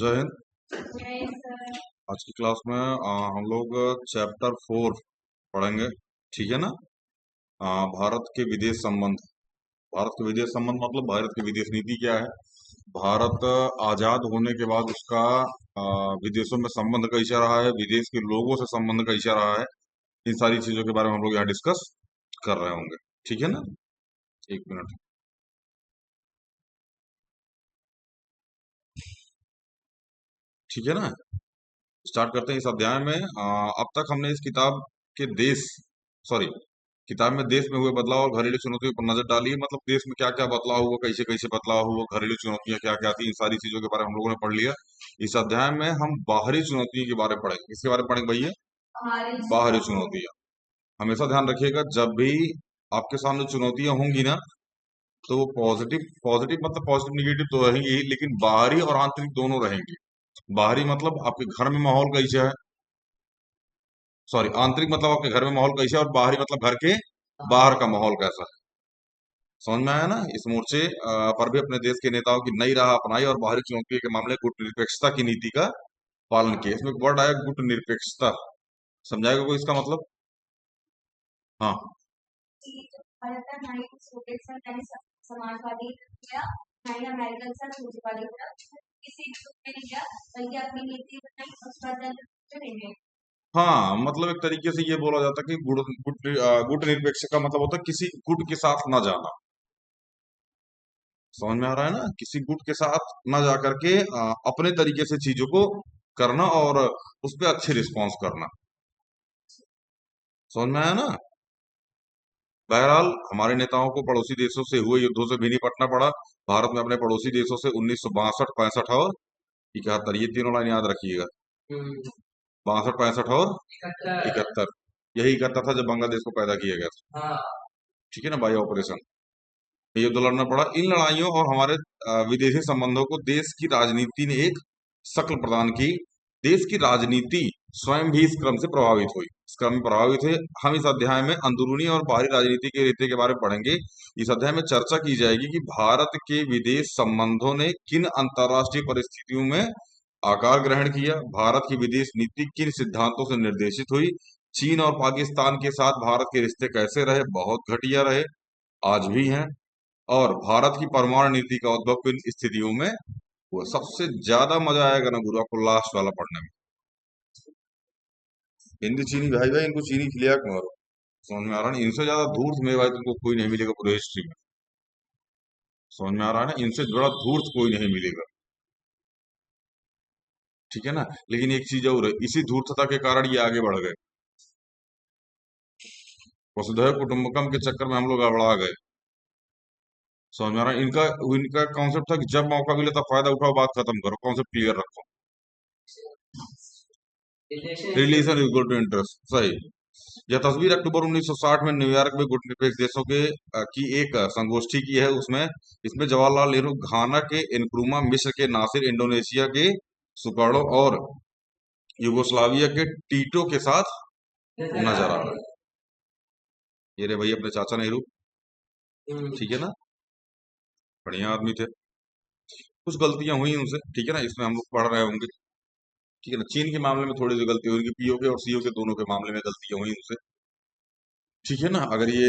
जय Hind. Yes sir. आज की क्लास में हम लोग चैप्टर 4 पढ़ेंगे। ठीक है ना। भारत के विदेश संबंध। भारत के विदेश संबंध मतलब भारत की विदेश नीति क्या है। भारत आजाद होने के बाद उसका विदेशों में संबंध कैसा रहा है, विदेश के लोगों से संबंध कैसा रहा है। इन सारी चीजों के बारे में हम लोग यहाँ डिस्कस कर रहे होंगे। ठीक है ना। एक मिनट। ठीक है ना। स्टार्ट करते हैं इस अध्याय में। अब तक हमने इस किताब के देश सॉरी किताब में देश में हुए बदलाव और घरेलू चुनौतियों पर नजर डाली है। मतलब देश में क्या क्या बदलाव हुआ, कैसे कैसे बदलाव हुआ, घरेलू चुनौतियां क्या क्या थी, इन सारी चीजों के बारे में हम लोगों ने पढ़ लिया। इस अध्याय में हम बाहरी चुनौतियों के बारे में पढ़ेंगे। किसके बारे में पढ़ेंगे भैया? हमारे बाहरी चुनौतियां। हमेशा ध्यान रखिएगा, जब भी आपके सामने चुनौतियां होंगी ना, तो वो पॉजिटिव पॉजिटिव मतलब पॉजिटिव निगेटिव तो रहेंगी ही, लेकिन बाहरी और आंतरिक दोनों रहेंगी। बाहरी मतलब आपके घर में माहौल कैसा है, सॉरी आंतरिक मतलब आपके घर में माहौल कैसा है, और बाहरी मतलब घर के बाहर का माहौल कैसा है। समझ में आया ना। इस मोर्चे पर भी अपने देश के नेताओं की नई राह अपनाई और बाहरी चुनौतियों के मामले गुटनिरपेक्षता की नीति का पालन किया। इसमें एक वर्ड आया गुटनिरपेक्षता। समझाएगा कोई इसका मतलब? हाँ। भारत का नाइन सोवियत संघ यानी समाजवादी या नाइन अमेरिकन संघ रूढ़िवादी था। किसी ग्रुप में नहीं गया बल्कि अपनी नीति बनाई और स्वतंत्र चुने। हाँ, मतलब एक तरीके से ये बोला जाता है कि गुट निरपेक्ष का मतलब होता है किसी गुट के साथ ना जाना। समझ में आ रहा है ना। किसी गुट के साथ ना जा करके अपने तरीके से चीजों को करना और उस पर अच्छे रिस्पॉन्स करना। समझ में आया ना। बहरहाल हमारे नेताओं को पड़ोसी देशों से हुए युद्धों से भी निपटना पड़ा। भारत में अपने पड़ोसी देशों से 1962, 65 और 71, ये तीनों लाइन याद रखिएगा। 62, 65 और 71। यही 71 था जब बांग्लादेश को पैदा किया गया था। ठीक है ना, बाई ऑपरेशन। युद्ध लड़ना पड़ा। इन लड़ाइयों और हमारे विदेशी संबंधों को देश की राजनीति ने एक शक्ल प्रदान की। देश की राजनीति स्वयं भी इस क्रम से प्रभावित हुई, इस क्रम में प्रभावित हुए। हम इस अध्याय में अंदरूनी और बाहरी राजनीति के रिश्ते के बारे में पढ़ेंगे। इस अध्याय में चर्चा की जाएगी कि भारत के विदेश संबंधों ने किन अंतर्राष्ट्रीय परिस्थितियों में आकार ग्रहण किया, भारत की विदेश नीति किन सिद्धांतों से निर्देशित हुई, चीन और पाकिस्तान के साथ भारत के रिश्ते कैसे रहे, बहुत घटिया रहे, आज भी हैं, और भारत की परमाणु नीति का उद्भव किन स्थितियों में हुआ। सबसे ज्यादा मजा आएगा ना गुरु आपको लास्ट वाला पढ़ने में। हिंदी चीनी भाई भाई इनको चीनी खिलाया करो। समझ में आ रहा है ना। इनसे ज्यादा धूर्त मेरे भाई तुमको कोई नहीं मिलेगा पूरे हिस्ट्री में। समझ में आ रहा है ना। इनसे बड़ा धूर्त कोई नहीं मिलेगा। ठीक है ना। लेकिन एक चीज और है, इसी धूर्तता के कारण ये आगे बढ़ गए। वसुधैव कुटुंबकम के चक्कर में हम लोग गड़बड़ा गए। समझ में आ रहा है। इनका इनका कॉन्सेप्ट था कि जब मौका मिले तब फायदा उठाओ, बात खत्म करो, कॉन्सेप्ट क्लियर रखो। रिलेशन इक्वल टू इंटरेस्ट, सही। यह तस्वीर अक्टूबर 1960 में न्यूयॉर्क में गुटनिरपेक्ष देशों के की एक संगोष्ठी की है। उसमें इसमें जवाहरलाल नेहरू घाना के इनक्रुमा, मिस्र के नासिर, इंडोनेशिया के सुकार्णो और युगोस्लाविया के टीटो के साथ नजर आ रहे हैं। ये रे भाई अपने चाचा नेहरू। ठीक है ना। बढ़िया आदमी थे। कुछ गलतियां हुई उनसे, ठीक है ना, इसमें हम लोग पढ़ रहे होंगे। ठीक है ना। चीन के मामले में थोड़ी सी गलती हुई उनकी, पीओ के और सीओ के दोनों के मामले में गलतियां हुई उनसे। ठीक है ना। अगर ये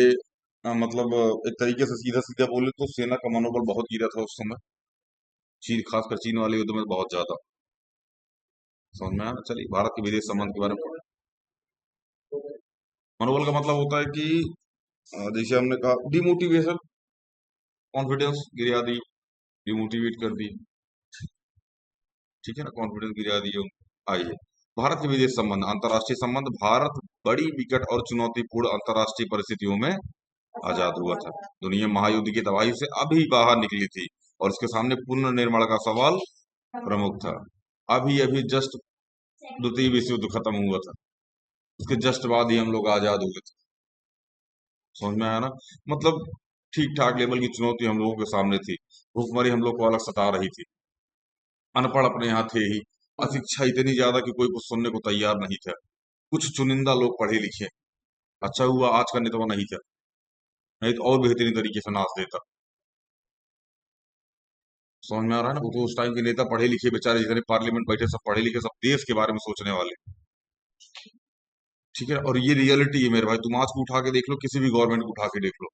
मतलब एक तरीके से सीधा सीधा बोले तो सेना का मनोबल बहुत गिरा था उस समय। चीन, खासकर चीन वाले युद्ध में बहुत ज्यादा। समझ में आया ना। चलिए भारत के विदेश संबंध के बारे में मनोबल का मतलब होता है कि जैसे हमने कहा डिमोटिवेशन, कॉन्फिडेंस गिरा दी, डिमोटिवेट कर दी। ठीक है ना। कॉन्फिडेंस गिरा दी उनको। आइए, भारत के विदेश संबंध, अंतर्राष्ट्रीय संबंध। भारत बड़ी विकट और चुनौतीपूर्ण अंतर्राष्ट्रीय परिस्थितियों में आजाद हुआ था। दुनिया महायुद्ध की तबाही से अभी बाहर निकली थी और इसके सामने पुनर्निर्माण का सवाल प्रमुख था। अभी अभी जस्ट द्वितीय विश्व युद्ध खत्म हुआ था, उसके जस्ट बाद ही हम लोग आजाद हुए थे। समझ में आया ना। मतलब ठीक ठाक लेवल की चुनौती हम लोगों के सामने थी। भूखमरी हम लोग को अलग सता रही थी। अनपढ़ अपने यहाँ थे ही। अशिक्षा इतनी ज्यादा कि कोई कुछ सुनने को तैयार नहीं था। कुछ चुनिंदा लोग पढ़े लिखे। अच्छा हुआ आज का नेता नहीं था, नहीं तो और बेहतरीन तरीके से नाच देता। समझ में आ रहा है ना? वो तो उस टाइम के नेता पढ़े लिखे बेचारे, जितने पार्लियामेंट बैठे सब पढ़े लिखे, सब देश के बारे में सोचने वाले। ठीक है, और ये रियलिटी है मेरे भाई, तुम आज को उठा के देख लो, किसी भी गवर्नमेंट को उठा के देख लो,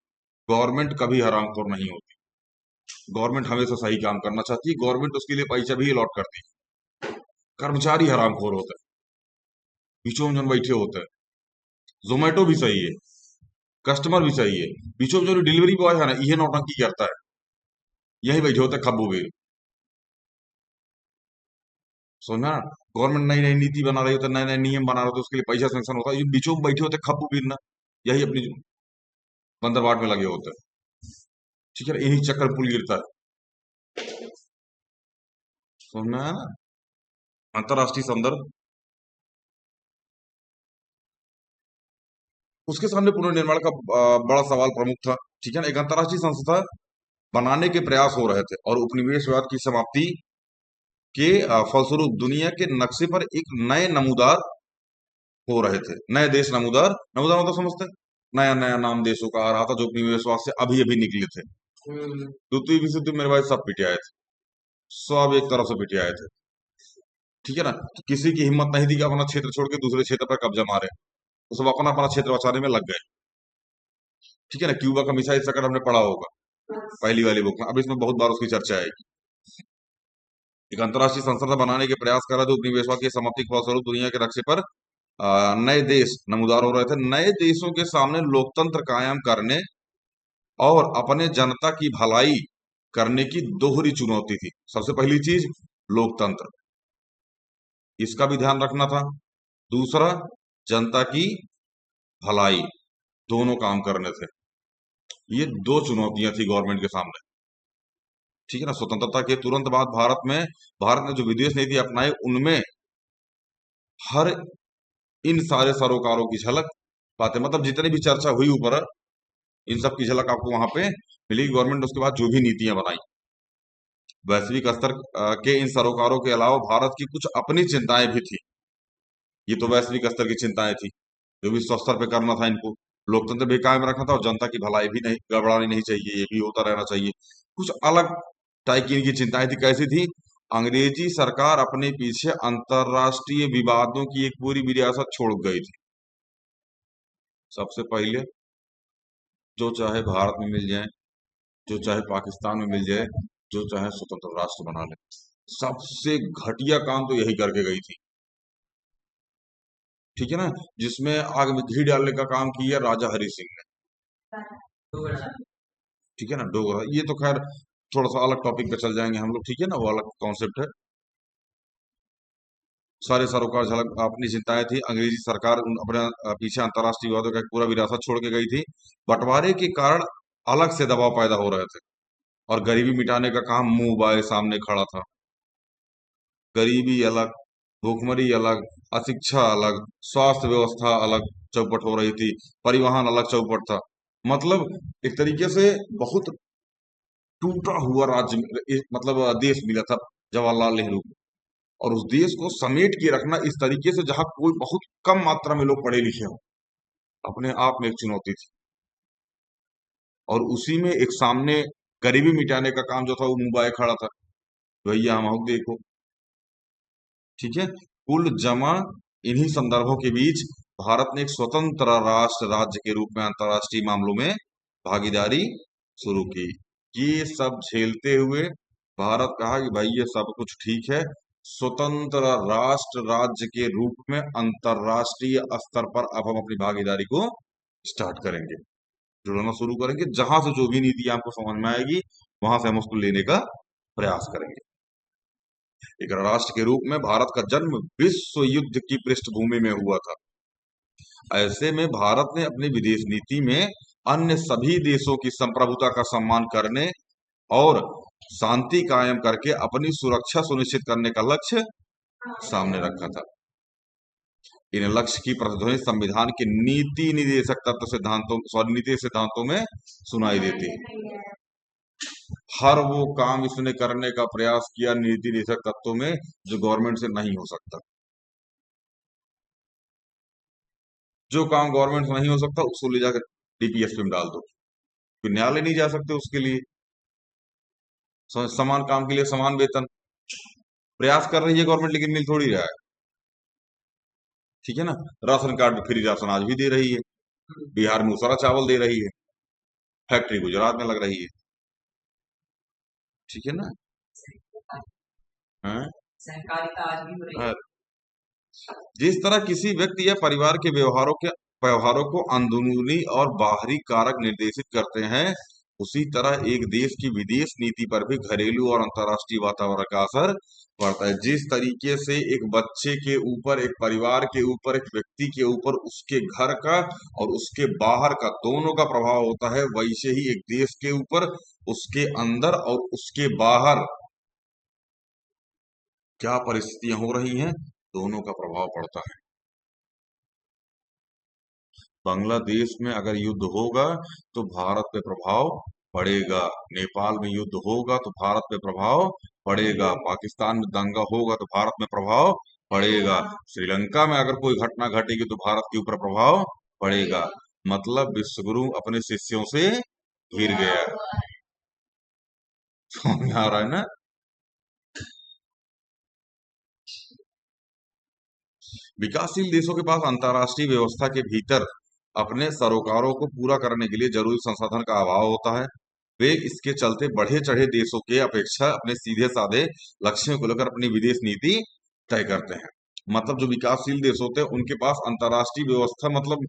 गवर्नमेंट कभी हरामखोर नहीं होती। गवर्नमेंट हमेशा सही काम करना चाहती है, गवर्नमेंट उसके लिए पैसा भी अलॉट करती है। कर्मचारी हरामखोर होते हैं, बीचों में जन बैठे होते हैं। जोमेटो भी सही है, कस्टमर भी सही है, बीचों में जो डिलीवरी बॉय है ना, ये नौटंकी करता है, यही बैठे होते हैं खब्बू भी। समझा? गवर्नमेंट नई नई नीति बना रही होती है, नए नए नियम बना रहे होते हैं, उसके लिए पैसा सैंक्शन होता है, ये बीचों में बैठे होते हैं खब्बू बीरना, यही अपनी बंदरबाट में लगे होते हैं। ठीक है, इन्हीं चक्कर पुल गिरता है। समझ में आया ना? अंतरराष्ट्रीय संदर्भ, उसके सामने पुनर्निर्माण का बड़ा सवाल प्रमुख था। ठीक है ना? एक अंतरराष्ट्रीय संस्था बनाने के प्रयास हो रहे थे और उपनिवेशवाद की समाप्ति के फलस्वरूप दुनिया के नक्शे पर एक नए नमूदार हो रहे थे। नए देश नमूदार, नमूदार मतलब समझते हैं? नया नया नाम देशों का आ रहा था, जो उपनिवेशवाद से अभी अभी निकले थे। द्वितीय विश्व युद्ध में मेरे भाई सब पिटे आए थे, सब एक तरफ से पिटे आए थे। ठीक है ना? तो किसी की हिम्मत नहीं थी कि अपना क्षेत्र छोड़ के दूसरे क्षेत्र पर कब्जा मारे, तो सब अपना अपना क्षेत्र बचाने में लग गए। ठीक है ना? क्यूबा का मिसाइल संकट हमने पढ़ा होगा पहली वाली बुक में, अब इसमें बहुत बार उसकी चर्चा आएगी। एक अंतर्राष्ट्रीय संस्था बनाने के प्रयास कर रहे थे, उपनिवेशवाद की समाप्ति के फलस्वरूप दुनिया के नक्शे पर नए देश नमूदार हो रहे थे। नए देशों के सामने लोकतंत्र कायम करने और अपने जनता की भलाई करने की दोहरी चुनौती थी। सबसे पहली चीज लोकतंत्र, इसका भी ध्यान रखना था। दूसरा, जनता की भलाई, दोनों काम करने थे। ये दो चुनौतियां थी गवर्नमेंट के सामने। ठीक है ना? स्वतंत्रता के तुरंत बाद भारत ने जो विदेश नीति अपनाई, उनमें हर इन सारे सरोकारों की झलक पाते, मतलब जितनी भी चर्चा हुई ऊपर, इन सब की झलक आपको वहां पे मिलेगी। गवर्नमेंट ने उसके बाद जो भी नीतियां बनाई, वैश्विक स्तर के इन सरोकारों के अलावा भारत की कुछ अपनी चिंताएं भी थी। ये तो वैश्विक स्तर की चिंताएं थी, जो विश्व स्तर पे करना था इनको। लोकतंत्र भी कायम रखना था और जनता की भलाई भी नहीं गड़बड़ानी नहीं चाहिए, ये भी होता रहना चाहिए। कुछ अलग टाइप की इनकी चिंताएं थी। कैसी थी? अंग्रेजी सरकार अपने पीछे अंतरराष्ट्रीय विवादों की एक पूरी विरासत छोड़ गई थी। सबसे पहले, जो चाहे भारत में मिल जाए, जो चाहे पाकिस्तान में मिल जाए, जो चाहे स्वतंत्र राष्ट्र बना ले, सबसे घटिया काम तो यही करके गई थी। ठीक है ना? जिसमें आग में घी डालने का काम किया राजा हरि सिंह ने। ठीक है ना? डोगरा, ये तो खैर थोड़ा सा अलग टॉपिक पे चल जाएंगे हम लोग। ठीक है ना? वो अलग कॉन्सेप्ट है। सारे सरोकार झलक अपनी चिंताएं थी। अंग्रेजी सरकार अपने पीछे अंतर्राष्ट्रीय विवादों का एक पूरा विरासत छोड़ के गई थी। बंटवारे के कारण अलग से दबाव पैदा हो रहे थे और गरीबी मिटाने का काम मुंह बाए सामने खड़ा था। गरीबी अलग, भूखमरी अलग, अशिक्षा अलग, स्वास्थ्य व्यवस्था अलग चौपट हो रही थी, परिवहन अलग चौपट था। मतलब एक तरीके से बहुत टूटा हुआ राज्य, मतलब देश मिला था जवाहरलाल नेहरू को। और उस देश को समेट के रखना इस तरीके से, जहां कोई बहुत कम मात्रा में लोग पढ़े लिखे हो, अपने आप में एक चुनौती थी। और उसी में एक सामने गरीबी मिटाने का काम जो था, वो मुंबई खड़ा था, भैया हम देखो। ठीक है? कुल जमा इन्हीं संदर्भों के बीच भारत ने एक स्वतंत्र राष्ट्र राज्य के रूप में अंतर्राष्ट्रीय मामलों में भागीदारी शुरू की। ये सब झेलते हुए भारत कहा कि भाई ये सब कुछ ठीक है, स्वतंत्र राष्ट्र राज्य के रूप में अंतर्राष्ट्रीय स्तर पर अब हम अपनी भागीदारी को स्टार्ट करेंगे, जुड़ना शुरू करेंगे। जहां से जो भी नीति आपको समझ में आएगी, वहां से हम उसको लेने का प्रयास करेंगे। एक राष्ट्र के रूप में भारत का जन्म विश्व युद्ध की पृष्ठभूमि में हुआ था। ऐसे में भारत ने अपनी विदेश नीति में अन्य सभी देशों की संप्रभुता का सम्मान करने और शांति कायम करके अपनी सुरक्षा सुनिश्चित करने का लक्ष्य सामने रखा था। इन लक्ष्य की प्रतिध्वनि संविधान के नीति निदेशक तत्व सिद्धांतों, सॉरी, नीति सिद्धांतों में सुनाई देती है। हर वो काम इसने करने का प्रयास किया नीति निदेशक तत्वों में, जो गवर्नमेंट से नहीं हो सकता। जो काम गवर्नमेंट से नहीं हो सकता, उसको ले जाकर डीपीएसपी में डाल दो, फिर न्यायालय नहीं जा सकते उसके लिए। समान काम के लिए समान वेतन। प्रयास कर रही है गवर्नमेंट, लेकिन मिल थोड़ी रहा है। ठीक है ना। राशन कार्ड पे फ्री राशन आज भी दे रही है। बिहार में उसारा चावल दे रही है। फैक्ट्री गुजरात में लग रही है। ठीक है ना। हाँ। सहकारिता आज भी हो रही है। हाँ। जिस तरह किसी व्यक्ति या परिवार के व्यवहारों को अंदरूनी और बाहरी कारक निर्देशित करते हैं, उसी तरह एक देश की विदेश नीति पर भी घरेलू और अंतर्राष्ट्रीय वातावरण का असर पड़ता है। जिस तरीके से एक बच्चे के ऊपर, एक परिवार के ऊपर, एक व्यक्ति के ऊपर उसके घर का और उसके बाहर का दोनों का प्रभाव होता है, वैसे ही एक देश के ऊपर, उसके अंदर और उसके बाहर क्या परिस्थितियां हो रही हैं, दोनों का प्रभाव पड़ता है। बांग्लादेश में अगर युद्ध होगा तो भारत पे प्रभाव पड़ेगा। नेपाल में युद्ध होगा तो भारत पे प्रभाव पड़ेगा। पाकिस्तान में दंगा होगा तो भारत में प्रभाव पड़ेगा। श्रीलंका में अगर कोई घटना घटेगी तो भारत के ऊपर प्रभाव पड़ेगा। मतलब विश्वगुरु अपने शिष्यों से घिर गया। समझ में आ रहा है ना। विकासशील देशों के पास अंतर्राष्ट्रीय व्यवस्था के भीतर अपने सरोकारों को पूरा करने के लिए जरूरी संसाधन का अभाव होता है। वे इसके चलते बढ़े चढ़े देशों के अपेक्षा अपने सीधे साधे लक्ष्यों को लेकर अपनी विदेश नीति तय करते हैं। मतलब जो विकासशील देश होते हैं उनके पास अंतर्राष्ट्रीय व्यवस्था, मतलब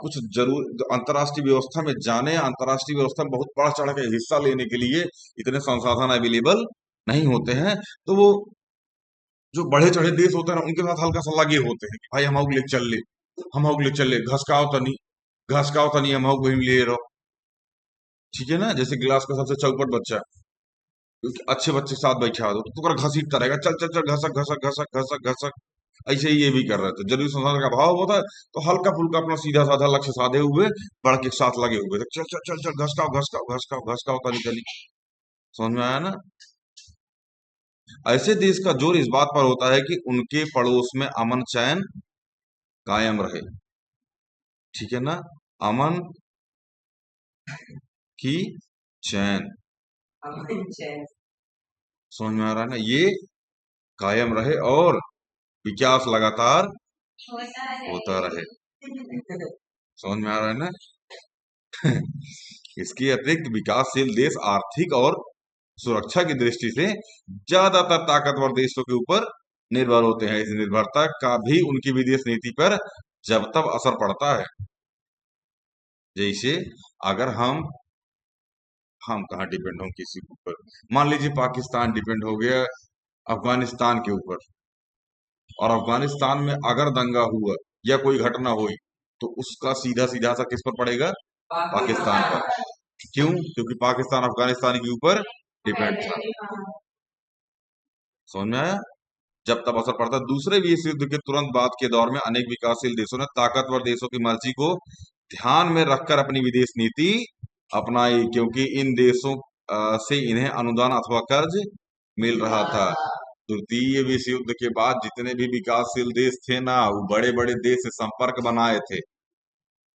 कुछ जरूर अंतर्राष्ट्रीय व्यवस्था में जाने, अंतर्राष्ट्रीय व्यवस्था में बहुत बढ़ चढ़ के हिस्सा लेने के लिए इतने संसाधन अवेलेबल नहीं होते हैं। तो वो जो बढ़े चढ़े देश होते हैं ना, उनके साथ हल्का सा लगे होते हैं कि भाई हम ले चल ले, हम ले चल ले, घसकाओ तनी हम ले रहो। ठीक है ना। जैसे गिलास का सबसे चौपट बच्चा, अच्छे बच्चे के साथ बैठा दो तो तुकरा घसीटता रहेगा, चल चल चल, घसक घसक घसक घसक घसक। ऐसे ही ये भी कर रहे थे। जरूरी संसाधन का अभाव होता है तो हल्का फुल्का अपना सीधा साधा लक्ष्य साधे हुए बड़ के साथ लगे हुए थे, चल चल चल चल, घसकाओ घसकाओ घसकाओ घसकाओ तनी तनी। समझ में आया ना। ऐसे देश का जोर इस बात पर होता है कि उनके पड़ोस में अमन चैन कायम रहे। ठीक है ना। अमन की चैन, समझ में आ रहा है ना, ये कायम रहे और विकास लगातार होता रहे। समझ में आ रहा है ना। इसके अतिरिक्त विकासशील देश आर्थिक और सुरक्षा की दृष्टि से ज्यादातर ताकतवर देशों के ऊपर निर्भर होते हैं। इस निर्भरता का भी उनकी विदेश नीति पर जब तब असर पड़ता है। जैसे अगर हम कहाँ डिपेंड हो किसी के ऊपर। मान लीजिए पाकिस्तान डिपेंड हो गया अफगानिस्तान के ऊपर, और अफगानिस्तान में अगर दंगा हुआ या कोई घटना हुई तो उसका सीधा सीधा असर किस पर पड़ेगा? पाकिस्तान पर। क्यों? क्योंकि पाकिस्तान अफगानिस्तान के ऊपर डिपेंड था। समझ में आया। जब तब असर पड़ता है। दूसरे विश्व युद्ध के तुरंत बाद के दौर में अनेक विकासशील देशों ने ताकतवर देशों की मर्जी को ध्यान में रखकर अपनी विदेश नीति अपनाई, क्योंकि इन देशों से इन्हें अनुदान अथवा कर्ज मिल रहा था। तृतीय विश्व युद्ध के बाद जितने भी विकासशील देश थे ना, वो बड़े बड़े देश से संपर्क बनाए थे।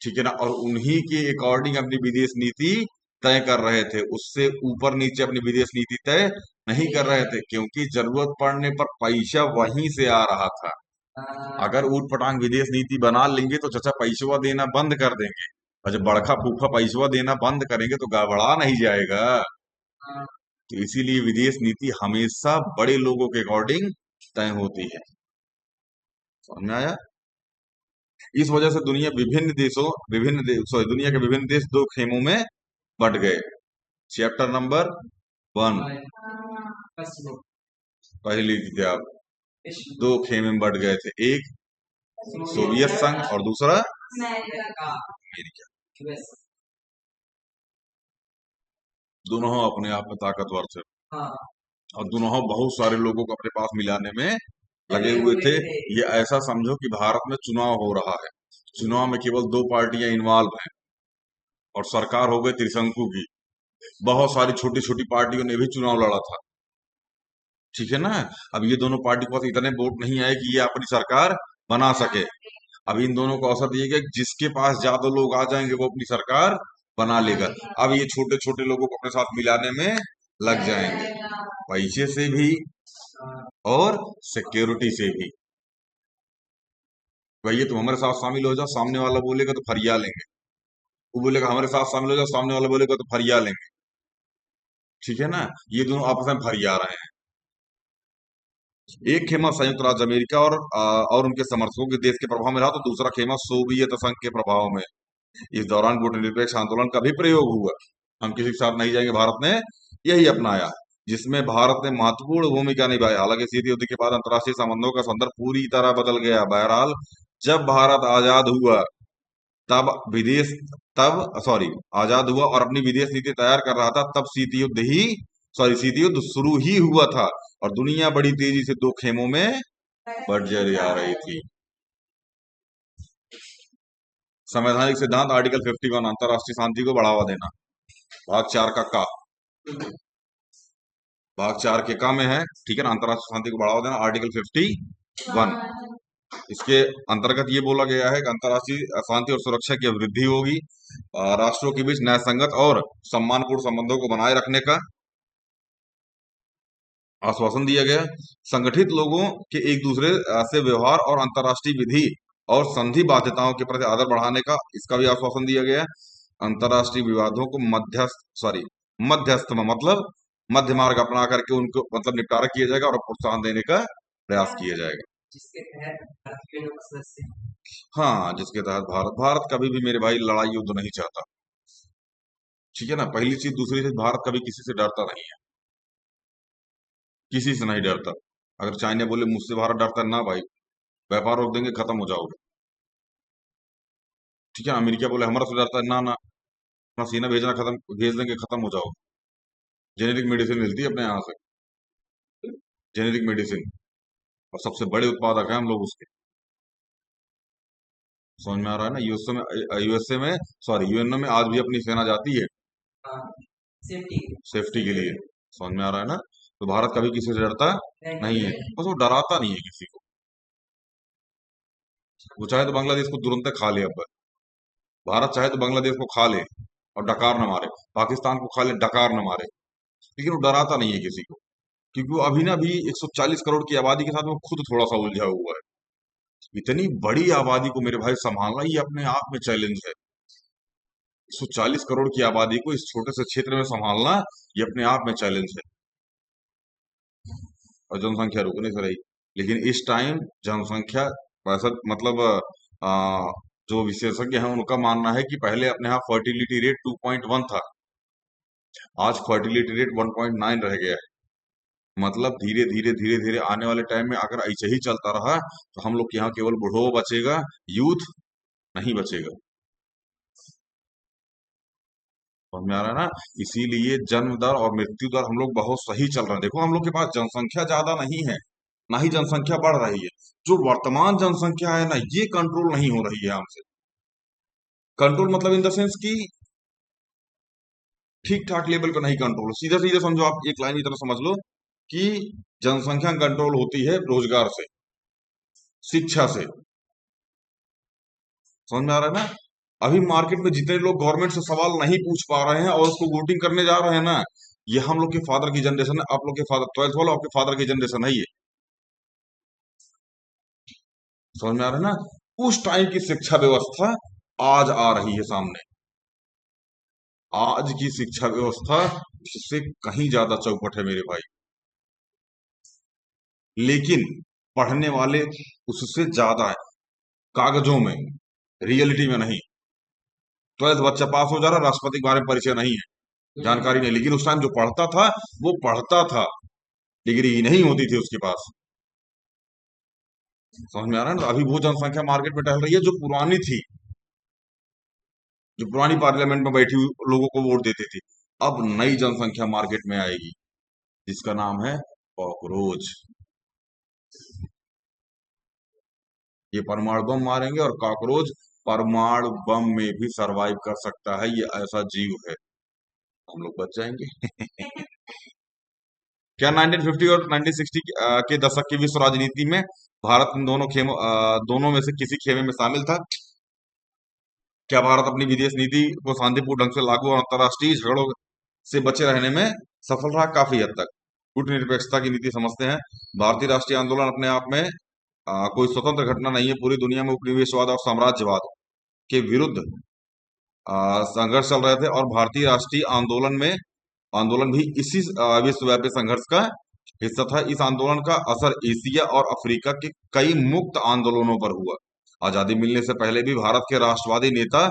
ठीक है ना। और उन्हीं के अकॉर्डिंग अपनी विदेश नीति तय कर रहे थे। उससे ऊपर नीचे अपनी विदेश नीति तय नहीं कर रहे थे, क्योंकि जरूरत पड़ने पर पैसा वहीं से आ रहा था। अगर ऊट पटांग विदेश नीति बना लेंगे तो चाचा पैसवा देना बंद कर देंगे, और जब बड़का फूफा पैसवा देना बंद करेंगे तो गड़बड़ा नहीं जाएगा। तो इसीलिए विदेश नीति हमेशा बड़े लोगों के अकॉर्डिंग तय होती है। समझ में आया। इस वजह से दुनिया के विभिन्न देश दो खेमों में बट गए। चैप्टर नंबर 1 पहली थी आप। दो खेमे में बट गए थे, एक सोवियत संघ और दूसरा अमेरिका। दोनों अपने आप में ताकतवर थे और दोनों बहुत सारे लोगों को अपने पास मिलाने में लगे हुए थे। ये ऐसा समझो कि भारत में चुनाव हो रहा है, चुनाव में केवल दो पार्टियां इन्वॉल्व हैं और सरकार हो गई त्रिशंकु की। बहुत सारी छोटी छोटी पार्टियों ने भी चुनाव लड़ा था। ठीक है ना। अब ये दोनों पार्टी के पास इतने वोट नहीं आए कि ये अपनी सरकार बना सके। अब इन दोनों को अवसर दिया गया कि जिसके पास ज्यादा लोग आ जाएंगे वो अपनी सरकार बना लेगा। अब ये छोटे छोटे लोगों को अपने साथ मिलाने में लग जाएंगे, पैसे से भी और सिक्योरिटी से भी। भैया तुम हमारे साथ शामिल हो जाओ, सामने वाला बोलेगा तो फरिया लेंगे, वो बोलेगा हमारे साथ शामिल हो जाओ, सामने वाला बोलेगा तो फरिया लेंगे। ठीक है ना, ये दोनों आपस में फरिया रहे हैं। एक खेमा संयुक्त राज्य अमेरिका और उनके समर्थकों के देश के प्रभाव में रहा, तो दूसरा खेमा सोवियत संघ के प्रभाव में। इस दौरान गुटनिरपेक्ष आंदोलन का भी प्रयोग हुआ। हम किसी के साथ नहीं जाएंगे, भारत ने यही अपनाया, जिसमें भारत ने महत्वपूर्ण भूमिका निभाई। हालांकि शीत युद्ध के बाद अंतर्राष्ट्रीय संबंधों का संदर्भ पूरी तरह बदल गया। बहरहाल जब भारत आजाद हुआ तब विदेश तब सॉरी आजाद हुआ और अपनी विदेश नीति तैयार कर रहा था, तब शीत युद्ध शुरू ही हुआ था और दुनिया बड़ी तेजी से दो खेमों में बढ़ जा रही थी। संवैधानिक सिद्धांत आर्टिकल 51, अंतरराष्ट्रीय शांति को बढ़ावा देना। भाग 4 का भाग 4 के का में है, ठीक है ना, अंतरराष्ट्रीय शांति को बढ़ावा देना, आर्टिकल 51। इसके अंतर्गत ये बोला गया है कि अंतरराष्ट्रीय शांति और सुरक्षा की वृद्धि होगी, राष्ट्रों के बीच न्यायसंगत और सम्मानपूर्ण संबंधों को बनाए रखने का आश्वासन दिया गया। संगठित लोगों के एक दूसरे से व्यवहार और अंतरराष्ट्रीय विधि और संधि बाध्यताओं के प्रति आदर बढ़ाने का इसका भी आश्वासन दिया गया। अंतरराष्ट्रीय विवादों को मध्यस्थ में मतलब मध्य मार्ग अपना करके उनको मतलब निपटारा किया जाएगा और प्रोत्साहन देने का प्रयास किया जाएगा। जिसके तहत भारत के लोग सदस्य हैं। हाँ, जिसके तहत भारत कभी भी मेरे भाई लड़ाई युद्ध नहीं चाहता। ठीक है ना, पहली चीज। दूसरी चीज, भारत कभी किसी से डरता नहीं है, किसी से नहीं डरता। अगर चाइना बोले मुझसे भारत डरता है, ना भाई, व्यापार रोक देंगे, खत्म हो जाओगे। ठीक है, अमेरिका बोले हमारा से डरता है, ना ना, अपना सीना भेज देंगे, खत्म हो जाओगे। जेनेरिक मेडिसिन मिलती है अपने यहाँ से, जेनेरिक मेडिसिन, और सबसे बड़े उत्पादक हैं हम लोग उसके। समझ में आ रहा है ना। यूएसए में यूएनओ में आज भी अपनी सेना जाती है हाँ, सेफ्टी सेफ्टी के लिए। समझ में आ रहा है ना। तो भारत कभी किसी से डरता नहीं है, बस वो डराता नहीं है किसी को। वो चाहे तो बांग्लादेश को तुरंत खा ले, अब भारत चाहे तो बांग्लादेश को खा ले और डकार न मारे, पाकिस्तान को खा ले, डकार न मारे, लेकिन वो डराता नहीं है किसी को, क्योंकि वो अभी ना भी 140 करोड़ की आबादी के साथ वो खुद थोड़ा सा उलझा हुआ है। इतनी बड़ी आबादी को मेरे भाई संभालना ये अपने आप में चैलेंज है। 140 करोड़ की आबादी को इस छोटे से क्षेत्र में संभालना ये अपने आप में चैलेंज है, और जनसंख्या रुकने से रही। लेकिन इस टाइम जनसंख्या वैसा मतलब आ, जो विशेषज्ञ हैं उनका मानना है कि पहले अपने यहाँ फर्टिलिटी रेट 2.1 था, आज फर्टिलिटी रेट 1.9 रह गया है। मतलब धीरे धीरे धीरे धीरे आने वाले टाइम में अगर ऐसे ही चलता रहा तो हम लोग के यहाँ केवल बुढ़ो बचेगा, यूथ नहीं बचेगा। समझ में आ रहा है ना। इसीलिए जन्म दर और मृत्यु दर हम लोग बहुत सही चल रहे हैं। देखो हम लोग के पास जनसंख्या ज्यादा नहीं है, ना ही जनसंख्या बढ़ रही है। जो वर्तमान जनसंख्या है ना, ये कंट्रोल नहीं हो रही है हमसे। कंट्रोल मतलब इन द सेंस कि ठीक ठाक लेवल पे नहीं कंट्रोल। सीधे सीधे समझो, आप एक लाइन की तरह समझ लो कि जनसंख्या कंट्रोल होती है रोजगार से, शिक्षा से। समझ में आ रहा है ना। अभी मार्केट में जितने लोग गवर्नमेंट से सवाल नहीं पूछ पा रहे हैं और उसको वोटिंग करने जा रहे हैं ना, ये हम लोग के फादर की जनरेशन है। आप लोग के फादर 12th वाला आपके फादर की जनरेशन है ये। समझ में आ रहा है ना। उस टाइम की शिक्षा व्यवस्था आज आ रही है सामने। आज की शिक्षा व्यवस्था उससे कहीं ज्यादा चौपट है मेरे भाई, लेकिन पढ़ने वाले उससे ज्यादा है कागजों में, रियलिटी में नहीं। 12th बच्चा पास हो जा रहा, राष्ट्रपति के बारे में परिचय नहीं है, जानकारी नहीं, लेकिन उस टाइम जो पढ़ता था वो पढ़ता था, डिग्री नहीं होती थी उसके पास। समझ में आ रहा है ना। तो अभी वो जनसंख्या मार्केट में टहल रही है जो पुरानी थी, जो पुरानी पार्लियामेंट में बैठी हुई लोगों को वोट देती थी। अब नई जनसंख्या मार्केट में आएगी जिसका नाम है कॉकरोच। ये परमाणु बम मारेंगे और कॉकरोच परमाणु बम में भी सरवाइव कर सकता है, ये ऐसा जीव है। हम लोग बच जाएंगे। क्या 1950 और 1960 के दशक की विश्व राजनीति में भारत इन दोनों में से किसी खेमे में शामिल था? क्या भारत अपनी विदेश नीति को शांतिपूर्ण ढंग से लागू और अंतर्राष्ट्रीय झगड़ों से बचे रहने में सफल रहा काफी हद तक। कूटनिरपेक्षता की नीति समझते हैं। भारतीय राष्ट्रीय आंदोलन अपने आप में कोई स्वतंत्र घटना नहीं है। पूरी दुनिया में उपनिवेशवाद और साम्राज्यवाद के विरुद्ध संघर्ष चल रहे थे, और भारतीय राष्ट्रीय आंदोलन भी इसी विश्वव्यापी संघर्ष का हिस्सा था। इस आंदोलन का असर एशिया और अफ्रीका के कई मुक्त आंदोलनों पर हुआ। आजादी मिलने से पहले भी भारत के राष्ट्रवादी नेता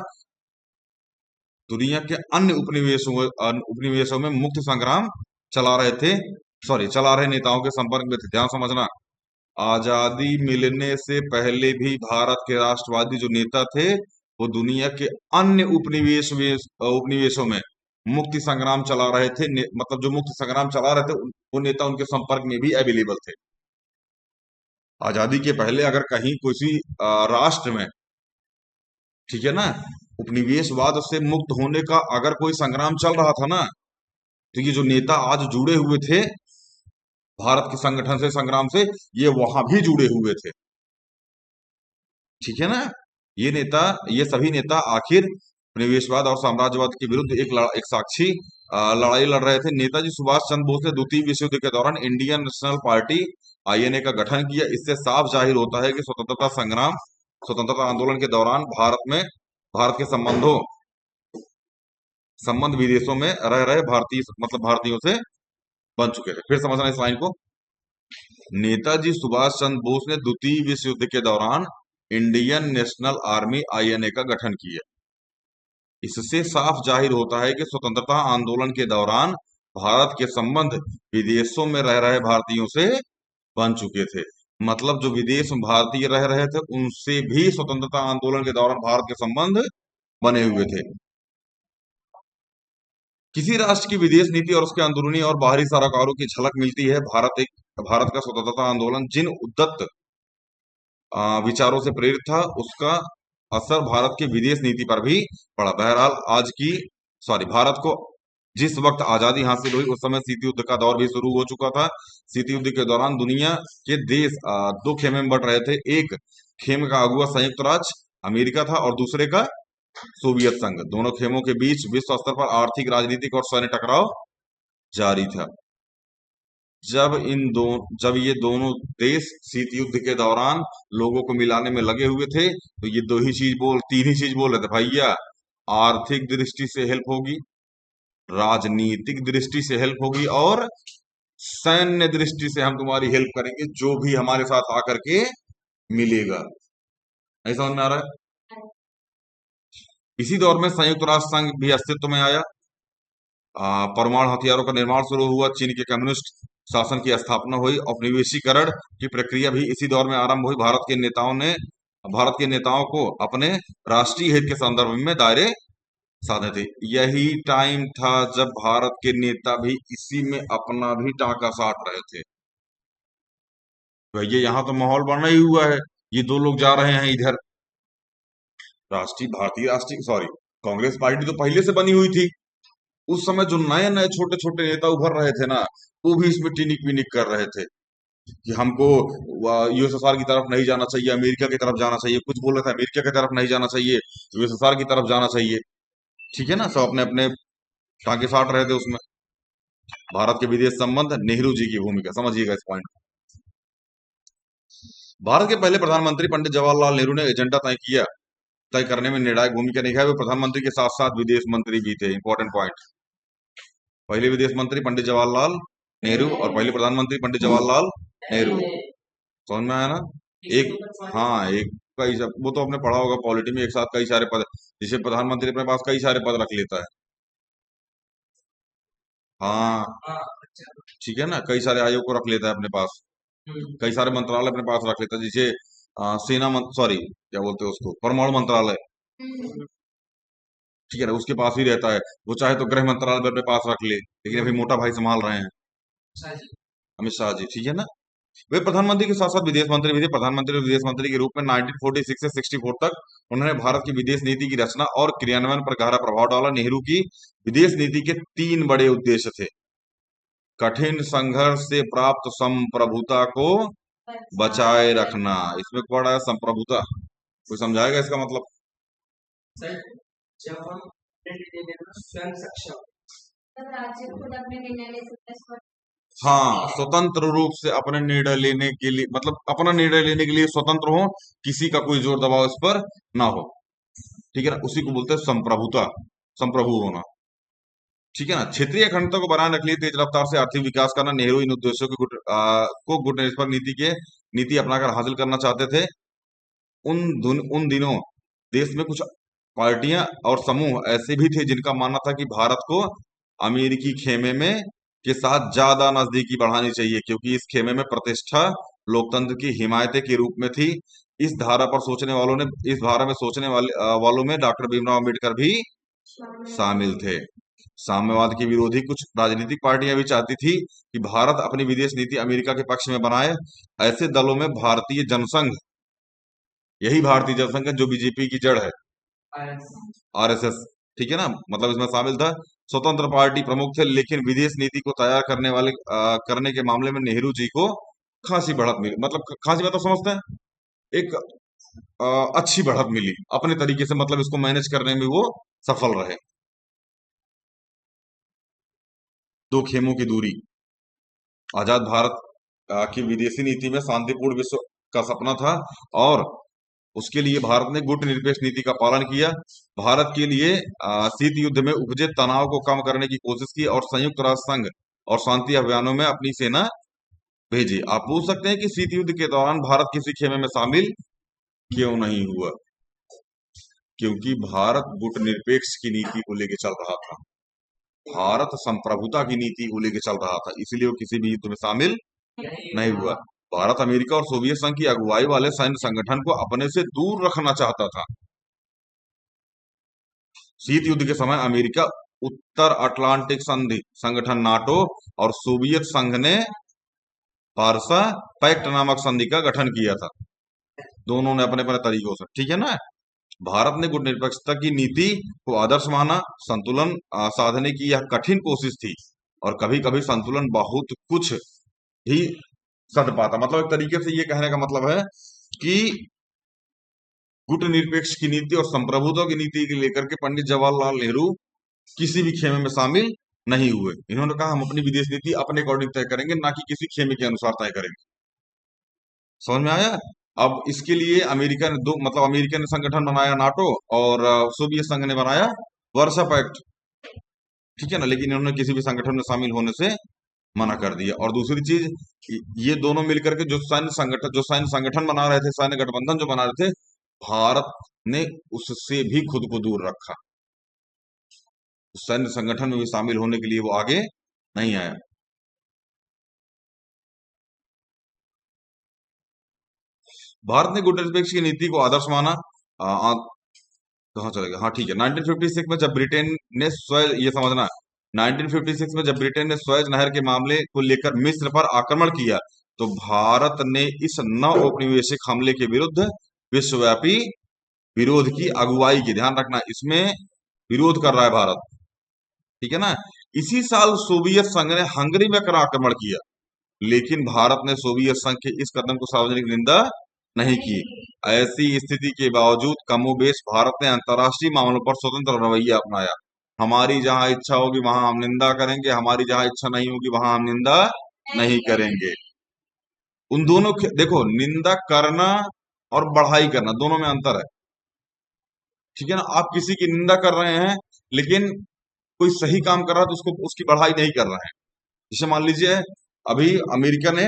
दुनिया के अन्य उपनिवेशों में मुक्त संग्राम चला रहे थे, चला रहे नेताओं के संपर्क में थे। ध्यान समझना, आजादी मिलने से पहले भी भारत के राष्ट्रवादी जो नेता थे वो दुनिया के अन्य उपनिवेशों में मुक्ति संग्राम चला रहे थे। मतलब जो मुक्ति संग्राम चला रहे थे वो नेता उनके संपर्क में भी अवेलेबल थे। आजादी के पहले अगर कहीं किसी राष्ट्र में, ठीक है ना, उपनिवेशवाद से मुक्त होने का अगर कोई संग्राम चल रहा था ना, तो ये जो नेता आज जुड़े हुए थे भारत के संगठन से, संग्राम से, ये वहां भी जुड़े हुए थे। ठीक है ना, ये सभी नेता आखिर उपनिवेशवाद और साम्राज्यवाद के विरुद्ध एक साक्षी लड़ाई लड़ रहे थे। नेताजी सुभाष चंद्र बोस ने द्वितीय विश्व युद्ध के दौरान इंडियन नेशनल पार्टी आईएनए का गठन किया। इससे साफ जाहिर होता है कि स्वतंत्रता आंदोलन के दौरान भारत के संबंध विदेशों में रह रहे भारतीयों से बन चुके थे। फिर समझना इस लाइन को। नेताजी सुभाष चंद्र बोस ने द्वितीय विश्व युद्ध के दौरान इंडियन नेशनल आर्मी आईएनए का गठन किया। इससे साफ जाहिर होता है कि स्वतंत्रता आंदोलन के दौरान भारत के संबंध विदेशों में रह रहे भारतीयों से बन चुके थे। मतलब जो विदेश में भारतीय रह रहे थे उनसे भी स्वतंत्रता आंदोलन के दौरान भारत के संबंध बने हुए थे। किसी राष्ट्र की विदेश नीति और उसके अंदरूनी और बाहरी सरोकारों की झलक मिलती है। भारत का स्वतंत्रता आंदोलन जिन उद्दत विचारों से प्रेरित था उसका असर भारत की विदेश नीति पर भी पड़ा। बहरहाल भारत को जिस वक्त आजादी हासिल हुई उस समय शीत युद्ध का दौर भी शुरू हो चुका था। शीत युद्ध के दौरान दुनिया के देश दो खेमे में बट रहे थे। एक खेमे का अगुवा संयुक्त राज्य अमेरिका था और दूसरे का सोवियत संघ। दोनों खेमों के बीच विश्व स्तर पर आर्थिक, राजनीतिक और सैन्य टकराव जारी था। जब ये दोनों देश शीत युद्ध के दौरान लोगों को मिलाने में लगे हुए थे तो ये तीन ही चीज बोल रहे थे भैया। आर्थिक दृष्टि से हेल्प होगी, राजनीतिक दृष्टि से हेल्प होगी और सैन्य दृष्टि से हम तुम्हारी हेल्प करेंगे, जो भी हमारे साथ आकर के मिलेगा। नहीं समझ में आ रहा है? इसी दौर में संयुक्त राष्ट्र संघ भी अस्तित्व में आया। परमाणु हथियारों का निर्माण शुरू हुआ। चीन के कम्युनिस्ट शासन की स्थापना हुई। औपनिवेशीकरण की प्रक्रिया भी इसी दौर में आरंभ हुई। भारत के नेताओं को अपने राष्ट्रीय हित के संदर्भ में दायरे साधे थे। यही टाइम था जब भारत के नेता भी इसी में अपना भी टाका साट रहे थे। भैया यहाँ तो माहौल बना ही हुआ है, ये दो लोग जा रहे हैं इधर। कांग्रेस पार्टी तो पहले से बनी हुई थी। उस समय जो नए नए छोटे छोटे नेता उभर रहे थे ना, वो भी इसमें टिनिक विनिक कर रहे थे कि हमको यूएसएसआर की तरफ नहीं जाना चाहिए, अमेरिका की तरफ जाना चाहिए। कुछ बोल रहे थे अमेरिका की तरफ नहीं जाना चाहिए, यूएसएसआर की तरफ जाना चाहिए। ठीक है ना, सब अपने अपने टांके साट रहे थे उसमें। भारत के विदेश संबंध, नेहरू जी की भूमिका समझिएगा इस पॉइंट। भारत के पहले प्रधानमंत्री पंडित जवाहरलाल नेहरू ने एजेंडा तय करने में निर्णायक भूमिका निभाई। वे प्रधानमंत्री के साथ साथ विदेश मंत्री भी थे। इंपॉर्टेंट पॉइंट, पहले विदेश मंत्री पंडित जवाहरलाल नेहरू और पहले प्रधानमंत्री पंडित जवाहरलाल नेहरू। समझ में आया ना? वो तो आपने पढ़ा होगा पॉलिटी में, एक साथ कई सारे पद, जिसे प्रधानमंत्री अपने पास कई सारे पद रख लेता है। हाँ, ठीक है ना, कई सारे आयोग को रख लेता है अपने पास, कई सारे मंत्रालय अपने पास रख लेता है। जिसे क्या बोलते हैं उसको, परमाणु मंत्रालय, ठीक है ना, उसके पास ही रहता है। वो चाहे तो गृह मंत्रालय भी अपने पास रख ले, लेकिन अभी मोटा भाई संभाल रहे हैं अमित शाह जी। ठीक है ना, वे प्रधानमंत्री के साथ साथ विदेश मंत्री भी थे। प्रधानमंत्री और विदेश मंत्री के रूप में 1946 से 64 तक उन्होंने भारत की विदेश नीति की रचना और क्रियान्वयन पर गहरा प्रभाव डाला। नेहरू की विदेश नीति के 3 बड़े उद्देश्य थे। कठिन संघर्ष से प्राप्त संप्रभुता को बचाए रखना। इसमें क्या है संप्रभुता? कोई समझाएगा इसका मतलब? सर, जब हम स्वयं सक्षम तब राज्य खुद अपने निर्णय ले सकते हैं इस पर। हाँ, स्वतंत्र रूप से अपने निर्णय लेने के लिए, मतलब अपना निर्णय लेने के लिए स्वतंत्र हो, किसी का कोई जोर दबाव इस पर ना हो। ठीक है ना, उसी को बोलते हैं संप्रभुता, संप्रभु होना। ठीक है ना, क्षेत्रीय अखंडता को बनाए रखने के लिए तेज रफ्तार से आर्थिक विकास करना, नेहरू इन उद्देश्यों को गुटनिरपेक्ष नीति अपनाकर हासिल करना चाहते थे। उन दिनों देश में कुछ पार्टियां और समूह ऐसे भी थे जिनका मानना था कि भारत को अमेरिकी खेमे में के साथ ज्यादा नजदीकी बढ़ानी चाहिए, क्योंकि इस खेमे में प्रतिष्ठा लोकतंत्र की हिमायत के रूप में थी। इस धारा में सोचने वालों में डॉक्टर भीमराव अम्बेडकर भी शामिल थे। साम्यवाद के विरोधी कुछ राजनीतिक पार्टियां भी चाहती थी कि भारत अपनी विदेश नीति अमेरिका के पक्ष में बनाए। ऐसे दलों में भारतीय जनसंघ, यही भारतीय जनसंघ है जो बीजेपी की जड़ है, RS आरएसएस। ठीक है ना, मतलब इसमें शामिल था। स्वतंत्र पार्टी प्रमुख थे, लेकिन विदेश नीति को तैयार करने के मामले में नेहरू जी को खासी बढ़त मिली। मतलब खासी मतलब समझते हैं, एक अ, अच्छी बढ़त मिली अपने तरीके से, मतलब इसको मैनेज करने में वो सफल रहे। दो खेमों की दूरी, आजाद भारत की विदेशी नीति में शांतिपूर्ण विश्व का सपना था, और उसके लिए भारत ने गुटनिरपेक्ष नीति का पालन किया। भारत के लिए शीत युद्ध में उपजे तनाव को कम करने की कोशिश की और संयुक्त राष्ट्र संघ और शांति अभियानों में अपनी सेना भेजी। आप पूछ सकते हैं कि शीत युद्ध के दौरान भारत किसी खेमे में शामिल क्यों नहीं हुआ? क्योंकि भारत गुटनिरपेक्ष की नीति को लेकर चल रहा था, भारत संप्रभुता की नीति को लेकर चल रहा था, इसलिए वो किसी भी युद्ध में शामिल नहीं हुआ। भारत अमेरिका और सोवियत संघ की अगुवाई वाले सैन्य संगठन को अपने से दूर रखना चाहता था। शीत युद्ध के समय अमेरिका उत्तर अटलांटिक संधि संगठन नाटो और सोवियत संघ ने वार्सा पैक्ट नामक संधि का गठन किया था। दोनों ने अपने अपने तरीकों से, ठीक है ना। भारत ने गुटनिरपेक्षता की नीति को आदर्श माना। संतुलन साधने की यह कठिन कोशिश थी, और कभी कभी संतुलन बहुत कुछ ही सध पाता। मतलब एक तरीके से ये कहने का मतलब है कि गुटनिरपेक्ष की नीति और संप्रभुत्व की नीति के लेकर के पंडित जवाहरलाल नेहरू किसी भी खेमे में शामिल नहीं हुए। इन्होंने कहा हम अपनी विदेश नीति अपने अकॉर्डिंग तय करेंगे, ना कि किसी खेमे के अनुसार तय करेंगे। समझ में आया? अब इसके लिए अमेरिका ने अमेरिका ने संगठन बनाया नाटो, और सोवियत संघ ने बनाया वर्सा पैक्ट। ठीक है ना, लेकिन इन्होंने किसी भी संगठन में शामिल होने से मना कर दिया। और दूसरी चीज, ये दोनों मिलकर के जो सैन्य संगठन बना रहे थे, सैन्य गठबंधन जो बना रहे थे, भारत ने उससे भी खुद को दूर रखा। सैन्य संगठन में भी शामिल होने के लिए वो आगे नहीं आया। भारत ने गुटनिरपेक्ष की नीति को आदर्श माना। कहाँ चले गए? हाँ ठीक है। 1956 में जब ब्रिटेन ने ये समझना, 1956 में जब ब्रिटेन ने स्वेज नहर के मामले को लेकर मिस्र पर आक्रमण किया, तो भारत ने इस नव औपनिवेशिक हमले के विरुद्ध विश्वव्यापी विरोध की अगुवाई की। ध्यान रखना, इसमें विरोध कर रहा है भारत। ठीक है ना। इसी साल सोवियत संघ ने हंगरी में कर आक्रमण किया, लेकिन भारत ने सोवियत संघ के इस कदम को सार्वजनिक निंदा नहीं की। ऐसी स्थिति के बावजूद कमोबेश भारत ने अंतर्राष्ट्रीय मामलों पर स्वतंत्र रवैया अपनाया। हमारी जहां इच्छा होगी वहां हम निंदा करेंगे, हमारी जहां इच्छा नहीं होगी वहां हम निंदा नहीं करेंगे। उन दोनों देखो, निंदा करना और बढ़ाई करना दोनों में अंतर है। ठीक है ना, आप किसी की निंदा कर रहे हैं, लेकिन कोई सही काम कर रहा है तो उसको उसकी बढ़ाई नहीं कर रहे हैं। जैसे मान लीजिए अभी अमेरिका ने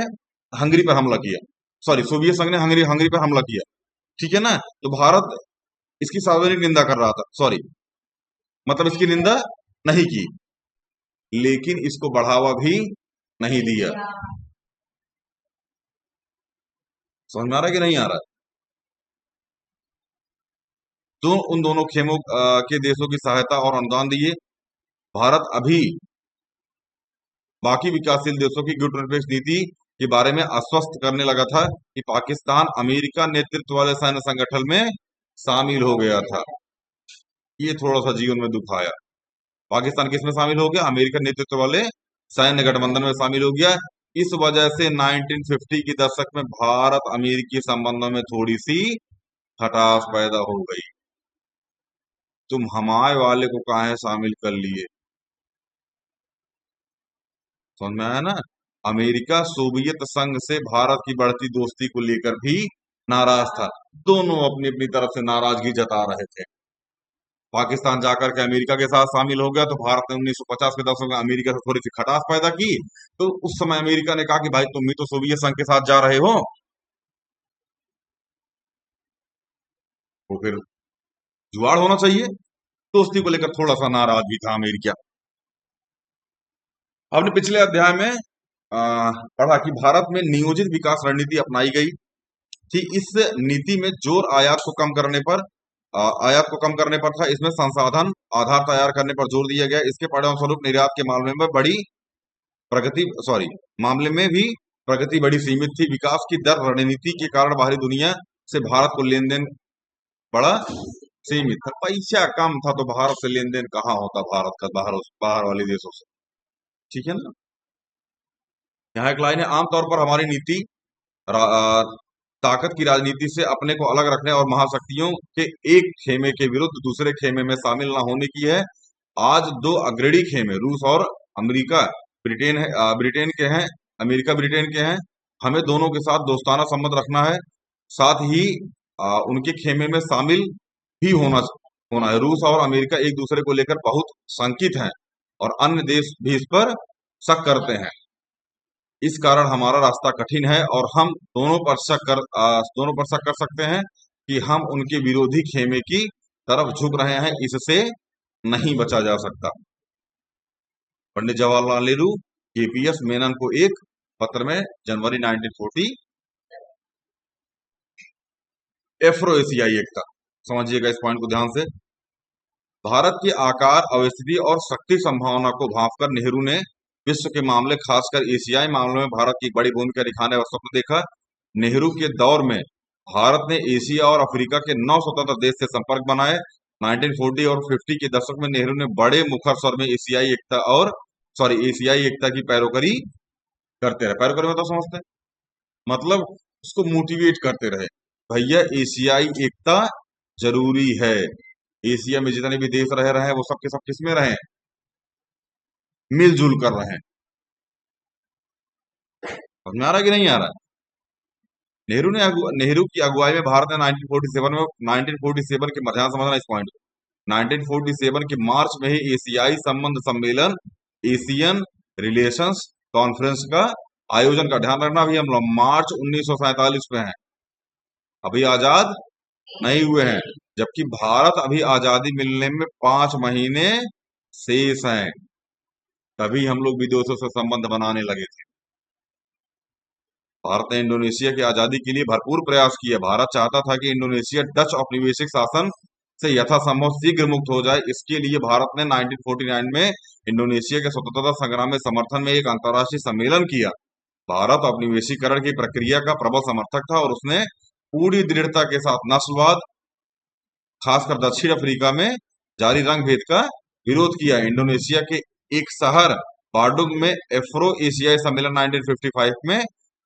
हंगरी पर हमला किया, सॉरी सोवियत संघ ने हंगरी हंगरी पर हमला किया। ठीक है ना, तो भारत इसकी सार्वजनिक निंदा कर रहा था, सॉरी मतलब इसकी निंदा नहीं की, लेकिन इसको बढ़ावा भी नहीं दिया। समझ में आ रहा है कि नहीं आ रहा है? तो उन दोनों खेमों के देशों की सहायता और अनुदान दिए। भारत अभी बाकी विकासशील देशों की गुटनिरपेक्ष नीति के बारे में आश्वस्त करने लगा था कि पाकिस्तान अमेरिका नेतृत्व वाले सैन्य संगठन में शामिल हो गया था। ये थोड़ा सा जीवन में दुख आया। पाकिस्तान किस में शामिल हो गया? अमेरिका नेतृत्व वाले सैन्य गठबंधन में शामिल हो गया। इस वजह से 1950 के दशक में भारत अमेरिकी संबंधों में थोड़ी सी खटास पैदा हो गई। तुम हमारे वाले को काहे शामिल कर लिए? समझ में आया ना। अमेरिका सोवियत संघ से भारत की बढ़ती दोस्ती को लेकर भी नाराज था। दोनों अपनी अपनी तरफ से नाराजगी जता रहे थे। पाकिस्तान जाकर के अमेरिका के साथ शामिल हो गया तो भारत ने 1950 के दशक में अमेरिका से थोड़ी सी खटास पैदा की। तो उस समय अमेरिका ने कहा कि भाई तुम भी तो सोवियत संघ के साथ जा रहे हो, तो फिर जुगाड़ होना चाहिए। दोस्ती को लेकर थोड़ा सा नाराज भी था अमेरिका। हमने पिछले अध्याय में पढ़ा कि भारत में नियोजित विकास रणनीति अपनाई गई थी। इस नीति में जोर आयात को कम करने पर था। इसमें संसाधन आधार तैयार करने पर जोर दिया गया। इसके परिणामस्वरूप निर्यात के मामले में भी प्रगति बड़ी सीमित थी। विकास की दर रणनीति के कारण बाहरी दुनिया से भारत को लेन देन बड़ा सीमित था। पैसा कम था तो भारत से लेन देन कहाँ होता भारत का बाहर वाले देशों से, ठीक है ना। यहाँ एक लाइन है, आमतौर पर हमारी नीति ताकत की राजनीति से अपने को अलग रखने और महाशक्तियों के एक खेमे के विरुद्ध दूसरे खेमे में शामिल न होने की है। आज दो अग्रणी खेमे रूस और अमेरिका ब्रिटेन के हैं। अमेरिका ब्रिटेन के हैं। हमें दोनों के साथ दोस्ताना संबंध रखना है, साथ ही उनके खेमे में शामिल भी होना है। रूस और अमेरिका एक दूसरे को लेकर बहुत शंकित हैं और अन्य देश भी इस पर शक करते हैं। इस कारण हमारा रास्ता कठिन है और हम दोनों पर शक कर सकते हैं कि हम उनके विरोधी खेमे की तरफ झुक रहे हैं। इससे नहीं बचा जा सकता। पंडित जवाहरलाल नेहरू केपीएस मेनन को एक पत्र में जनवरी 1940। एफ्रो एशियाई एकता, समझिएगा इस पॉइंट को ध्यान से। भारत के आकार, अवस्थिति और शक्ति संभावना को भांपकर नेहरू ने विश्व के मामले, खासकर एशियाई मामलों में भारत की बड़ी भूमिका दिखाने का स्वप्न देखा। नेहरू के दौर में भारत ने एशिया और अफ्रीका के 9 स्वतंत्र देश से संपर्क बनाए। 1940 और 50 के दशक में नेहरू ने बड़े मुखर स्वर में एशियाई एकता की पैरोकारी करते रहे। पैरोकारी मतलब समझते हैं, मतलब उसको मोटिवेट करते रहे, भैया एशियाई एकता जरूरी है। एशिया में जितने भी देश रहे हैं वो सब के सब किसमें रहे, मिलजुल कर रहे हैं। समझ में आ रहा है कि नहीं आ रहा है। नेहरू की अगुवाई में भारत ने 1947 के ध्यान समझना इस पॉइंट को, 1947 के मार्च में ही एशियाई संबंध सम्मेलन, एशियन रिलेशंस कॉन्फ्रेंस का आयोजन का, ध्यान रखना अभी हम लोग मार्च 1947 में हैं, अभी आजाद नहीं हुए हैं, जबकि भारत अभी आजादी मिलने में 5 महीने शेष हैं। तभी हम लोग विदेशों से संबंध बनाने लगे थे। भारत ने इंडोनेशिया की आजादी के लिए भरपूर प्रयास किए। भारत चाहता था कि इंडोनेशिया डच औपनिवेशिक शासन से यथासंभव शीघ्र मुक्त हो जाए। इसके लिए भारत ने 1949 में इंडोनेशिया के स्वतंत्रता संग्राम में समर्थन में एक अंतर्राष्ट्रीय सम्मेलन किया। भारत औपनिवेशीकरण की प्रक्रिया का प्रबल समर्थक था और उसने पूरी दृढ़ता के साथ नस्लवाद, खासकर दक्षिण अफ्रीका में जारी रंग भेद का विरोध किया। इंडोनेशिया के एक शहर बाडुंग में एफ्रो एशियाई सम्मेलन 1955 में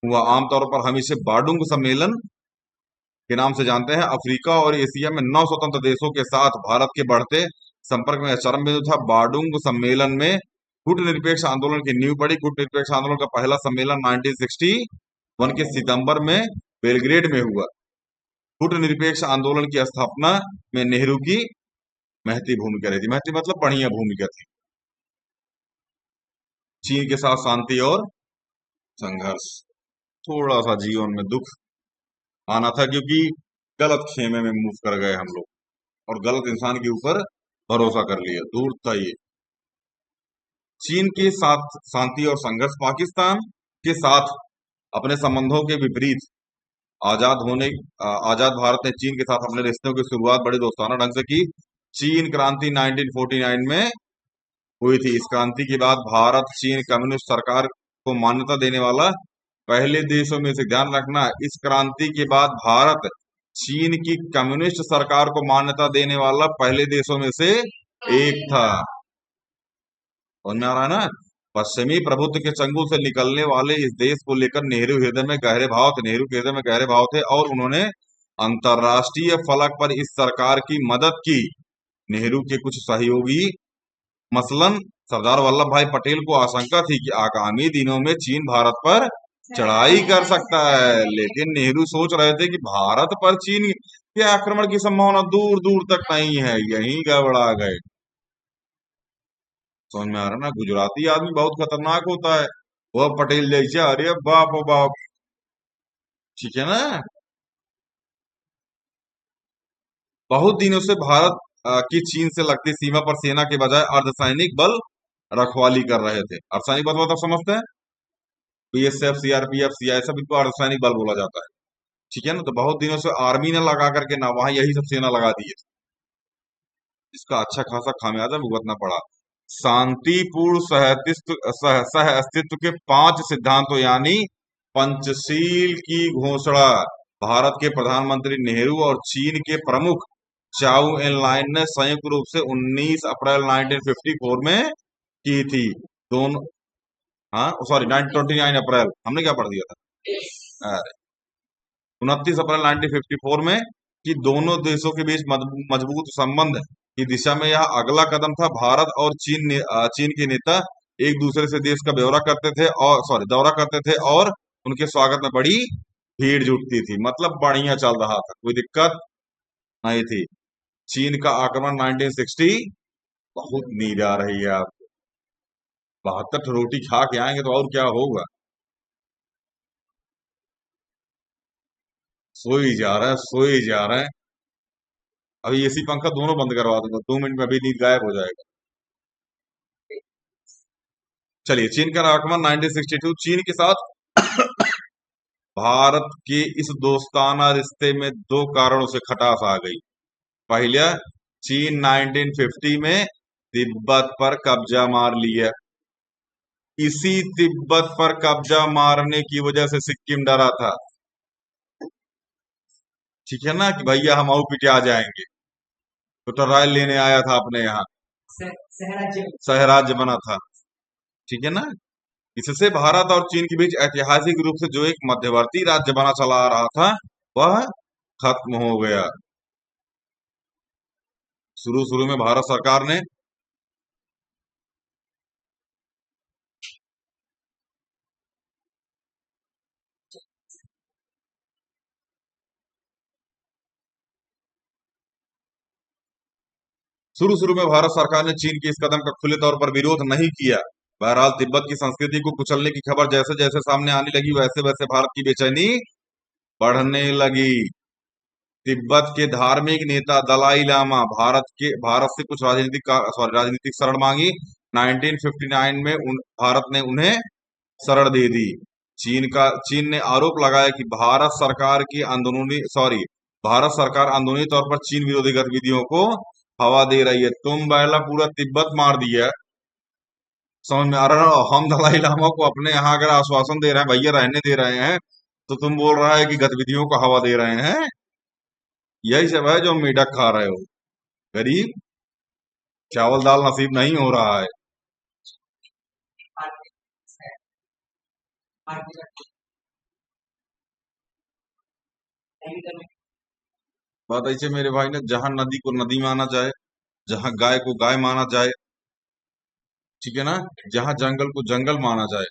हुआ। आमतौर पर हम इसे बाडुंग सम्मेलन के नाम से जानते हैं। अफ्रीका और एशिया में 9 स्वतंत्र देशों के साथ भारत के बढ़ते संपर्क में चरम बिंदु था। बाडुंग सम्मेलन में गुटनिरपेक्ष आंदोलन की नींव पड़ी। गुटनिरपेक्ष आंदोलन का पहला सम्मेलन 1961 के सितंबर में बेलग्रेड में हुआ। गुटनिरपेक्ष आंदोलन की स्थापना में नेहरू की महती भूमिका रही थी। महती मतलब बढ़िया भूमिका थी। चीन के साथ शांति और संघर्ष, थोड़ा सा जीवन में दुख आना था क्योंकि गलत खेमे में मूव कर गए हम लोग और गलत इंसान के ऊपर भरोसा कर लिया। दूर था ये। चीन के साथ शांति और संघर्ष, पाकिस्तान के साथ अपने संबंधों के विपरीत आजाद भारत ने चीन के साथ अपने रिश्तों की शुरुआत बड़े दोस्ताना ढंग से की। चीन क्रांति 1949 में हुई थी। इस क्रांति के बाद भारत चीन कम्युनिस्ट सरकार को मान्यता देने वाला पहले देशों में से, ध्यान रखना, इस क्रांति के बाद भारत चीन की कम्युनिस्ट सरकार को मान्यता देने वाला पहले देशों में से एक था। समझ में आ रहा है ना। पश्चिमी प्रभुत्व के चंगुल से निकलने वाले इस देश को लेकर नेहरू के हृदय में गहरे भाव थे और उन्होंने अंतर्राष्ट्रीय फलक पर इस सरकार की मदद की। नेहरू के कुछ सहयोगी मसलन सरदार वल्लभ भाई पटेल को आशंका थी कि आगामी दिनों में चीन भारत पर चढ़ाई कर सकता है, लेकिन नेहरू सोच रहे थे कि भारत पर चीन के आक्रमण की संभावना दूर दूर तक नहीं है। यहीं गड़बड़ा गए। समझ में आ रहा ना, गुजराती आदमी बहुत खतरनाक होता है। वह पटेल जैसा, अरे बाप ओ बाप। ठीक है ना। बहुत दिनों से भारत की चीन से लगती सीमा पर सेना के बजाय अर्धसैनिक बल रखवाली कर रहे थे। अर्धसैनिक बल मतलब समझते हैं, बीएसएफ, सीआरपीएफ, सीआई, सब इनको अर्धसैनिक बल बोला जाता है। ठीक है ना। तो बहुत दिनों से आर्मी ने लगा करके ना वहां यही सब सेना लगा दी है, इसका अच्छा खासा खामियाजा भुगतना पड़ा। शांतिपूर्ण सह अस्तित्व के 5 सिद्धांतों यानी पंचशील की घोषणा भारत के प्रधानमंत्री नेहरू और चीन के प्रमुख चाउ एन लाइन ने संयुक्त रूप से 19 अप्रैल 1954 में की थी। दोनों, हाँ सॉरी 29 अप्रैल, हमने क्या पढ़ दिया था, अरे 29 अप्रैल 1954 में, कि दोनों देशों के बीच मजबूत संबंध की दिशा में यह अगला कदम था। भारत और चीन के नेता एक दूसरे से देश का दौरा करते थे और उनके स्वागत में बड़ी भीड़ जुटती थी। मतलब बढ़िया चल रहा था, कोई दिक्कत नहीं थी। चीन का आक्रमण 1960, बहुत नींद आ रही है आपको, 72 रोटी खा के आएंगे तो और क्या होगा। सोई जा रहा है, सोई जा रहे हैं। अभी एसी पंखा दोनों बंद करवा दूंगा, 2 मिनट में अभी नींद गायब हो जाएगा। चलिए, चीन का आक्रमण 1962, चीन के साथ भारत के इस दोस्ताना रिश्ते में 2 कारणों से खटास आ गई। पहला, चीन 1950 में तिब्बत पर कब्जा मार लिया। इसी तिब्बत पर कब्जा मारने की वजह से सिक्किम डरा था। ठीक है ना, कि भैया हम और पिटे आ जाएंगे, तो टरायल लेने आया था अपने यहाँ, सहराज्य सहराज्य बना था। ठीक है ना। इससे भारत और चीन के बीच ऐतिहासिक रूप से जो एक मध्यवर्ती राज्य बना चला आ रहा था, वह खत्म हो गया। शुरू शुरू में भारत सरकार ने चीन के इस कदम का खुले तौर पर विरोध नहीं किया। बहरहाल तिब्बत की संस्कृति को कुचलने की खबर जैसे जैसे सामने आने लगी, वैसे वैसे भारत की बेचैनी बढ़ने लगी। तिब्बत के धार्मिक नेता दलाई लामा भारत से कुछ राजनीतिक शरण मांगी। 1959 में भारत ने उन्हें शरण दे दी। चीन ने आरोप लगाया कि भारत सरकार अंदरूनी तौर पर चीन विरोधी गतिविधियों को हवा दे रही है। तुम पहला पूरा तिब्बत मार दिया, समझ में आ रहा है। हम दलाई लामा को अपने यहाँ अगर आश्वासन दे रहे हैं, भैया रहने दे रहे हैं, तो तुम बोल रहा है कि गतिविधियों को हवा दे रहे हैं। यही सब है जो मेढक खा रहे हो, गरीब, चावल दाल नसीब नहीं हो रहा है। बात ऐसे मेरे भाई ने, जहां नदी को नदी माना जाए, जहां गाय को गाय माना जाए, ठीक है ना, जहां जंगल को जंगल माना जाए,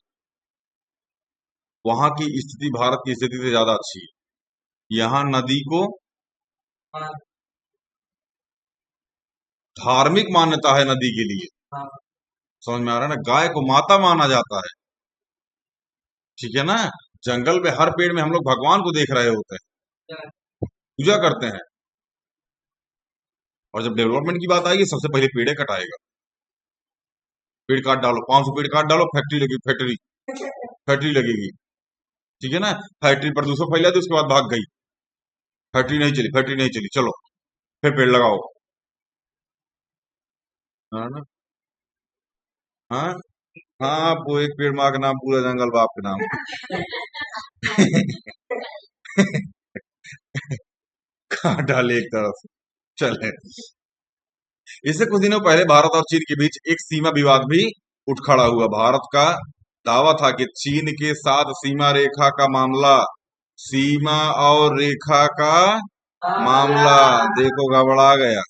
वहां की स्थिति भारत की स्थिति से ज्यादा अच्छी है। यहाँ नदी को धार्मिक मान्यता है नदी के लिए, समझ में आ रहा है ना। गाय को माता माना जाता है, ठीक है ना। जंगल में हर पेड़ में हम लोग भगवान को देख रहे होते हैं, पूजा करते हैं। और जब डेवलपमेंट की बात आएगी, सबसे पहले पेड़े कटाएगा। पेड़ काट डालो, 500 पेड़ काट डालो, फैक्ट्री लगेगी। ठीक है ना। फैक्ट्री प्रदूषण फैला दी, उसके बाद भाग गई, फैक्ट्री नहीं चली, चलो फिर पेड़ लगाओ, है ना। हाँ हाँ, वो एक पेड़ माँ का नाम, पूरा जंगल बाप के नाम। काट डाले एक तरफ से, चले। इससे कुछ दिनों पहले भारत और चीन के बीच एक सीमा विवाद भी उठ खड़ा हुआ। भारत का दावा था कि चीन के साथ सीमा और रेखा का मामला, देखो गड़बड़ा गया।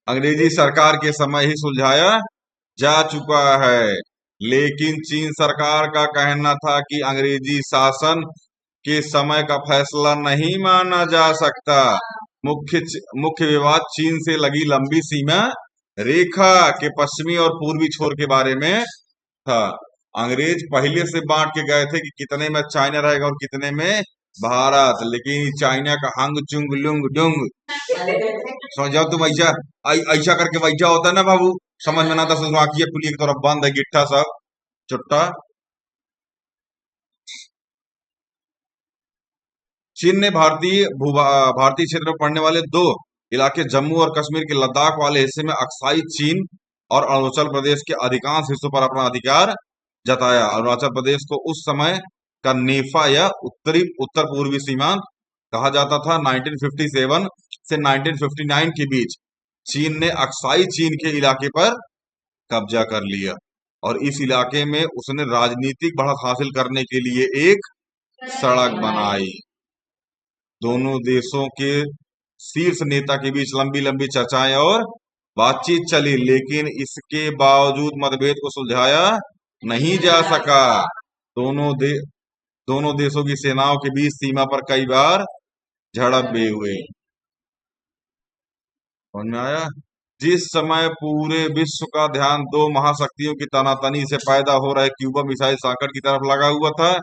अंग्रेजी सरकार के समय ही सुलझाया जा चुका है, लेकिन चीन सरकार का कहना था कि अंग्रेजी शासन के समय का फैसला नहीं माना जा सकता। मुख्य विवाद चीन से लगी लंबी सीमा रेखा के पश्चिमी और पूर्वी छोर के बारे में था। अंग्रेज पहले से बांट के गए थे कि कितने में चाइना रहेगा और कितने में भारत, लेकिन चाइना का हंग चुंग लुंग डुंग समझ जाओ तुम। ऐसा ऐसा करके वैसा होता है ना बाबू, समझ में ना आता। आंखिए पुलिया की तरफ बंद है गिट्ठा सब चुट्टा। चीन ने भारतीय क्षेत्र में पड़ने वाले दो इलाके जम्मू और कश्मीर के लद्दाख वाले हिस्से में अक्साई चीन और अरुणाचल प्रदेश के अधिकांश हिस्सों पर अपना अधिकार जताया। अरुणाचल प्रदेश को उस समय का नेफा या उत्तर पूर्वी सीमांत कहा जाता था। 1957 से 1959 के बीच चीन ने अक्साई चीन के इलाके पर कब्जा कर लिया और इस इलाके में उसने राजनीतिक बढ़त हासिल करने के लिए एक सड़क बनाई। दोनों देशों के शीर्ष नेता के बीच लंबी लंबी चर्चाएं और बातचीत चली, लेकिन इसके बावजूद मतभेद को सुलझाया नहीं जा सका। दोनों देशों की सेनाओं के बीच सीमा पर कई बार झड़प भी हुई। समझ में आया? जिस समय पूरे विश्व का ध्यान दो महाशक्तियों की तनातनी से पैदा हो रहे क्यूबा मिसाइल संकट की तरफ लगा हुआ था,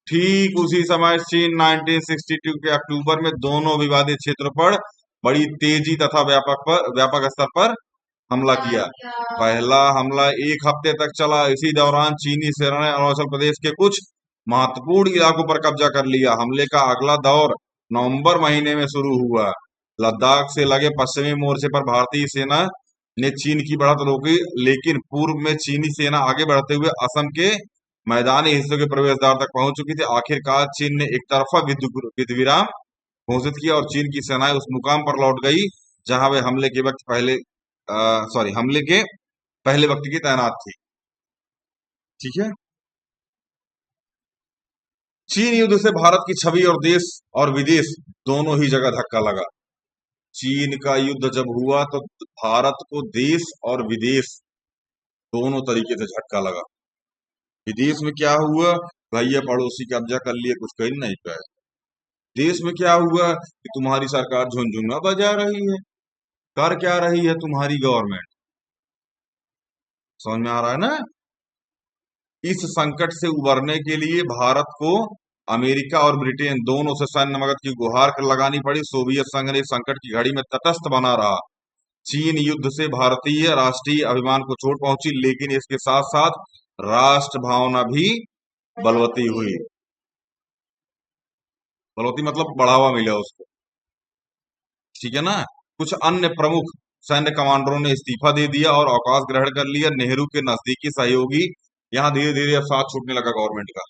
ठीक उसी समय चीन 1962 के अक्टूबर में दोनों विवादित क्षेत्रों पर बड़ी तेजी तथा व्यापक स्तर पर हमला किया। पहला हमला एक हफ्ते तक चला। इसी दौरान चीनी सेना ने अरुणाचल प्रदेश के कुछ महत्वपूर्ण इलाकों पर कब्जा कर लिया। हमले का अगला दौर नवंबर महीने में शुरू हुआ। लद्दाख से लगे पश्चिमी मोर्चे पर भारतीय सेना ने चीन की बढ़त रोकी, लेकिन पूर्व में चीनी सेना आगे बढ़ते हुए असम के मैदानी हिस्सों के प्रवेश द्वार तक पहुंच चुकी थी। आखिरकार चीन ने एक तरफा युद्ध विराम घोषित किया और चीन की सेनाएं उस मुकाम पर लौट गई जहां वे हमले के पहले वक्त की तैनात थी। ठीक है। चीन युद्ध से भारत की छवि और देश और विदेश दोनों ही जगह धक्का लगा। चीन का युद्ध जब हुआ तो भारत को देश और विदेश दोनों तरीके से झटका लगा। विदेश में क्या हुआ, भैया पड़ोसी कब्जा कर लिए, कुछ कह नहीं पाए। देश में क्या हुआ कि तुम्हारी सरकार झुनझुना बजा रही है, कर क्या रही है तुम्हारी गवर्नमेंट। समझ में आ रहा है ना? इस संकट से उबरने के लिए भारत को अमेरिका और ब्रिटेन दोनों से सैन्य मदद की गुहार लगानी पड़ी। सोवियत संघ ने संकट की घड़ी में तटस्थ बना रहा। चीन युद्ध से भारतीय राष्ट्रीय अभिमान को चोट पहुंची, लेकिन इसके साथ साथ राष्ट्र भावना भी बलवती हुई। बलवती मतलब बढ़ावा मिला उसको। ठीक है ना? कुछ अन्य प्रमुख सैन्य कमांडरों ने इस्तीफा दे दिया और अवकाश ग्रहण कर लिया। नेहरू के नजदीकी सहयोगी यहाँ धीरे धीरे अब साथ छूटने लगा गवर्नमेंट का।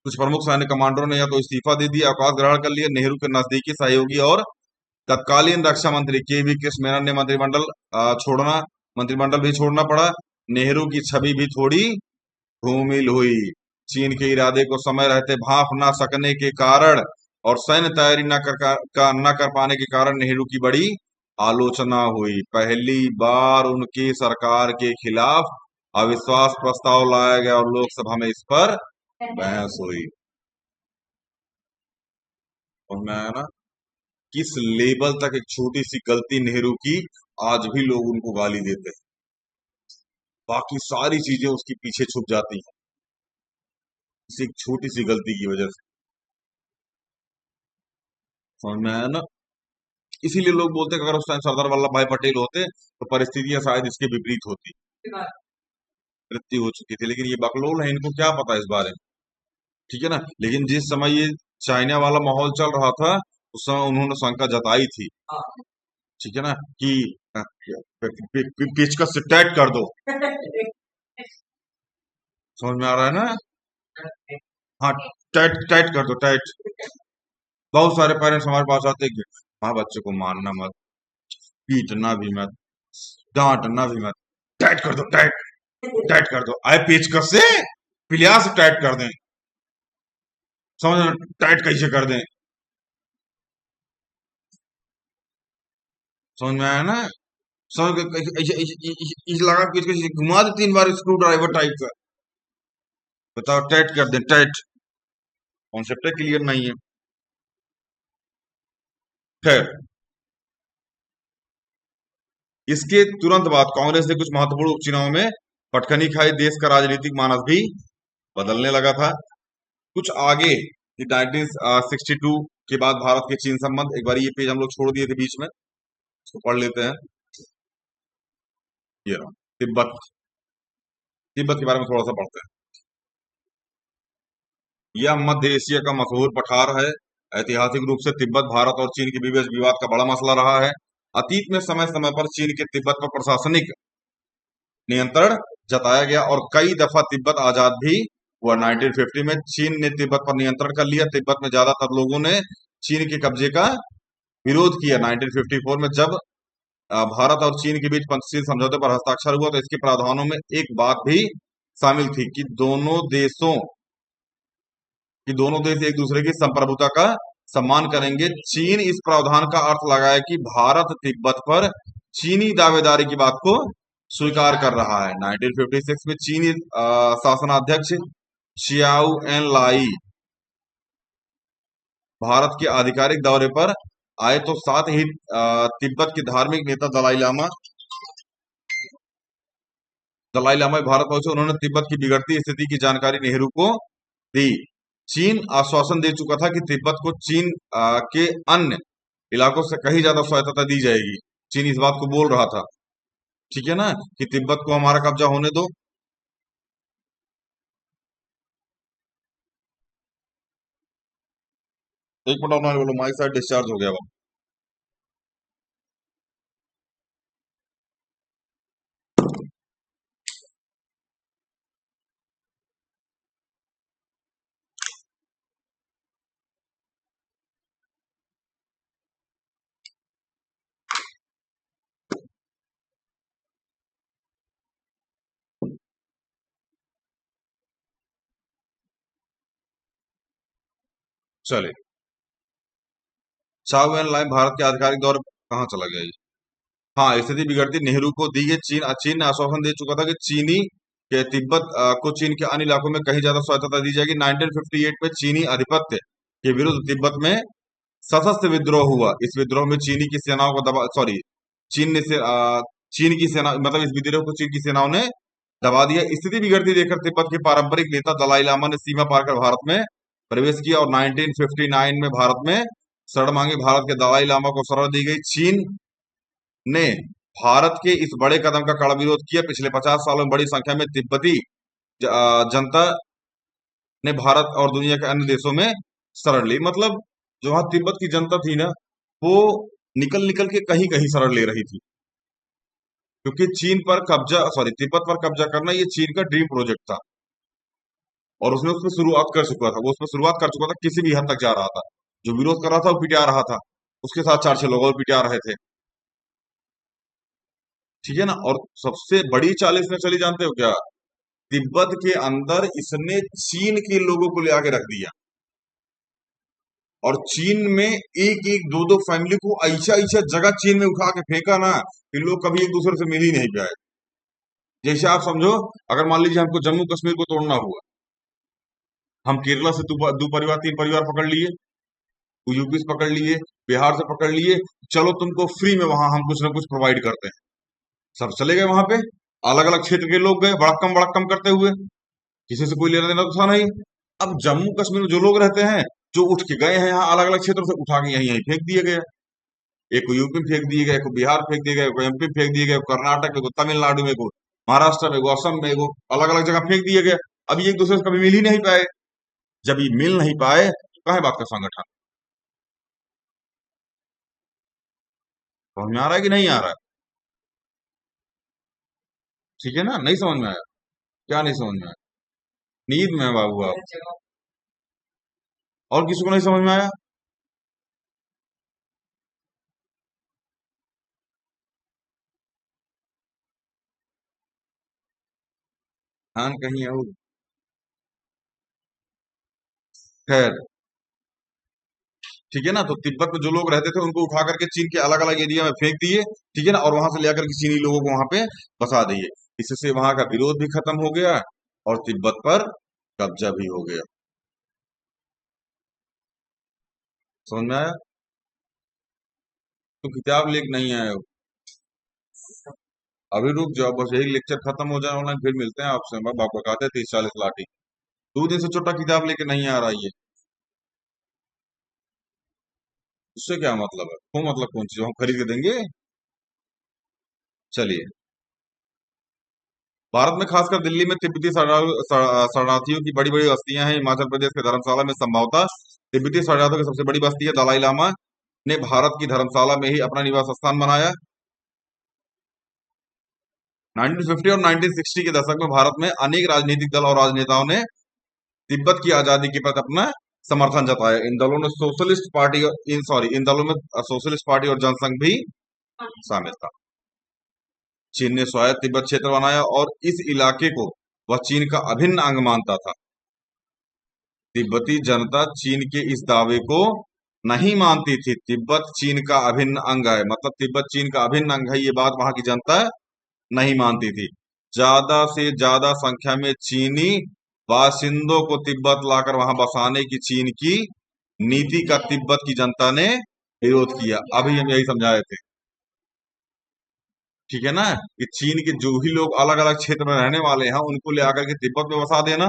कुछ प्रमुख सैन्य कमांडरों ने या तो इस्तीफा दे दिया, अवकाश ग्रहण कर लिया। नेहरू के नजदीकी सहयोगी और तत्कालीन रक्षा मंत्री के.वी. कृष्ण मेनन ने मंत्रिमंडल भी छोड़ना पड़ा। नेहरू की छवि भी थोड़ी धूमिल हुई। चीन के इरादे को समय रहते भांप न सकने के कारण और सैन्य तैयारी न कर पाने के कारण नेहरू की बड़ी आलोचना हुई। पहली बार उनकी सरकार के खिलाफ अविश्वास प्रस्ताव लाया गया और लोकसभा में इस पर बहस हुई। और मैं ना किस लेवल तक एक छोटी सी गलती नेहरू की आज भी लोग उनको गाली देते हैं, बाकी सारी चीजें उसके पीछे छुप जाती हैं इस एक छोटी सी गलती की वजह से। समझ में आया ना? इसीलिए लोग बोलते हैं कि अगर उस टाइम सरदार वल्लभ भाई पटेल होते तो परिस्थितियां शायद इसके विपरीत होती। मृत्यु हो चुकी थी, लेकिन ये बकलोल है, इनको क्या पता इस बारे में। ठीक है ना? लेकिन जिस समय ये चाइना वाला माहौल चल रहा था उस समय उन्होंने शंका जताई थी। ठीक है ना? कि पेचकस से टाइट कर दो। समझ में आ रहा है ना? हाँ, टाइट टाइट कर दो, टाइट। बहुत सारे पेरेंट्स हमारे पास आते हैं कि हाँ बच्चे को मारना मत, पीटना भी मत, डांटना भी मत, टाइट कर दो, टाइट टाइट कर दो। आए पेचकस से पिलिया से टाइट कर दें। समझ टाइट कैसे कर दें? समझ में आया ना? समझ के इस लगा कि इसको घुमा दे 3 बार स्क्रू ड्राइवर टाइप का। बताओ, टाइट कर दे, टाइट। कॉन्सेप्ट क्लियर नहीं है। खैर, इसके तुरंत बाद कांग्रेस ने कुछ महत्वपूर्ण उपचुनाव में पटखनी खाई, देश का राजनीतिक मानस भी बदलने लगा था। कुछ आगे 1962 के बाद भारत के चीन संबंध, एक बार ये पेज हम लोग छोड़ दिए थे बीच में, इसको पढ़ लेते हैं। ये रहा तिब्बत। तिब्बत के बारे में थोड़ा सा पढ़ते हैं। यह मध्य एशिया का मशहूर पठार है। ऐतिहासिक रूप से तिब्बत भारत और चीन के बीच विवाद का बड़ा मसला रहा है। अतीत में समय समय पर चीन के तिब्बत पर प्रशासनिक नियंत्रण जताया गया और कई दफा तिब्बत आजाद भी हुआ। 1950 में चीन ने तिब्बत पर नियंत्रण कर लिया। तिब्बत में ज्यादातर लोगों ने चीन के कब्जे का विरोध किया। 1954 में जब भारत और चीन के बीच पंचशील समझौते पर हस्ताक्षर हुआ तो इसके प्रावधानों में एक बात भी शामिल थी कि दोनों देश एक दूसरे की संप्रभुता का सम्मान करेंगे। चीन इस प्रावधान का अर्थ लगाया कि भारत तिब्बत पर चीनी दावेदारी की बात को स्वीकार कर रहा है। 1956 में चीनी शासनाध्यक्ष चियाओ एन लाई भारत के आधिकारिक दौरे पर आए तो साथ ही तिब्बत के धार्मिक नेता दलाई लामा भारत पहुंचे। उन्होंने तिब्बत की बिगड़ती स्थिति की जानकारी नेहरू को दी। चीन आश्वासन दे चुका था कि तिब्बत को चीन के अन्य इलाकों से कहीं ज्यादा स्वायत्तता दी जाएगी। चीन इस बात को बोल रहा था, ठीक है ना, कि तिब्बत को हमारा कब्जा होने दो। एक मिनट ऑनलाइन बोलो, माई साइड डिस्चार्ज हो गया वो। चले, चाओ एन लाई भारत के आधिकारिक दौरे कहाँ चला गया ये? हाँ, स्थिति बिगड़ती नेहरू को दी गई। चीन ने आश्वासन दे चुका था कि चीनी के तिब्बत को चीन के अन्य इलाकों में कहीं ज्यादा स्वायत्तता दी जाएगी। 1958 में चीनी आधिपत्य के विरुद्ध तिब्बत में सशस्त्र विद्रोह हुआ। इस विद्रोह में चीनी की सेनाओं को दबा सॉरी चीन ने से चीन की सेना मतलब इस विद्रोह को चीन की सेनाओं ने दबा दिया। स्थिति बिगड़ती देखकर तिब्बत के पारंपरिक नेता दलाई लामा ने सीमा पार कर भारत में प्रवेश किया और 1959 में भारत में शरण मांगी। भारत के दलाई लामा को शरण दी गई। चीन ने भारत के इस बड़े कदम का कड़ा विरोध किया। पिछले 50 सालों में बड़ी संख्या में तिब्बती जनता ने भारत और दुनिया के अन्य देशों में शरण ली। मतलब जो वहां तिब्बत की जनता थी ना, वो निकल निकल के कहीं कहीं शरण ले रही थी, क्योंकि तिब्बत पर कब्जा करना ये चीन का ड्रीम प्रोजेक्ट था और उसने उसमें शुरुआत कर चुका था। वो उसमें शुरुआत कर चुका था, किसी भी हद तक जा रहा था। जो विरोध कर रहा था वो पिटा रहा था, उसके साथ 4-6 लोग और पिटा रहे थे, ठीक है ना। और सबसे बड़ी चाल इसने चली जानते हो क्या? तिब्बत के अंदर इसने चीन के लोगों को ले आके रख दिया और चीन में एक एक दो दो फैमिली को ऐसा ऐसा जगह चीन में उठा के फेंका ना कि लोग कभी एक दूसरे से मिल ही नहीं पाए। जैसे आप समझो, अगर मान लीजिए हमको जम्मू कश्मीर को तोड़ना हुआ, हम केरला से दो परिवार 3 परिवार पकड़ लिए, यूपी से पकड़ लिए, बिहार से पकड़ लिए, चलो तुमको फ्री में वहां हम कुछ ना कुछ प्रोवाइड करते हैं। सब चले गए वहां पे, अलग अलग क्षेत्र के लोग गए बड़ा कम करते हुए, किसी से कोई लेना देना तो था नहीं। अब जम्मू कश्मीर में जो लोग रहते हैं, जो उठ के गए हैं यहाँ अलग अलग क्षेत्रों से, उठा के यहीं यहीं फेंक दिए गए। एक को यूपी में फेंक दिए गए, एक को बिहार फेंक दिए गए, एक को एमपी में फेंक दिए गए, एक को कर्नाटक में, एक को तमिलनाडु में, एक को महाराष्ट्र में, एक को असम में, एक को अलग अलग जगह फेंक दिए गए। अब ये एक दूसरे से कभी मिल ही नहीं पाए। जब ये मिल नहीं पाए तो कहाँ बात का संगठन? समझ में आ रहा है कि नहीं आ रहा है? ठीक है ना, नहीं समझ में आया? क्या नहीं समझ में आया? नींद में है बाबू आप। और किसी को नहीं समझ में आया? ध्यान कहीं और। खैर, ठीक है ना। तो तिब्बत में जो लोग रहते थे उनको उठा करके चीन के अलग अलग एरिया में फेंक दिए, ठीक है ना, और वहां से ले आकर के चीनी लोगों को वहां पे बसा दिए। इससे वहां का विरोध भी खत्म हो गया और तिब्बत पर कब्जा भी हो गया। समझ में आया? तो किताब लेके नहीं आए हो? अभी रुक जाओ, बस यही लेक्चर खत्म हो जाए ऑनलाइन, फिर मिलते हैं आपसे। मैं बाप बताते 30-40 लाठी 2 दिन से छोटा किताब लेके नहीं आ रहा ये, उससे क्या मतलब है? वो मतलब कौन चीज हम खरीद के देंगे? चलिए, भारत में खासकर दिल्ली में तिब्बती शरणार्थियों की बड़ी बड़ी बस्तियां हैं। हिमाचल प्रदेश के धर्मशाला में संभवतः तिब्बती शरणार्थियों की सबसे बड़ी बस्ती है। दलाई लामा ने भारत की धर्मशाला में ही अपना निवास स्थान बनाया। 1950 और 1960 के दशक में भारत में अनेक राजनीतिक दल और राजनेताओं ने तिब्बत की आजादी के प्रति अपना समर्थन जताया। इन दलों ने सोशलिस्ट पार्टी इन दलों में सोशलिस्ट पार्टी और जनसंघ भी शामिल था। चीन ने स्वायत्त तिब्बत क्षेत्र बनाया और इस इलाके को वह चीन का अभिन्न अंग मानता था। तिब्बती जनता चीन के इस दावे को नहीं मानती थी। तिब्बत चीन का अभिन्न अंग है, मतलब तिब्बत चीन का अभिन्न अंग है, ये बात वहां की जनता नहीं मानती थी। ज्यादा से ज्यादा संख्या में चीनी बाशिंदों को तिब्बत लाकर वहां बसाने की चीन की नीति का तिब्बत की जनता ने विरोध किया। अभी हम यही समझा रहे थे, ठीक है ना, कि चीन के जो भी लोग अलग अलग क्षेत्र में रहने वाले हैं उनको ले आकर के तिब्बत में बसा देना,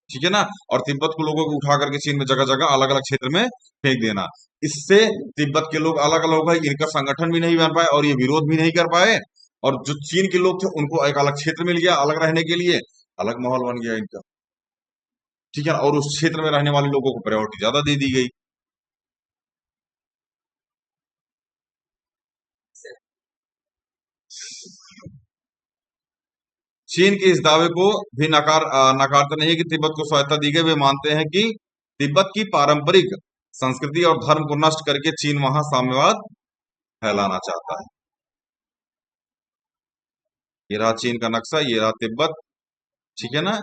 ठीक है ना, और तिब्बत को लोगों को उठा करके चीन में जगह जगह अलग अलग क्षेत्र में फेंक देना। इससे तिब्बत के लोग अलग अलग हो गए, इनका संगठन भी नहीं बन पाए और ये विरोध भी नहीं कर पाए, और जो चीन के लोग थे उनको एक अलग क्षेत्र मिल गया अलग रहने के लिए, अलग माहौल बन गया इनका, ठीक है ना, और उस क्षेत्र में रहने वाले लोगों को प्रायोरिटी ज्यादा दे दी गई। चीन के इस दावे को भी नकारते नहीं है कि तिब्बत को स्वायत्तता दी गई। वे मानते हैं कि तिब्बत की पारंपरिक संस्कृति और धर्म को नष्ट करके चीन वहां साम्यवाद फैलाना चाहता है। ये रहा चीन का नक्शा, ये रहा तिब्बत, ठीक है ना,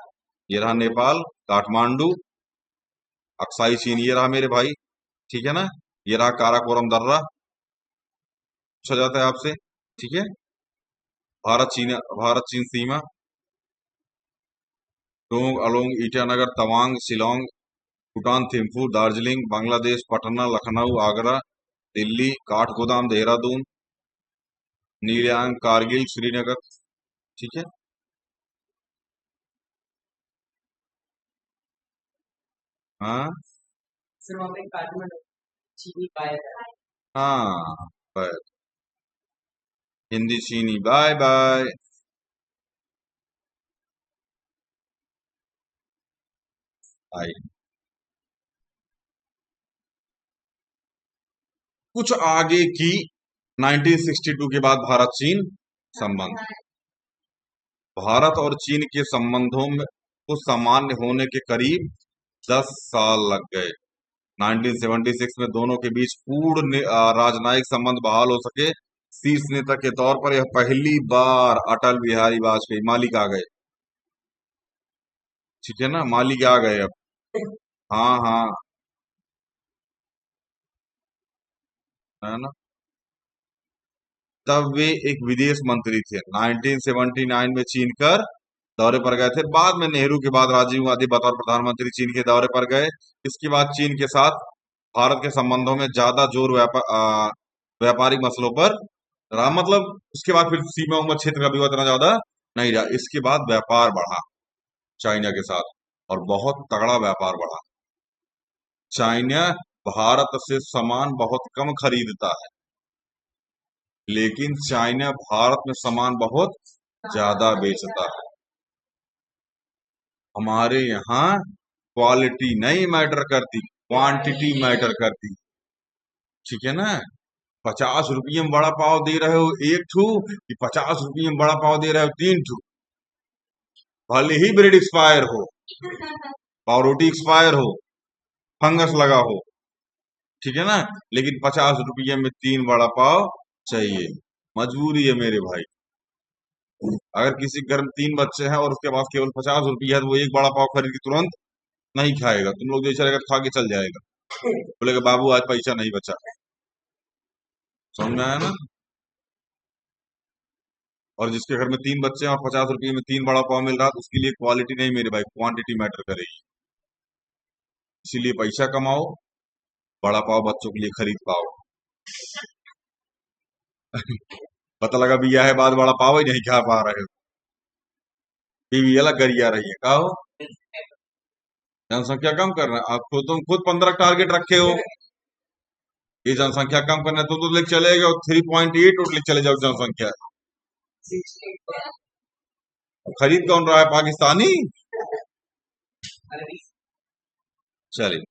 ये रहा नेपाल काठमांडू, अक्साई चीन ये रहा मेरे भाई, ठीक है ना, ये रहा काराकोरम दर्रा। पूछा जाता है आपसे, ठीक है, भारत चीन सीमा, टोंग अलोंग ईटानगर तवांग शिलोंग भूटान थिम्फू दार्जिलिंग बांग्लादेश पटना लखनऊ आगरा दिल्ली काठगोदाम देहरादून नीलियांग कारगिल श्रीनगर, ठीक है। हाँ सर वहाँ पे एक कार्टून में चीनी पाया था। हाँ, बाय। हिंदी चीनी बाय बाय। आई कुछ आगे की 1962 के बाद भारत चीन संबंध। भारत और चीन के संबंधों में को सामान्य होने के करीब 10 साल लग गए। 1976 में दोनों के बीच पूर्ण राजनयिक संबंध बहाल हो सके। शीर्ष नेता के तौर पर यह पहली बार अटल बिहारी वाजपेयी मालिक आ गए, ठीक है ना, मालिक आ गए अब। हाँ हाँ, है ना, तब वे एक विदेश मंत्री थे। 1979 में चीन कर दौरे पर गए थे। बाद में नेहरू के बाद राजीव गांधी बतौर प्रधानमंत्री चीन के दौरे पर गए। इसके बाद चीन के साथ भारत के संबंधों में ज्यादा जोर व्यापारिक मसलों पर रहा, मतलब उसके बाद फिर सीमा उमा क्षेत्र का विवाद इतना ज्यादा नहीं रहा। इसके बाद व्यापार बढ़ा चाइना के साथ, और बहुत तगड़ा व्यापार बढ़ा। चाइना भारत से सामान बहुत कम खरीदता है, लेकिन चाइना भारत में सामान बहुत ज्यादा बेचता है। हमारे यहाँ क्वालिटी नहीं मैटर करती, क्वांटिटी मैटर करती, ठीक है ना। 50 रुपये में बड़ा पाव दे रहे हो एक ठू, कि 50 रुपये में बड़ा पाव दे रहे हो 3 ठू, भले ही ब्रेड एक्सपायर हो, पाव रोटी एक्सपायर हो, फंगस लगा हो, ठीक है ना, लेकिन 50 रुपये में 3 बड़ा पाव चाहिए, मजबूरी है मेरे भाई। अगर किसी घर में 3 बच्चे हैं और उसके पास केवल 50 रुपये है तो वो एक बड़ा पाव खरीद के तुरंत नहीं खाएगा, तुम लोग जैसे अगर खा के चल जाएगा। बोले कि बाबू आज पैसा नहीं बचा। समझ में आया ना। और जिसके घर में 3 बच्चे हैं और 50 रुपये में 3 बड़ा पाव मिल रहा है, तो उसके लिए क्वालिटी नहीं मेरे भाई, क्वांटिटी मैटर करेगी। इसीलिए पैसा कमाओ, बड़ा पाव बच्चों के लिए खरीद पाओ। पता लगा बिया है, बाद बड़ा पाव ही नहीं खा पा रहे हो, बीवी अलग गरिया रही है। कहो जनसंख्या कम करना है आपको, तुम खुद 15 टारगेट रखे हो, ये जनसंख्या कम करना है, तो लेके चले गए 3.8 लेके चले जाओ जनसंख्या। खरीद कौन रहा है, पाकिस्तानी। चलिए,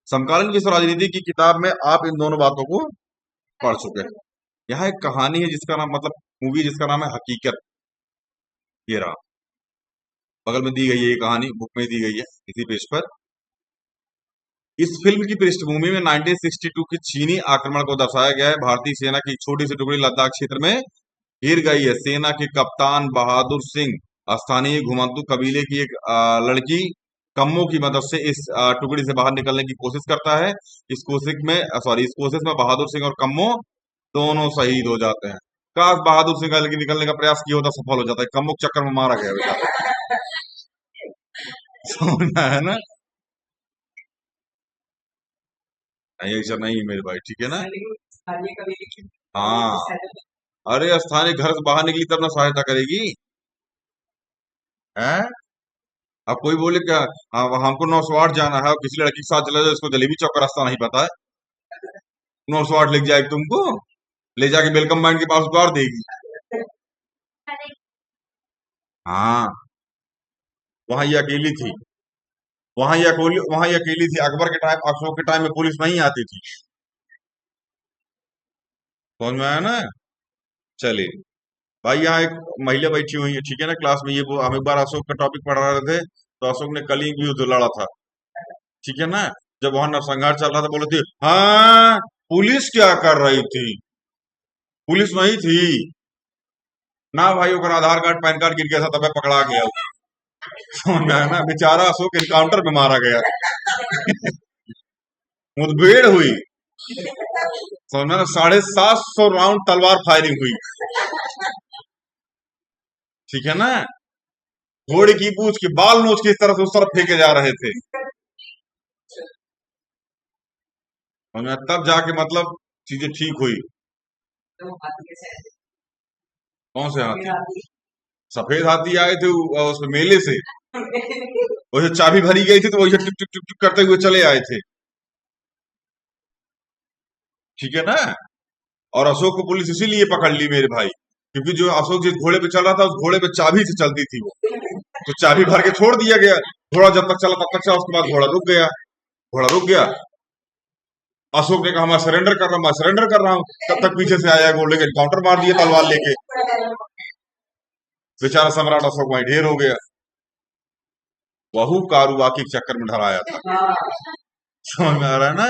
समकालीन विश्व राजनीति की किताब में आप इन दोनों बातों को पढ़ चुके हैं। यहाँ एक कहानी है जिसका नाम, मतलब मूवी जिसका नाम है हकीकत। ये रहा, बगल में दी गई है ये कहानी, बुक में दी गई है इसी पेज पर। इस फिल्म की पृष्ठभूमि में 1962 की चीनी आक्रमण को दर्शाया गया है। भारतीय सेना की छोटी सी टुकड़ी लद्दाख क्षेत्र में घिर गई है। सेना के कप्तान बहादुर सिंह स्थानीय घुमंतु कबीले की एक लड़की कम्मो की मदद से इस टुकड़ी से बाहर निकलने की कोशिश करता है। इस कोशिश में बहादुर सिंह और कम्मो दोनों शहीद हो जाते हैं। काश बहादुर सिंह का निकलने का प्रयास किया होता, सफल हो जाता है, कम्मो के चक्कर में मारा गया बेचारा। समझ में आया ना। नहीं ऐसा नहीं मेरे भाई, ठीक है ना। स्थानीय कबीले की हाँ, सहायता अरे स्थानीय घर से बाहर निकली तब ना सहायता करेगी, है। अब कोई बोले क्या, हमको नौसवाड़ जाना है और किसी लड़की के साथ चला जाए, इसको जलेबी चौक का रास्ता नहीं पता है, नौसवाड़ लेके जाएगी तुमको, ले जाके वेलकम पॉइंट के पास उतार देगी। हाँ, वहां ये अकेली थी, वहां ये अकेली थी। अकबर के टाइम, अशोक के टाइम में पुलिस नहीं आती थी। समझ में आया ना। चलिए भाई, यहाँ एक महिला बैठी हुई है, ठीक है ना, क्लास में। ये वो हम एक बार अशोक का टॉपिक पढ़ा रहे थे, तो अशोक ने कलिंग युद्ध लड़ा था, ठीक है ना। जब वहां नरसंहार चल रहा था, बोले थे हाँ पुलिस क्या कर रही थी, पुलिस नहीं थी ना भाई, ओकर आधार कार्ड पैन कार्ड गिर गया था, तब पकड़ा गया। समझ में आया ना। बेचारा अशोक एनकाउंटर में मारा गया, मुठभेड़ हुई। समझ में आया ना? 750 राउंड तलवार फायरिंग हुई, ठीक है ना। घोड़े की पूंछ के बाल नोच के इस तरफ से उस तरफ फेंके जा रहे थे। समझ में आया? तब जाके मतलब चीजें ठीक हुई। तो हाथी कैसे आए कौन से थे? हाथी? सफेद हाथी आए थे उसमें मेले से, वैसे चाबी भरी गई थी, तो वही टिक टिक टिक टिक करते हुए चले आए थे, ठीक है ना। और अशोक को पुलिस इसीलिए पकड़ ली मेरे भाई, क्योंकि जो अशोक जिस घोड़े पे चल रहा था, उस घोड़े पे चाबी से चलती थी वो, तो चाबी भर के छोड़ दिया गया। घोड़ा जब तक चला तब तक चला, उसके बाद घोड़ा रुक गया। घोड़ा रुक गया, अशोक ने कहा मैं सरेंडर कर रहा हूँ, मैं सरेंडर कर रहा हूँ। तब तक पीछे से आया घोड़े के, एनकाउंटर मार दिया तलवार लेके। बेचारा सम्राट अशोक वहीं ढेर हो गया। वहू कारुबाकी के चक्कर में ढलाया था। हाँ समझ में आ रहा है ना।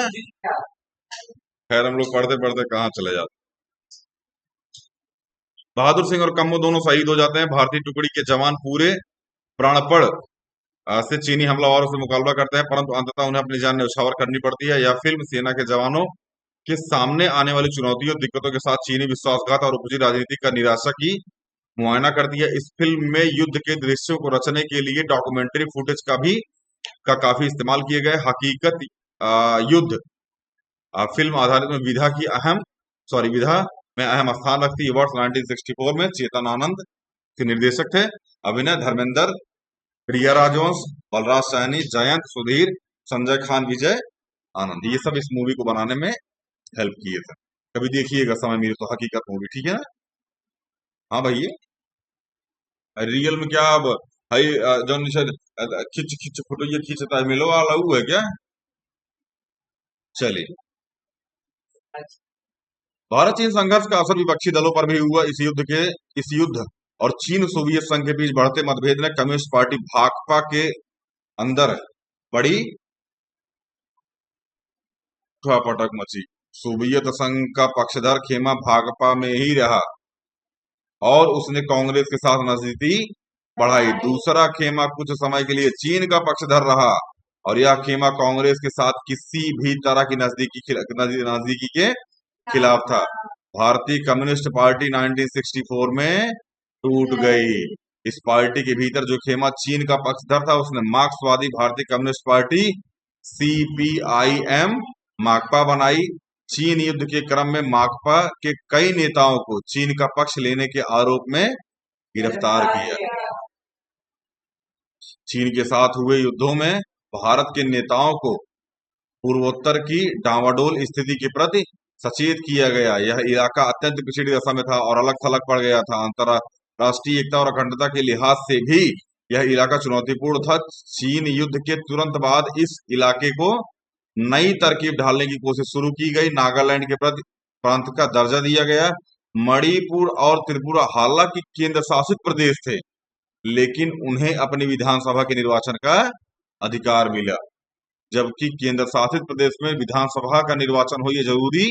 खैर हम लोग पढ़ते पढ़ते कहाँ चले जाते। बहादुर सिंह और कम्मो दोनों शहीद हो जाते हैं। भारतीय टुकड़ी के जवान पूरे प्राणपण से चीनी हमलावरों से मुकाबला करते हैं, परंतु अंततः उन्हें अपनी जान न्यौछावर करनी पड़ती है। यह फिल्म सेना के जवानों के सामने आने वाली चुनौतियों और दिक्कतों के साथ चीनी विश्वासघात और उपजी राजनीति का निराशा की मुआयना करती है। इस फिल्म में युद्ध के दृश्यों को रचने के लिए डॉक्यूमेंट्री फुटेज का काफी इस्तेमाल किए गए। हकीकत युद्ध फिल्म आधारित में विधा में अहम स्थान रखती है। वर्ष 1964 में चेतन आनंद के निर्देशक थे। अभिनय धर्मेंद्र, प्रिया राजवंश, बलराज सैनी, जयंत, सुधीर, संजय खान, विजय आनंद, ये सब इस मूवी को बनाने में हेल्प किए थे। कभी देखिएगा समय मिले तो हकीकत मूवी, ठीक है ना। हाँ भैया, रियल में क्या अब भाई, जौन खिंच खिंच फोटो ये खींचता है, मिलो वाला वो है क्या। चलिए, भारत चीन संघर्ष का असर विपक्षी दलों पर भी हुआ। इस युद्ध और चीन सोवियत संघ के बीच बढ़ते मतभेद ने कम्युनिस्ट पार्टी भाकपा के अंदर बड़ी उठापटक मची। सोवियत संघ का पक्षधर खेमा भाकपा में ही रहा और उसने कांग्रेस के साथ नजदीकी बढ़ाई। दूसरा खेमा कुछ समय के लिए चीन का पक्षधर रहा और यह खेमा कांग्रेस के साथ किसी भी तरह की नजदीकी के खिलाफ था। भारतीय कम्युनिस्ट पार्टी 1964 में टूट गई। इस पार्टी के भीतर जो खेमा चीन का पक्षधर था, उसने मार्क्सवादी भारतीय कम्युनिस्ट पार्टी CPIM माकपा बनाई। चीन युद्ध के क्रम में माकपा के कई नेताओं को चीन का पक्ष लेने के आरोप में गिरफ्तार किया। चीन के साथ हुए युद्धों में भारत के नेताओं को पूर्वोत्तर की डांवाडोल स्थिति के प्रति सचेत किया गया। यह इलाका अत्यंत पिछड़ी दशा में था और अलग थलग पड़ गया था। अंतर्राष्ट्रीय एकता और अखंडता के लिहाज से भी यह इलाका चुनौतीपूर्ण था। चीन युद्ध के तुरंत बाद इस इलाके को नई तरकीब ढालने की कोशिश शुरू की गई। नागालैंड के प्रति प्रांत का दर्जा दिया गया। मणिपुर और त्रिपुरा हालांकि केंद्र शासित प्रदेश थे, लेकिन उन्हें अपनी विधानसभा के निर्वाचन का अधिकार मिला, जबकि केंद्र शासित प्रदेश में विधानसभा का निर्वाचन हो ये जरूरी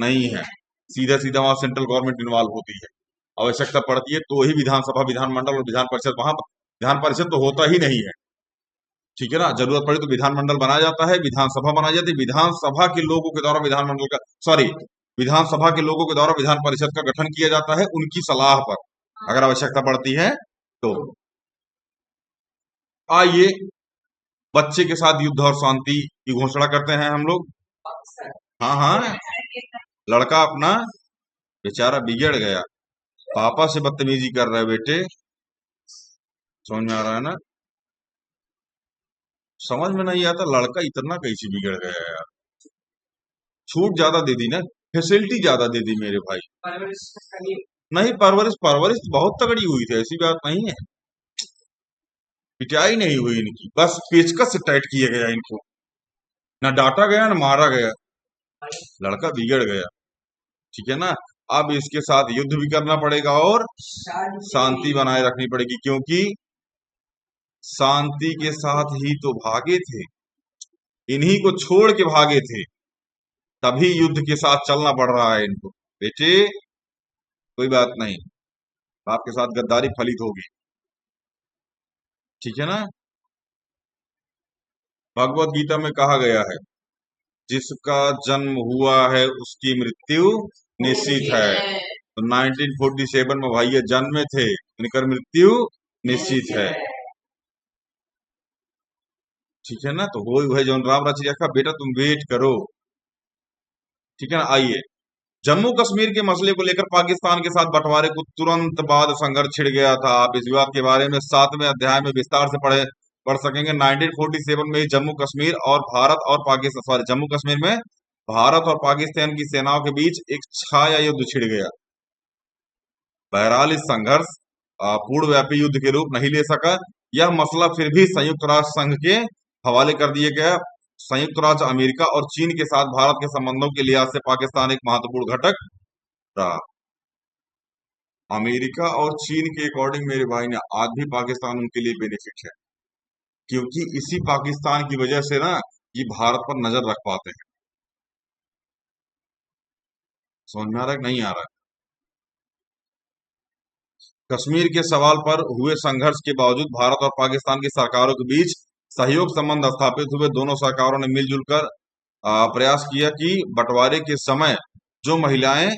नहीं है। सीधा सीधा वहां सेंट्रल गवर्नमेंट इन्वॉल्व होती है, आवश्यकता पड़ती है तो ही विधानसभा, विधानमंडल और विधान परिषद, वहां विधान परिषद तो होता ही नहीं है, ठीक है ना। जरूरत पड़ी तो विधानमंडल बनाया जाता है, विधानसभा बनाई जाती है, विधानसभा के लोगों के द्वारा विधानसभा के लोगों के द्वारा विधान परिषद का गठन किया जाता है, उनकी सलाह पर, अगर आवश्यकता पड़ती है तो। आइए बच्चे के साथ युद्ध और शांति की घोषणा करते हैं हम लोग। हाँ हाँ, लड़का अपना बेचारा बिगड़ गया, पापा से बदतमीजी कर रहा है बेटे, समझ में आ रहा है ना। समझ में नहीं आता लड़का इतना कैसे बिगड़ गया यार। छूट ज्यादा दे दी ना, फैसिलिटी ज्यादा दे दी मेरे भाई। नहीं, परवरिश तो बहुत तगड़ी हुई थी, ऐसी बात नहीं है, पिटाई नहीं हुई इनकी, बस पेचकस से टाइट किया गया इनको, ना डांटा गया ना मारा गया, लड़का बिगड़ गया, ठीक है ना। अब इसके साथ युद्ध भी करना पड़ेगा और शांति बनाए रखनी पड़ेगी, क्योंकि शांति के साथ ही तो भागे थे, इन्हीं को छोड़ के भागे थे, तभी युद्ध के साथ चलना पड़ रहा है इनको। बेटे कोई बात नहीं, आपके साथ गद्दारी फलित होगी, ठीक है ना। भगवत गीता में कहा गया है, जिसका जन्म हुआ है उसकी मृत्यु निश्चित है। तो 1947 में भैया जन्मे थे, इनकर मृत्यु निश्चित है, ठीक है ना। तो वो है जो राम रच रखा, बेटा तुम वेट करो, ठीक है ना। आइए, जम्मू कश्मीर के मसले को लेकर पाकिस्तान के साथ बंटवारे को तुरंत बाद संघर्ष छिड़ गया था। आप इस विवाद के बारे में 7वें अध्याय में विस्तार से पढ़ सकेंगे। 1947 में ही जम्मू कश्मीर में भारत और पाकिस्तान की सेनाओं के बीच एक छाया युद्ध छिड़ गया। बहरहाल इस संघर्ष पूर्णव्यापी युद्ध के रूप नहीं ले सका। यह मसला फिर भी संयुक्त राष्ट्र संघ के हवाले कर दिया गया। संयुक्त राज्य अमेरिका और चीन के साथ भारत के संबंधों के लिहाज से पाकिस्तान एक महत्वपूर्ण घटक रहा। अमेरिका और चीन के अकॉर्डिंग मेरे भाई ने आज भी पाकिस्तान उनके लिए बेनिफिट है, क्योंकि इसी पाकिस्तान की वजह से ना ये भारत पर नजर रख पाते हैं। समझ में आ रहा है कि नहीं आ रहा है। कश्मीर के सवाल पर हुए संघर्ष के बावजूद भारत और पाकिस्तान की सरकारों के बीच सहयोग संबंध स्थापित हुए। दोनों सरकारों ने मिलजुल कर प्रयास किया कि बंटवारे के समय जो महिलाएं,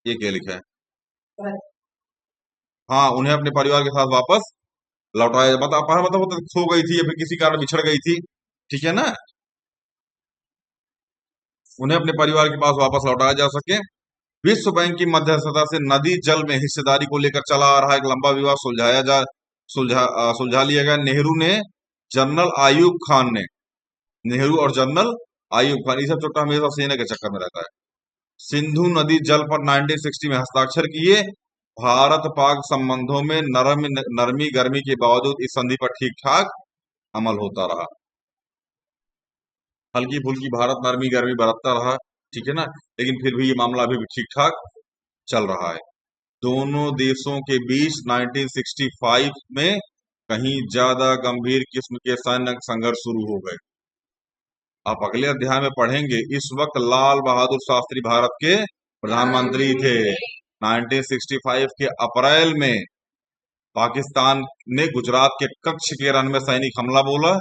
ये क्या लिखा है, हाँ, उन्हें अपने परिवार के साथ वापस लौटाया, मतलब खो गई थी या फिर किसी कारण बिछड़ गई थी, ठीक है ना, उन्हें अपने परिवार के पास वापस लौटाया जा सके। विश्व बैंक की मध्यस्थता से नदी जल में हिस्सेदारी को लेकर चला आ रहा एक लंबा विवाद सुलझा लिया गया। नेहरू और जनरल आयूब खान, ये सब छोटा हमेशा सेना के चक्कर में रहता है, सिंधु नदी जल पर 1960 में हस्ताक्षर किए। भारत पाक संबंधों में नरमी गर्मी के बावजूद इस संधि पर ठीक ठाक अमल होता रहा। हल्की फुल्की भारत नरमी गर्मी बरतता रहा, ठीक है ना, लेकिन फिर भी ये मामला अभी भी ठीक ठाक चल रहा है। दोनों देशों के बीच 1965 में कहीं ज्यादा गंभीर किस्म के सैन्य संघर्ष शुरू हो गए। आप अगले अध्याय में पढ़ेंगे। इस वक्त लाल बहादुर शास्त्री भारत के प्रधानमंत्री थे। 1965 के अप्रैल में पाकिस्तान ने गुजरात के कच्छ के रन में सैनिक हमला बोला।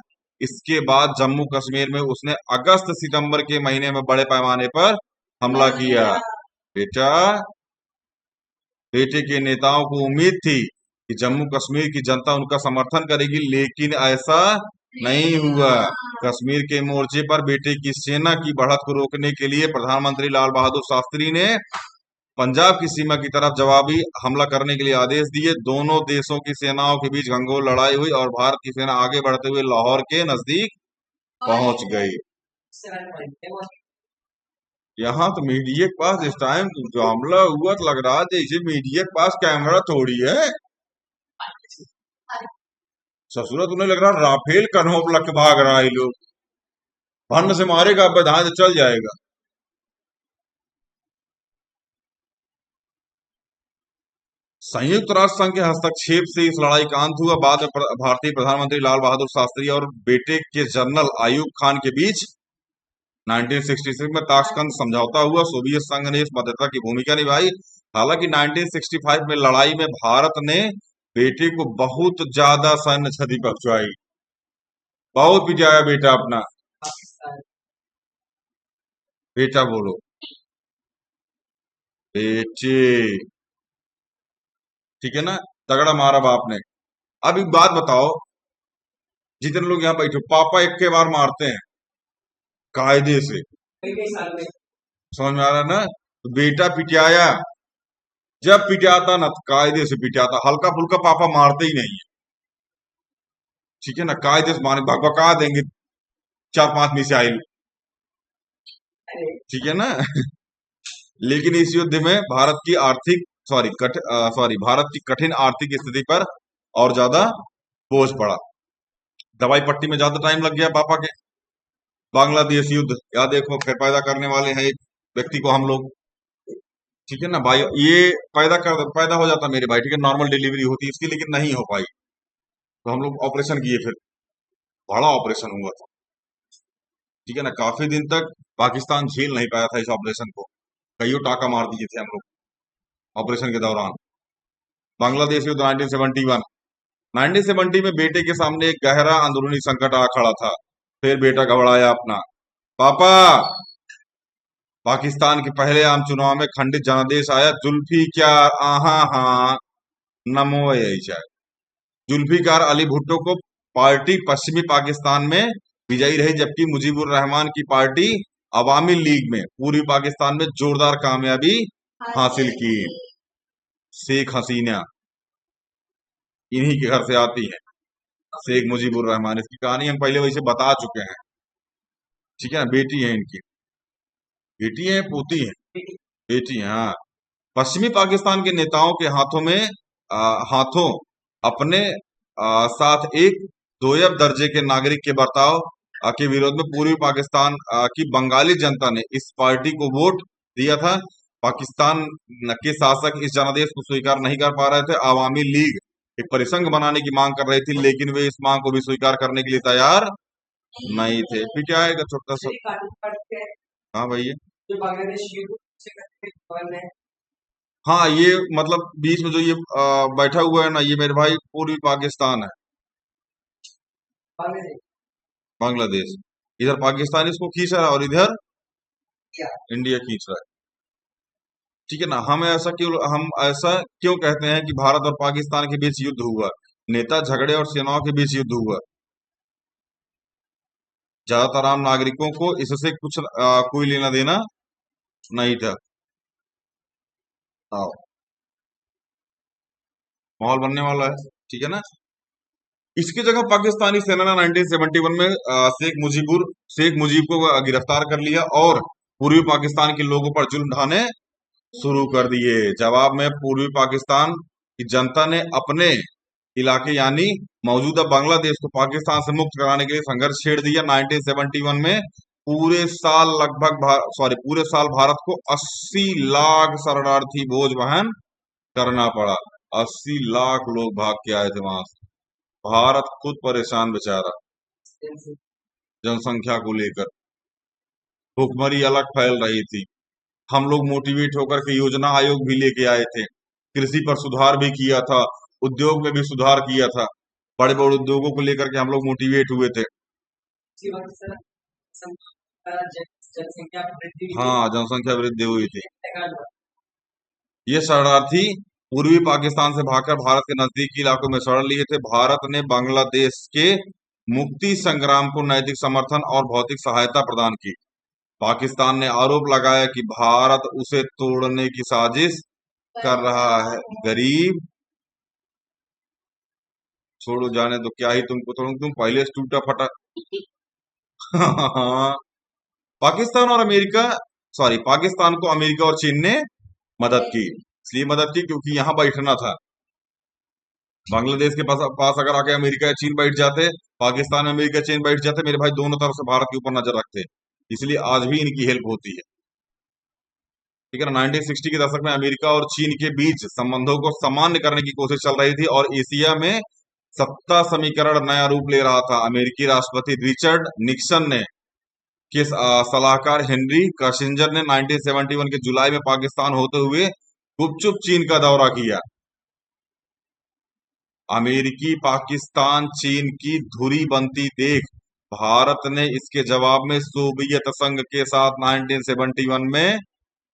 इसके बाद जम्मू कश्मीर में उसने अगस्त सितंबर के महीने में बड़े पैमाने पर हमला किया। बेटा, बेटे के नेताओं को उम्मीद थी कि जम्मू कश्मीर की जनता उनका समर्थन करेगी, लेकिन ऐसा नहीं हुआ। कश्मीर के मोर्चे पर बेटे की सेना की बढ़त को रोकने के लिए प्रधानमंत्री लाल बहादुर शास्त्री ने पंजाब की सीमा की तरफ जवाबी हमला करने के लिए आदेश दिए। दोनों देशों की सेनाओं के बीच घंघोर लड़ाई हुई और भारत की सेना आगे बढ़ते हुए लाहौर के नजदीक पहुंच गई। यहाँ तो मीडिया के पास इस टाइम जो हमला हुआ तो लग रहा है जैसे मीडिया के पास कैमरा थोड़ी है। ससुरा तुम्हें लग रहा राफेल कन्हों पर लग भाग रहा है लोग, भन्न से मारेगा अब धाए से चल जाएगा। संयुक्त राष्ट्र संघ के हस्तक्षेप से इस लड़ाई का अंत हुआ। बाद में भारतीय प्रधानमंत्री लाल बहादुर शास्त्री और बेटे के जनरल आयूब खान के बीच 1966 में ताशकंद समझौता हुआ। सोवियत संघ ने इस मध्यस्थता की भूमिका निभाई। हालांकि 1965 में लड़ाई में भारत ने बेटे को बहुत ज्यादा सैन्य क्षति पहुंचाई, बहुत पिटाया बेटा अपना। बेटा बोलो, बेटे, ठीक है ना, तगड़ा मारा बाप ने। अब एक बात बताओ, जितने लोग यहाँ बैठे, पापा एक के बार मारते हैं कायदे से, समझ में आ रहा है ना? तो बेटा पिटाया, जब पिटाता ना तो कायदे से पिटाता, हल्का फुल्का पापा मारते ही नहीं है, ठीक है ना? कायदे से मारे, भगभका देंगे 4-5 मिसाइल, ठीक है ना? लेकिन इस युद्ध में भारत की भारत की कठिन आर्थिक स्थिति पर और ज्यादा बोझ पड़ा। दवाई पट्टी में ज्यादा टाइम लग गया पापा के। बांग्लादेश युद्ध या देखो, फिर पैदा करने वाले हैं एक व्यक्ति को हम लोग, ठीक है ना भाई? ये पैदा हो जाता मेरे भाई, ठीक है, नॉर्मल डिलीवरी होती इसकी, लेकिन नहीं हो पाई तो हम लोग ऑपरेशन किए, फिर बड़ा ऑपरेशन हुआ था, ठीक है ना? काफी दिन तक पाकिस्तान झेल नहीं पाया था इस ऑपरेशन को, कईयों टाका मार दिए थे हम लोग ऑपरेशन के दौरान। बांग्लादेश युद्ध 1971, 1970 में बेटे के सामने एक गहरा अंदरूनी संकट आ खड़ा था। फिर बेटा घबराया अपना, पापा, पाकिस्तान के पहले आम चुनाव में खंडित जनादेश आया, जुल्फिकार नमो जाए, जुल्फिकार अली भुट्टो को पार्टी पश्चिमी पाकिस्तान में विजयी रही, जबकि मुजीबुर रहमान की पार्टी अवामी लीग में पूर्वी पाकिस्तान में जोरदार कामयाबी हासिल की। शेख हसीना इन्हीं के घर से आती है, शेख मुजीबुर रहमान। इसकी कहानी हम पहले वैसे बता चुके हैं, ठीक है ना? बेटी है इनकी, बेटी है पोती है, बेटी है, हाँ। पश्चिमी पाकिस्तान के नेताओं के हाथों अपने साथ एक दोयब दर्जे के नागरिक के बर्ताव के विरोध में पूर्वी पाकिस्तान की बंगाली जनता ने इस पार्टी को वोट दिया था। पाकिस्तान के शासक इस जनादेश को स्वीकार नहीं कर पा रहे थे। अवामी लीग एक परिसंघ बनाने की मांग कर रही थी, लेकिन वे इस मांग को भी स्वीकार करने के लिए तैयार नहीं थे। फिर क्या आएगा छोटा सा, हाँ भैया, हाँ, ये मतलब बीच में जो ये बैठा हुआ है ना, ये मेरे भाई पूर्वी पाकिस्तान है, बांग्लादेश। इधर पाकिस्तान इसको खींच रहा है और इधर इंडिया खींच रहा है, ठीक है ना? हम ऐसा क्यों कहते हैं कि भारत और पाकिस्तान के बीच युद्ध हुआ? नेता झगड़े और सेनाओं के बीच युद्ध हुआ। ज्यादातर आम नागरिकों को इससे कोई लेना देना नहीं था। आओ, माहौल बनने वाला है, ठीक है ना? इसकी जगह पाकिस्तानी सेना ने 1971 में शेख मुजीब को गिरफ्तार कर लिया और पूर्वी पाकिस्तान के लोगों पर जुल्म ढाने शुरू कर दिए। जवाब में पूर्वी पाकिस्तान की जनता ने अपने इलाके यानी मौजूदा बांग्लादेश को पाकिस्तान से मुक्त कराने के लिए संघर्ष छेड़ दिया। 1971 में पूरे साल भारत को 80 लाख शरणार्थी बोझ वहन करना पड़ा। 80 लाख लोग भाग के आए थे वहां से। भारत खुद परेशान बेचारा जनसंख्या को लेकर, भुखमरी अलग फैल रही थी। हम लोग मोटिवेट होकर के योजना आयोग भी लेके आए थे, कृषि पर सुधार भी किया था, उद्योग में भी सुधार किया था, बड़े बड़े उद्योगों को लेकर के हम लोग मोटिवेट हुए थे, उसी वक्त सर जनसंख्या वृद्धि हुई हाँ, जनसंख्या वृद्धि हुई थी। हत्याकांड हुआ। ये शरणार्थी पूर्वी पाकिस्तान से भागकर भारत के नजदीकी इलाकों में शरण लिए थे। भारत ने बांग्लादेश के मुक्ति संग्राम को नैतिक समर्थन और भौतिक सहायता प्रदान की। पाकिस्तान ने आरोप लगाया कि भारत उसे तोड़ने की साजिश कर रहा है। गरीब, छोड़ो जाने दो, क्या ही तुमको तोड़ूं, तुम पहले से टूटा फटा। पाकिस्तान और अमेरिका, सॉरी, पाकिस्तान को अमेरिका और चीन ने मदद की। इसलिए मदद की क्योंकि यहां बैठना था। बांग्लादेश के पास अगर आके अमेरिका या चीन बैठ जाते, पाकिस्तान अमेरिका चीन बैठ जाते, मेरे भाई दोनों तरफ से भारत के ऊपर नजर रखते। इसलिए आज भी इनकी हेल्प होती है। ठीक है ना। 1960 के दशक में अमेरिका और चीन के बीच संबंधों को सामान्य करने की कोशिश चल रही थी और एशिया में सत्ता समीकरण नया रूप ले रहा था। अमेरिकी राष्ट्रपति रिचर्ड निक्सन ने के सलाहकार हेनरी किसिंजर ने 1971 के जुलाई में पाकिस्तान होते हुए गुपचुप चीन का दौरा किया। अमेरिकी पाकिस्तान चीन की धुरी बनती देख भारत ने इसके जवाब में सोवियत संघ के साथ 1971 में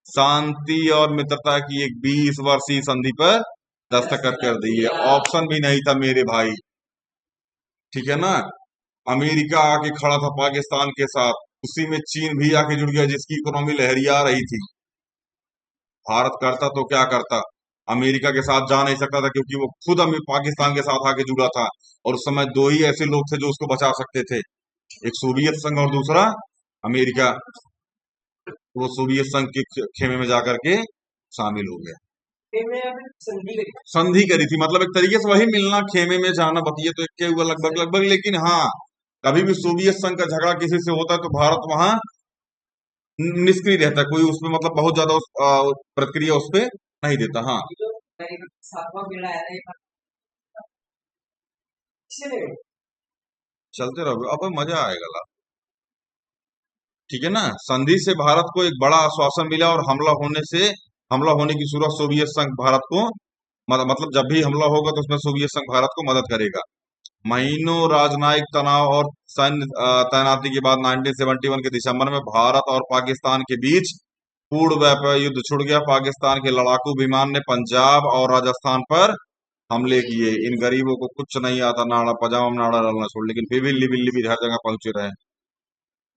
शांति और मित्रता की एक 20 वर्षीय संधि पर दस्तखत कर दी है। ऑप्शन भी नहीं था मेरे भाई। ठीक है ना। अमेरिका आके खड़ा था पाकिस्तान के साथ, उसी में चीन भी आके जुड़ गया जिसकी इकोनॉमी लहरिया रही थी। भारत करता तो क्या करता, अमेरिका के साथ जा नहीं सकता था क्योंकि वो खुद पाकिस्तान के साथ आके जुड़ा था। और उस समय दो ही ऐसे लोग थे जो उसको बचा सकते थे, एक सोवियत संघ और दूसरा अमेरिका। वो सोवियत संघ के खेमे में जाकर के शामिल हो गया। संधि करी थी, मतलब एक तरीके से वही मिलना खेमे में जाना, बतिये तो एक के हुआ लगभग लगभग। लेकिन हाँ, कभी भी सोवियत संघ का झगड़ा किसी से होता है तो भारत वहां निष्क्रिय रहता है, कोई उसमें मतलब बहुत ज्यादा प्रतिक्रिया उस पर नहीं देता। हाँ, चलते रहो, अब मजा आएगा ला। ठीक है ना। संधि से भारत को एक बड़ा आश्वासन मिला और हमला होने की सूरत सोवियत संघ भारत को मतलब जब भी हमला होगा तो उसमें सोवियत संघ भारत को मदद करेगा। महीनों राजनयिक तनाव और सैन्य तैनाती के बाद 1971 के दिसंबर में भारत और पाकिस्तान के बीच पूर्ण व्यापार युद्ध छिड़ गया। पाकिस्तान के लड़ाकू विमान ने पंजाब और राजस्थान पर हमले किए। इन गरीबों को कुछ नहीं आता, नाड़ा पजामा नाड़ा डालना छोड़, लेकिन फिर भी लिबी लिबी हर जगह पहुंचे रहे।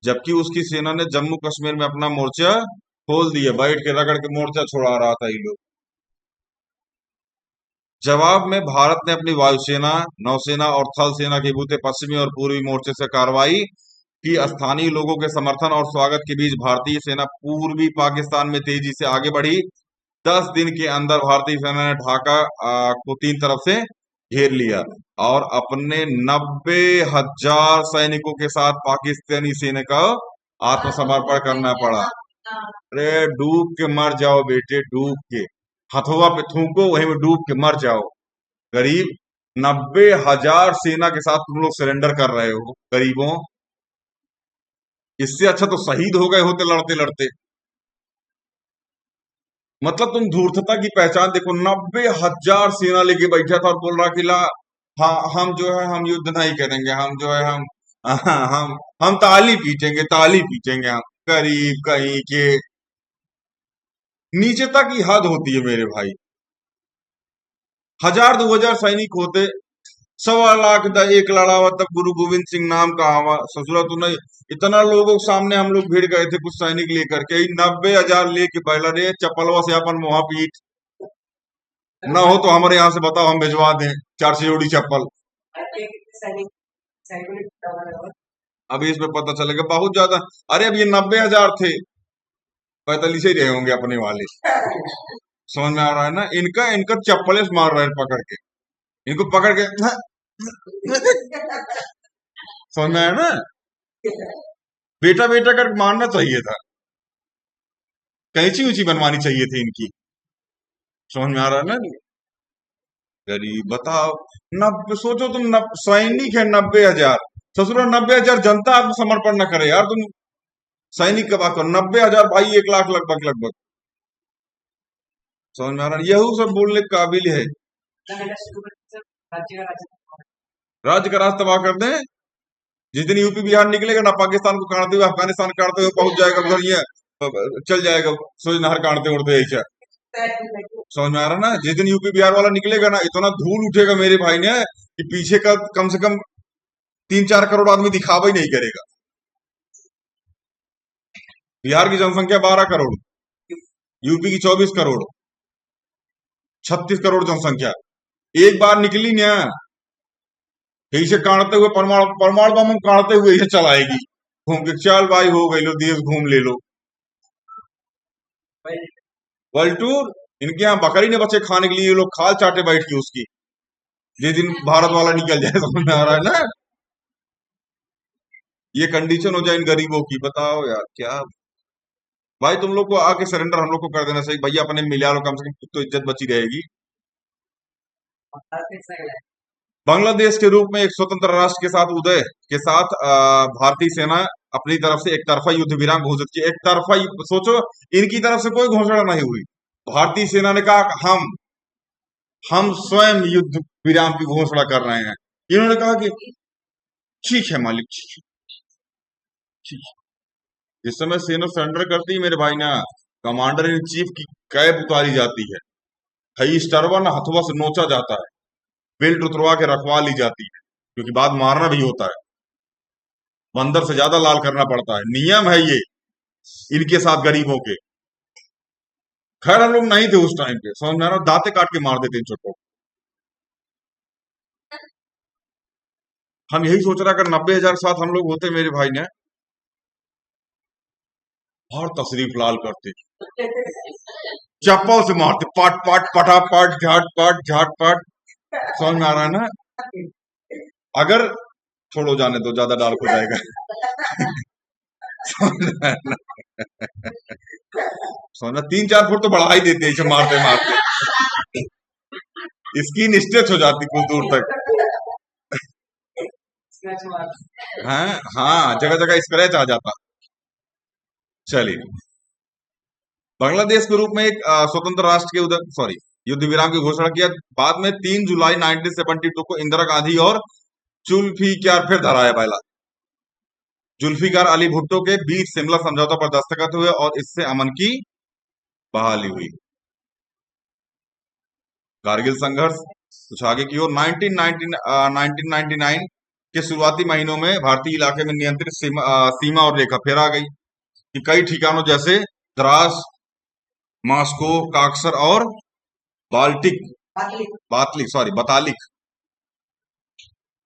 जबकि उसकी सेना ने जम्मू कश्मीर में अपना मोर्चा खोल दिया, बैठ के रगड़ के मोर्चा छुड़ा रहा था ये लोग। जवाब में भारत ने अपनी वायुसेना, नौसेना और थल सेना के बूते पश्चिमी और पूर्वी मोर्चे से कार्रवाई की। स्थानीय लोगों के समर्थन और स्वागत के बीच भारतीय सेना पूर्वी पाकिस्तान में तेजी से आगे बढ़ी। 10 दिन के अंदर भारतीय सेना ने ढाका को 3 तरफ से घेर लिया और अपने 90,000 सैनिकों के साथ पाकिस्तानी सेना का आत्मसमर्पण करना पड़ा। अरे डूब के मर जाओ बेटे, डूब के हथुआ पे थूको, वहीं में डूब के मर जाओ। गरीब, 90,000 सेना के साथ तुम लोग सरेंडर कर रहे हो गरीबों। इससे अच्छा तो शहीद हो गए होते लड़ते लड़ते। मतलब तुम धूर्तता की पहचान देखो, 90,000 सेना लेके बैठा था और बोल रहा कि ला, हाँ हम जो है हम युद्ध नहीं करेंगे, हम जो है हम ताली पीटेंगे, ताली पीटेंगे हम। गरीब कहीं के, नीचता की हद होती है मेरे भाई। 1,000-2,000 सैनिक होते, 1,00,000 का एक लड़ा हुआ तब गुरु गोविंद सिंह नाम का हवा ससुरा तो नहीं। इतना लोगों के सामने हम लोग भिड़ गए थे कुछ सैनिक लेकर के, 90,000 लेके बैला रे चप्पलवा से अपन मुहा पीट। ना हो तो हमारे यहाँ से बताओ, हम भिजवा दें 400 जोड़ी चप्पल। अभी इसमें पता चलेगा बहुत ज्यादा। अरे अब ये 90,000 थे, 45 ही रहे होंगे अपने वाले। समझ में आ रहा है ना। इनका इनका चप्पलें मार रहे हैं पकड़ के, इनको पकड़ के समझ में आया ना। बेटा बेटा कर मारना चाहिए था, कैंची ऊंची बनवानी चाहिए थी इनकी। समझ में आ रहा है ना। गरीब बताओ, सोचो तुम सैनिक है 90,000, ससुरा 90,000 जनता आत्मसमर्पण न करे यार। तुम सैनिक का बात करो, 90,000 भाई 1 लाख लगभग लगभग। समझ में आ रहा है। यही सब बोलने के काबिल है। राज्य का राज तबाह कर दें, जिस दिन यूपी बिहार निकलेगा ना, पाकिस्तान को काटते हुए अफगानिस्तान काटते हुए पहुंच जाएगा उधर, ये चल जाएगा सोच नहर काटते उड़ते ऐसा। समझ में आ रहा ना? जिस दिन यूपी बिहार वाला निकलेगा ना, इतना धूल उठेगा मेरे भाई ने कि पीछे का कम से कम 3-4 करोड़ आदमी दिखावा ही नहीं करेगा। बिहार की जनसंख्या 12 करोड़, यूपी की 24 करोड़, 36 करोड़ जनसंख्या। एक बार निकली ना, इसे काटते हुए परमाणु परमाणु बम काटते हुए इसे चलाएगी घूम के। चल भाई हो गई लो, देश घूम ले लो। वर्ल्ड टूर, इनके यहाँ बकरी ने बच्चे खाने के लिए ये लोग खाल चाटे बैठ के उसकी, जिस दिन भारत वाला निकल जाए। समझ में आ रहा है ना? ये कंडीशन हो जाए इन गरीबों की, बताओ यार क्या। भाई तुम लोग को आके सरेंडर हम लोग को कर देना चाहिए भैया, अपने मिला लो, कम से कम कुछ तो इज्जत बची रहेगी। बांग्लादेश के रूप में एक स्वतंत्र राष्ट्र के साथ उदय के साथ भारतीय सेना अपनी तरफ से एक तरफा युद्ध विराम घोषित किया। एक तरफा सोचो, इनकी तरफ से कोई घोषणा नहीं हुई। भारतीय सेना ने कहा हम स्वयं युद्ध विराम की घोषणा कर रहे हैं। इन्होंने कहा कि ठीक है मालिक, ठीक है। इस समय सेना सरेंडर करती है मेरे भाई ना, कमांडर इन चीफ की कैप उतारी जाती है, हई स्टरवा ना हथुआ से नोचा जाता है, बेल्ट उतरवा के रखवा ली जाती है, क्योंकि बाद मारना भी होता है, बंदर से ज्यादा लाल करना पड़ता है, नियम है ये इनके साथ गरीबों के। खैर हम लोग नहीं थे उस टाइम पे, समझ में आ रहा, दांते काट के मार देते इन छोटों। हम यही सोच रहा, अगर 90,000 साथ हम लोग होते मेरे भाई ने, और तशरीफ लाल करते, चप्पल से मारते, पाट पाट पटा पाट झाट पाट। समझ में आ रहा है ना? अगर छोड़ो जाने दो, ज्यादा डार्क हो जाएगा। समझना 3-4 फुट तो बढ़ा ही देते इसे मारते मारते, स्किन स्ट्रेच हो जाती कुछ दूर तक। हाँ हाँ, जगह जगह स्क्रैच आ जाता। चलिए, बांग्लादेश के रूप में एक स्वतंत्र राष्ट्र के उधर युद्ध विराम की घोषणा किया। बाद में 3 जुलाई 1972 को इंदिरा गांधी और जुल्फिकार फिर धराया पहला जुल्फिकार अली भुट्टो के बीच शिमला समझौता पर दस्तखत हुए और इससे अमन की बहाली हुई। कारगिल संघर्ष कुछ आगे की ओर 1999 के शुरुआती महीनों में भारतीय इलाके में नियंत्रित सीमा और रेखा फिर आ गई कि कई ठिकानों जैसे द्रास, मास्को, काक्सर और बतालिक,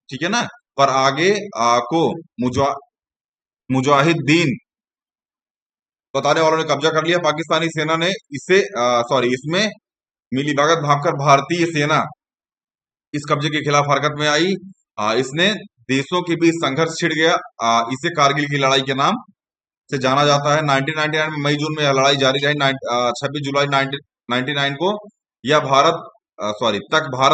ठीक है ना, पर आगे को मुजाहिदीन बताने वालों ने कब्जा कर लिया। पाकिस्तानी सेना ने इसमें मिलीभगत भागकर भारतीय सेना इस कब्जे के खिलाफ हरकत में आई। इसने देशों के बीच संघर्ष छिड़ गया। इसे कारगिल की लड़ाई के नाम से जाना जाता है। 1999 में मई जून में यह लड़ाई जारी रही। 26 जुलाई 1999 को यह भारत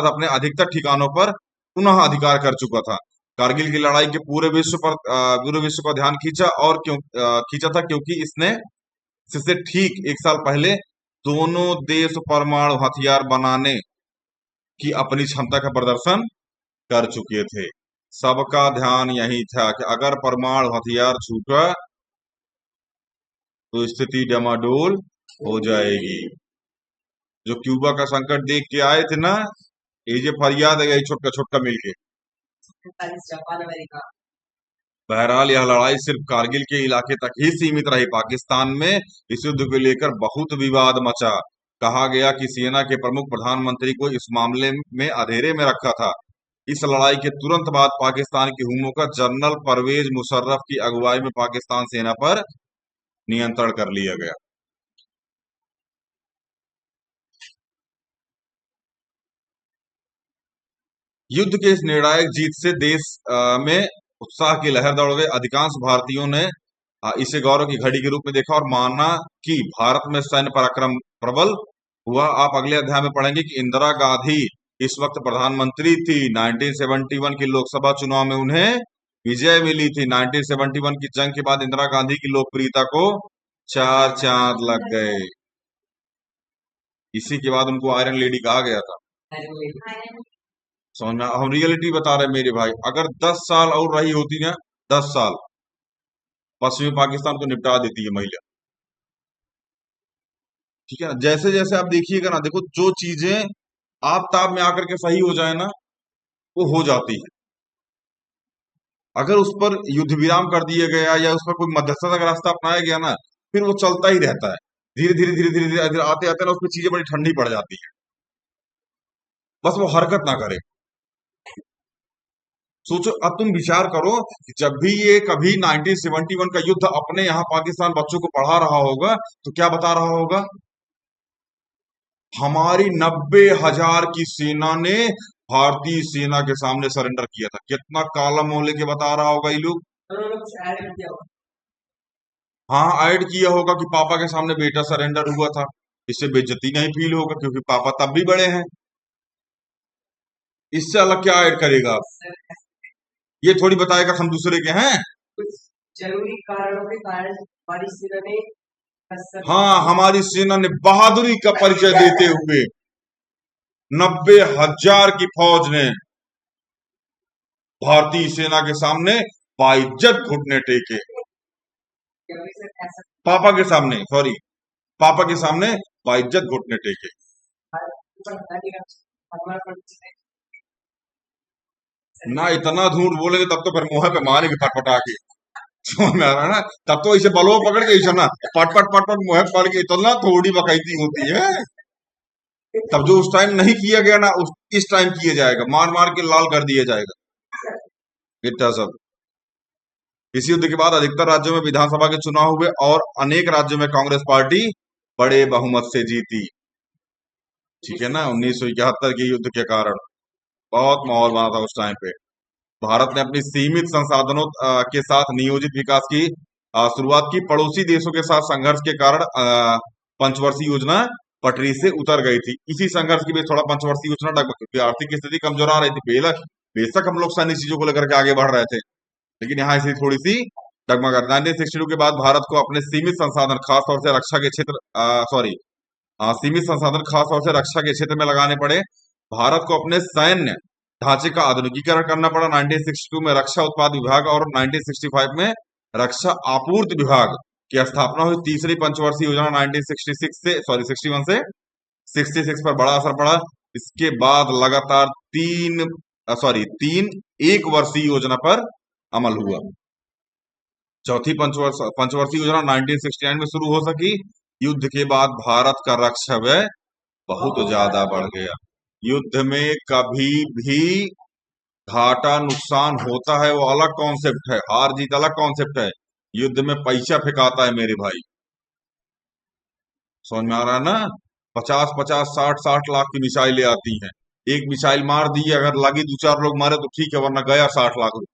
अपने अधिकतर ठिकानों पर पुनः अधिकार कर चुका था। कारगिल की लड़ाई के पूरे विश्व का ध्यान खींचा और खींचा था क्योंकि इससे ठीक 1 साल पहले दोनों देश परमाणु हथियार बनाने की अपनी क्षमता का प्रदर्शन कर चुके थे। सबका ध्यान यही था कि अगर परमाणु हथियार छूटा तो स्थिति डमाडोल हो जाएगी। जो क्यूबा का संकट देख के आए थे ना, ये जो फरियाद है यही छोटका छोटका मिलके। बहरहाल यह लड़ाई सिर्फ कारगिल के इलाके तक ही सीमित रही। पाकिस्तान में इस युद्ध को लेकर बहुत विवाद मचा। कहा गया कि सेना के प्रमुख प्रधानमंत्री को इस मामले में अधेरे में रखा था। इस लड़ाई के तुरंत बाद पाकिस्तान की हुकूमत जनरल परवेज मुशर्रफ की अगुवाई में पाकिस्तान सेना पर नियंत्रण कर लिया गया। युद्ध के इस निर्णायक जीत से देश में उत्साह की लहर दौड़ गई। अधिकांश भारतीयों ने इसे गौरव की घड़ी के रूप में देखा और माना कि भारत में सैन्य पराक्रम प्रबल हुआ। आप अगले अध्याय में पढ़ेंगे कि इंदिरा गांधी इस वक्त प्रधानमंत्री थी। 1971 की लोकसभा चुनाव में उन्हें विजय मिली थी। 1971 की जंग के बाद इंदिरा गांधी की लोकप्रियता को 4 चांद लग गए। इसी के बाद उनको आयरन लेडी कहा गया था। समझ में? हम रियलिटी बता रहे मेरे भाई, अगर 10 साल और रही होती ना 10 साल पश्चिमी पाकिस्तान को निपटा देती है महिला। ठीक है ना, जैसे जैसे आप देखिएगा ना, देखो जो चीजें आप ताब में आकर के सही हो जाए ना, वो हो जाती है। अगर उस पर युद्ध विराम कर दिया गया या उस पर कोई मध्यस्थता का रास्ता अपनाया गया ना, फिर वो चलता ही रहता है। धीरे धीरे धीरे धीरे धीरे धीरे आते आते ना उसमें चीजें बड़ी ठंडी पड़ जाती है। बस वो हरकत ना करे। सोचो, अब तुम विचार करो कि जब भी ये कभी 1971 का युद्ध अपने यहाँ पाकिस्तान बच्चों को पढ़ा रहा होगा, तो क्या बता रहा होगा? हमारी 90,000 की सेना ने भारतीय सेना के सामने सरेंडर किया था। कितना काला मुंह लेके बता रहा होगा ये लोग। उन्होंने कुछ ऐड कर दिया होगा। हाँ, ऐड किया होगा कि पापा के सामने बेटा सरेंडर हुआ था। इससे बेइज्जती नहीं फील होगा, क्योंकि पापा तब भी बड़े हैं। इससे अलग क्या ऐड करेगा? सर, ये थोड़ी बताएगा हम दूसरे के हैं। कुछ जरूरी कारणों के कारण हमारी सेना ने कसर हाँ, हमारी सेना ने बहादुरी का परिचय देते हुए 90,000 की फौज ने भारतीय सेना के सामने बाइज्जत घुटने टेके। कभी सर ऐसा पापा के सामने, सॉरी, पापा के सामने बाइज्जत घुटने टेके। ऊपर हटाने का हमारा परिचय ना इतना झूठ बोलेंगे तब तो फिर मुंह पे मारेंगे फटफटा के। समझ में आ रहा है ना? तब तो इसे बलो पकड़ के इसे ना पट पट पट पट मुंह पे पड़ के, इतना थोड़ी बकैती होती है। तब जो उस टाइम नहीं किया गया ना, इस टाइम किया जाएगा, मार मार के लाल कर दिया जाएगा। इतना सब। इस युद्ध के बाद अधिकतर राज्यों में विधानसभा के चुनाव हुए और अनेक राज्यों में कांग्रेस पार्टी बड़े बहुमत से जीती। ठीक है ना, 1971 के युद्ध के कारण बहुत माहौल बना था उस टाइम पे। भारत ने अपनी सीमित संसाधनों के साथ नियोजित विकास की शुरुआत की। पड़ोसी देशों के साथ संघर्ष के कारण पंचवर्षीय योजना पटरी से उतर गई थी। इसी संघर्ष की भी थोड़ा पंचवर्षीय योजना डगमग, क्योंकि आर्थिक स्थिति कमजोर आ रही थी। बेशक हम लोग सैन्य चीजों को लेकर के आगे बढ़ रहे थे, लेकिन यहाँ ऐसी थोड़ी सी डगमगा। 1962 के बाद भारत को अपने सीमित संसाधन खासतौर से रक्षा के क्षेत्र सॉरी सीमित संसाधन खासतौर से रक्षा के क्षेत्र में लगाने पड़े। भारत को अपने सैन्य ढांचे का आधुनिकीकरण करना पड़ा। 1962 में रक्षा उत्पाद विभाग और 1965 में रक्षा आपूर्ति विभाग की स्थापना हुई। तीसरी पंचवर्षीय योजना 1966 से 61 से 66 पर बड़ा असर पड़ा। इसके बाद लगातार तीन एक वर्षीय योजना पर अमल हुआ। चौथी पंचवर्षीय योजना 1969 में शुरू हो सकी। युद्ध के बाद भारत का रक्षा व्यय बहुत ज्यादा बढ़ गया। युद्ध में कभी भी घाटा नुकसान होता है, वो अलग कॉन्सेप्ट है, हार जीत अलग कॉन्सेप्ट है। युद्ध में पैसा फेंकाता है मेरे भाई। समझ में आ रहा है ना? 50-50, 60-60 लाख की मिसाइलें आती हैं। एक मिसाइल मार दी, अगर लगी 2-4 लोग मारे तो ठीक है, वरना गया 60 लाख रुपए।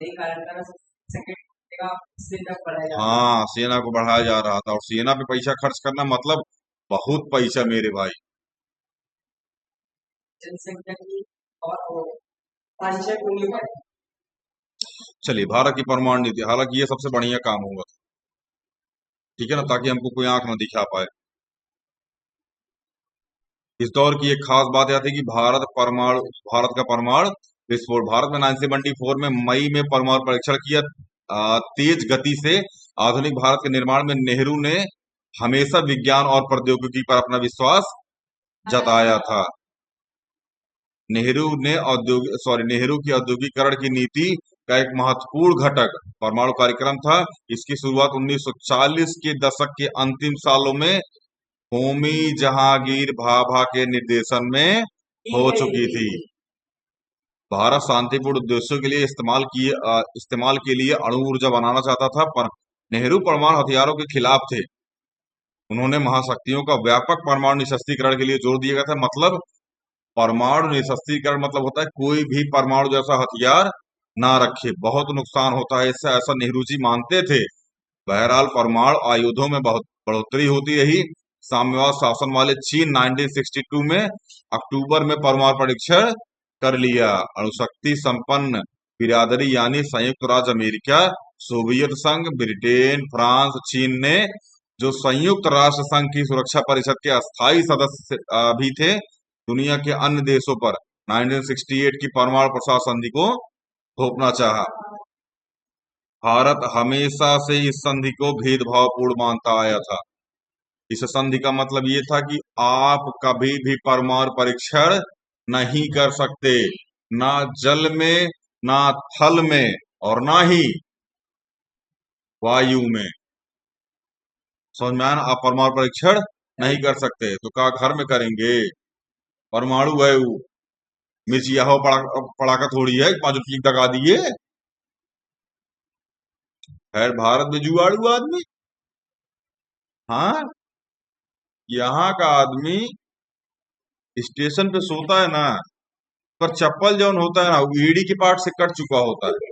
नहीं कारण था सेकंड का सेना बढ़ाया जा रहा हाँ, सेना को बढ़ाया जा रहा था, और सेना पे पैसा खर्च करना मतलब बहुत पैसा मेरे भाई। जनसंख्या की और वो 5 गुनी है। चलिए, भारत की परमाणु नीति, हालांकि ये सबसे बढ़िया काम होगा, ठीक है ना, ताकि हमको कोई आंख ना दिखा पाए। इस दौर की एक खास बात यह थी कि भारत का परमाणु विस्फोट। भारत में 1974 में मई में परमाणु परीक्षण किया। तेज गति से आधुनिक भारत के निर्माण में नेहरू ने हमेशा विज्ञान और प्रौद्योगिकी पर अपना विश्वास जताया था। नेहरू की औद्योगिकरण की नीति का एक महत्वपूर्ण घटक परमाणु कार्यक्रम था। इसकी शुरुआत 1940 के दशक के अंतिम सालों में होमी जहांगीर भाभा के निर्देशन में हो चुकी थी। भारत शांतिपूर्ण उद्देश्यों के लिए इस्तेमाल के लिए अणु ऊर्जा बनाना चाहता था, पर नेहरू परमाणु हथियारों के खिलाफ थे। उन्होंने महाशक्तियों का व्यापक परमाणु निशस्त्रीकरण के लिए जोर दिया गया था। मतलब परमाणु निशस्त्रीकरण मतलब होता है कोई भी परमाणु जैसा हथियार ना रखे, बहुत नुकसान होता है इससे, ऐसा नेहरू जी मानते थे। बहरहाल परमाणु आयुधों में बहुत बढ़ोतरी होती रही। साम्यवाद शासन वाले चीन 1962 में अक्टूबर में परमाणु परीक्षण कर लिया। अणुशक्ति संपन्न बिरादरी यानी संयुक्त राज्य अमेरिका, सोवियत संघ, ब्रिटेन, फ्रांस, चीन ने, जो संयुक्त राष्ट्र संघ की सुरक्षा परिषद के अस्थायी सदस्य भी थे, दुनिया के अन्य देशों पर 1968 की परमाणु प्रसार संधि को थोपना चाहा। भारत हमेशा से इस संधि को भेदभावपूर्ण मानता आया था। इस संधि का मतलब ये था कि आप कभी भी परमाणु परीक्षण नहीं कर सकते, ना जल में, ना थल में, और ना ही वायु में। समझ में आया ना? आप परमाणु परीक्षण नहीं कर सकते, तो कहा घर में करेंगे? परमाणु है वो, मिर्चिया हो पड़ाका थोड़ी है, 5 रुपये दगा दिए। खैर, भारत में जुआड़ू आदमी, हाँ, यहाँ का आदमी स्टेशन पे सोता है ना, पर चप्पल जौन होता है ना, वो एड़ी के पार्ट से कट चुका होता है।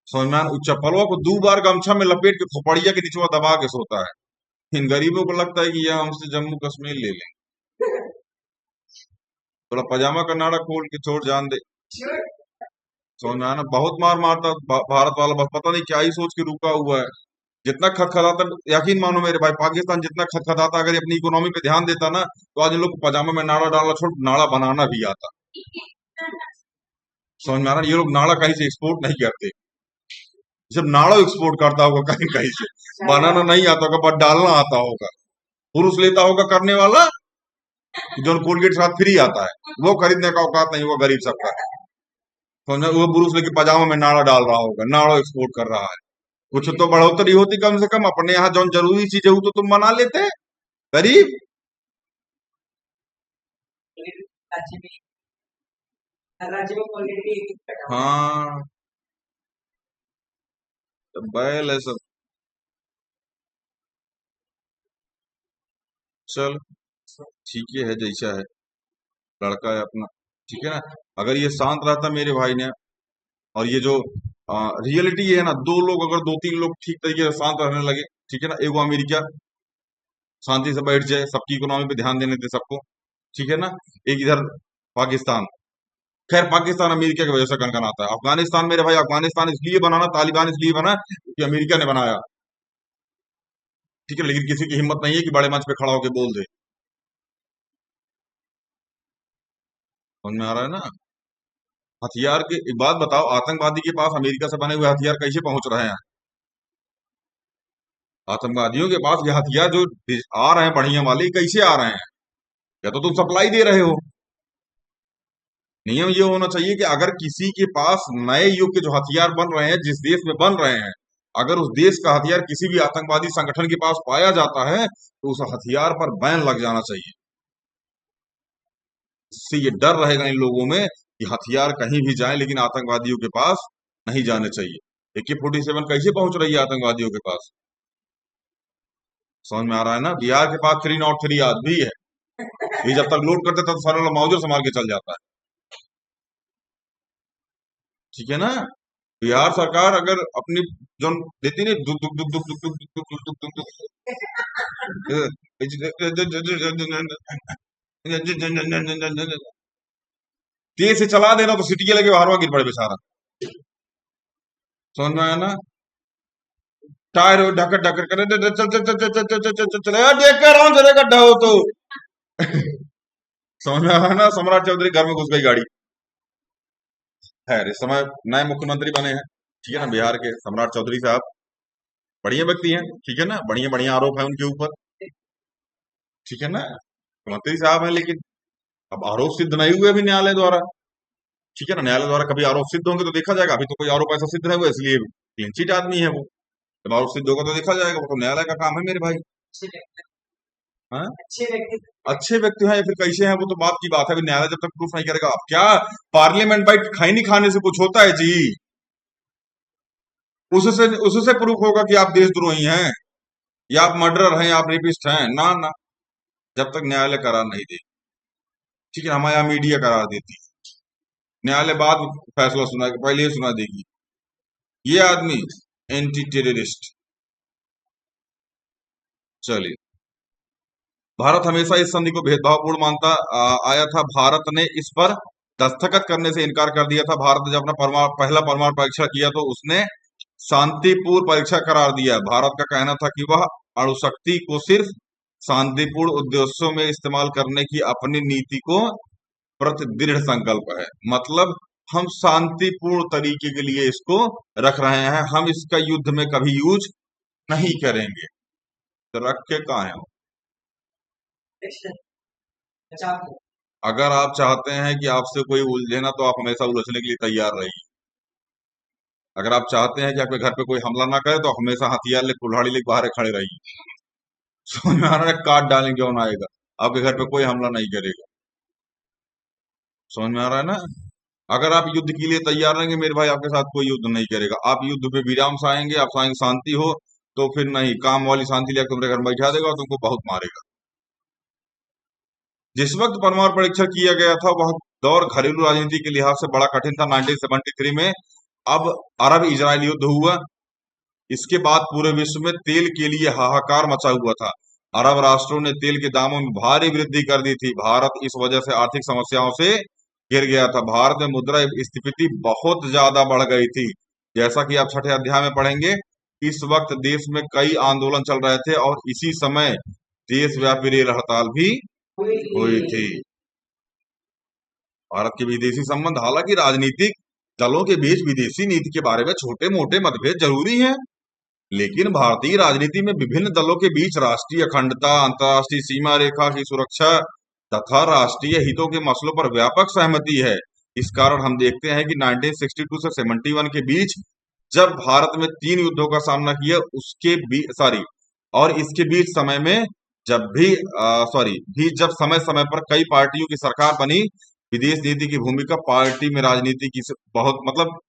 समझ में आया? उस चप्पलवा को 2 बार गमछा में लपेट के खोपड़िया के नीचवा दबा के सोता है। इन गरीबों को लगता है कि यह हमसे जम्मू कश्मीर ले लें, थोड़ा पजामा का नाड़ा खोल के छोड़ जान दे। समझ में आया ना? बहुत मार मारता भारत वाला, बस पता नहीं क्या ही सोच के रुका हुआ है। जितना खदखदाता, यकीन मानो मेरे भाई, पाकिस्तान जितना खदखदाता अगर ये अपनी इकोनॉमी पे ध्यान देता ना, तो आज इन लोग को पजामा में नाड़ा डालना छोड़, नाड़ा बनाना भी आता। समझ में आ रहा है? ये लोग नाड़ा कहीं से एक्सपोर्ट नहीं करते, जब नाड़ा एक्सपोर्ट करता होगा कहीं कहीं से। बनाना नहीं आता होगा, बट डालना आता होगा। पुरुष लेता होगा करने वाला, जो कोलगेट साथ फ्री आता है, वो खरीदने का औकात नहीं, वो गरीब सबका है। समझ में? वो पुरुष लेके पजामा में नाड़ा डाल रहा होगा, नाड़ा एक्सपोर्ट कर रहा है। कुछ तो बढ़ोतरी होती कम से कम, अपने यहाँ जो जरूरी चीजें हो तो तुम बना लेते गरीब। राज्य में हर राज्य में कोलगेट भी एक बैठा हुआ है। हाँ, तो बैल है सब। चल, ठीक ही है जैसा है, लड़का है अपना, ठीक है ना? अगर ये शांत रहता मेरे भाई ने, और ये जो रियलिटी है ना, 2 लोग अगर 2-3 लोग ठीक तरीके से शांत रहने लगे, ठीक है ना, एगो अमेरिका शांति से बैठ जाए, सबकी इकोनॉमी पे ध्यान देने दे सबको, ठीक है ना, एक इधर पाकिस्तान। खैर, पाकिस्तान अमेरिका की वजह से कनकनाता है। अफगानिस्तान मेरे भाई, अफगानिस्तान इसलिए बनाना, तालिबान इसलिए बना कि अमेरिका ने बनाया, ठीक है, लेकिन किसी की हिम्मत नहीं है कि बड़े मंच पे खड़ा होकर बोल दे। समझ में आ रहा है ना? हथियार के, एक बात बताओ, आतंकवादी के पास अमेरिका से बने हुए हथियार कैसे पहुंच रहे हैं? आतंकवादियों के पास ये हथियार जो आ रहे हैं बढ़िया वाले, ये कैसे आ रहे हैं? या तो तुम सप्लाई दे रहे हो। नियम ये होना चाहिए कि अगर किसी के पास नए युग के जो हथियार बन रहे हैं, जिस देश में बन रहे हैं, अगर उस देश का हथियार किसी भी आतंकवादी संगठन के पास पाया जाता है, तो उस हथियार पर बैन लग जाना चाहिए। इससे ये डर रहेगा इन लोगों में कि हथियार कहीं भी जाए, लेकिन आतंकवादियों के पास नहीं जाने चाहिए। AK-47 कैसे पहुंच रही है आतंकवादियों के पास? समझ में आ रहा है ना? बिहार के पास 303 आज भी है। ये जब तक लूट करते तब सारा मौजूद संभाल के चल जाता है, ठीक है ना? बिहार सरकार अगर अपनी जो देती नहीं, दुख दुख दुख दुख दुख दुख दुख दुख दुख दुख दुख, तेज से चला देना तो सिटी लगे बाहर गिर पड़े बेचारा। समझ में आया ना? टायर ढकर ढकर करे, चल चल चल चल चल चल चल चल चल, यार देख कर रहा हूँ, जरा गड्ढा हो तो। समझ में आया ना? सम्राट चौधरी घर में घुस गई गाड़ी। है, इस समय नए मुख्यमंत्री बने हैं, ठीक है ना, बिहार के सम्राट चौधरी साहब। बढ़िया व्यक्ति हैं, ठीक है ना, बढ़िया बढ़िया आरोप है उनके ऊपर, ठीक है ना, मुख्यमंत्री साहब हैं, लेकिन अब आरोप सिद्ध नहीं हुए अभी न्यायालय द्वारा, ठीक है ना। न्यायालय द्वारा कभी आरोप सिद्ध होंगे तो देखा जाएगा, अभी तो कोई आरोप ऐसा सिद्ध नहीं हुआ, इसलिए क्लीन चिट आदमी है वो। जब आरोप सिद्ध होगा तो देखा जाएगा, वो तो न्यायालय का काम है मेरे भाई। अच्छे व्यक्ति हाँ, अच्छे व्यक्ति अच्छे व्यक्ति हैं या फिर कैसे हैं, वो तो बात की बात है, अभी न्यायालय जब तक प्रूफ नहीं करेगा। अब क्या पार्लियामेंट भाई खैनी खाने से कुछ होता है जी? उससे प्रूफ होगा कि आप देशद्रोही हैं, या आप मर्डरर हैं, या आप रेपिस्ट हैं? ना ना, जब तक न्यायालय करार नहीं दे, ठीक है, हमारे यहाँ मीडिया करार देती है, न्यायालय बाद में फैसला सुना, पहले ही सुना देगी ये आदमी एंटी टेररिस्ट। चलिए, भारत हमेशा इस संधि को भेदभावपूर्ण मानता आया था। भारत ने इस पर दस्तखत करने से इनकार कर दिया था। भारत ने जब अपना पहला परमाणु परीक्षण किया तो उसने शांतिपूर्ण परीक्षा करार दिया। भारत का कहना था कि वह अणुशक्ति को सिर्फ शांतिपूर्ण उद्देश्यों में इस्तेमाल करने की अपनी नीति को प्रति दृढ़ संकल्प है। मतलब हम शांतिपूर्ण तरीके के लिए इसको रख रहे हैं, हम इसका युद्ध में कभी यूज नहीं करेंगे। तो रख के कहा है? नेक्स्ट बचाव को अगर आप चाहते हैं कि आपसे कोई उलझे ना, तो आप हमेशा उलझने के लिए तैयार रहिए। अगर आप चाहते हैं कि आपके घर पे कोई हमला ना करे, तो हमेशा हथियार ले, कुल्हाड़ी ले बाहर खड़े रहिए। समझ में आ रहा है? काट डालेंगे कौन आएगा, आपके घर पे कोई हमला नहीं करेगा। समझ में आ रहा है ना? अगर आप युद्ध के लिए तैयार रहेंगे मेरे भाई, आपके साथ कोई युद्ध नहीं करेगा। आप युद्ध पे विराम से आएंगे, आप आएंगे शांति हो, तो फिर नहीं, काम वाली शांति लेकर तुम्हारे घर में बैठा देगा और तुमको बहुत मारेगा। जिस वक्त परमाणु परीक्षण किया गया था, वह दौर घरेलू राजनीति के लिहाज से बड़ा कठिन था। 1973 में अब अरब इजराइल युद्ध हुआ। इसके बाद पूरे विश्व में तेल के लिए हाहाकार मचा हुआ था। अरब राष्ट्रों ने तेल के दामों में भारी वृद्धि कर दी थी। भारत इस वजह से आर्थिक समस्याओं से घिर गया था। भारत में मुद्रा स्फीति बहुत ज्यादा बढ़ गई थी। जैसा कि आप छठे अध्याय में पढ़ेंगे, इस वक्त देश में कई आंदोलन चल रहे थे और इसी समय देशव्यापी रेल हड़ताल भी हुई थी। भारत के विदेशी संबंध, हालांकि राजनीतिक दलों के बीच विदेशी नीति के बारे में छोटे मोटे मतभेद जरूरी हैं, लेकिन भारतीय राजनीति में विभिन्न दलों के बीच राष्ट्रीय अखंडता, अंतर्राष्ट्रीय सीमा रेखा की सुरक्षा तथा राष्ट्रीय हितों के मसलों पर व्यापक सहमति है। इस कारण हम देखते हैं कि 1962 से 71 के बीच जब भारत में 3 युद्धों का सामना किया, इसके बीच समय में जब भी जब समय समय पर कई पार्टियों की सरकार बनी, विदेश नीति की भूमिका पार्टी में राजनीति की बहुत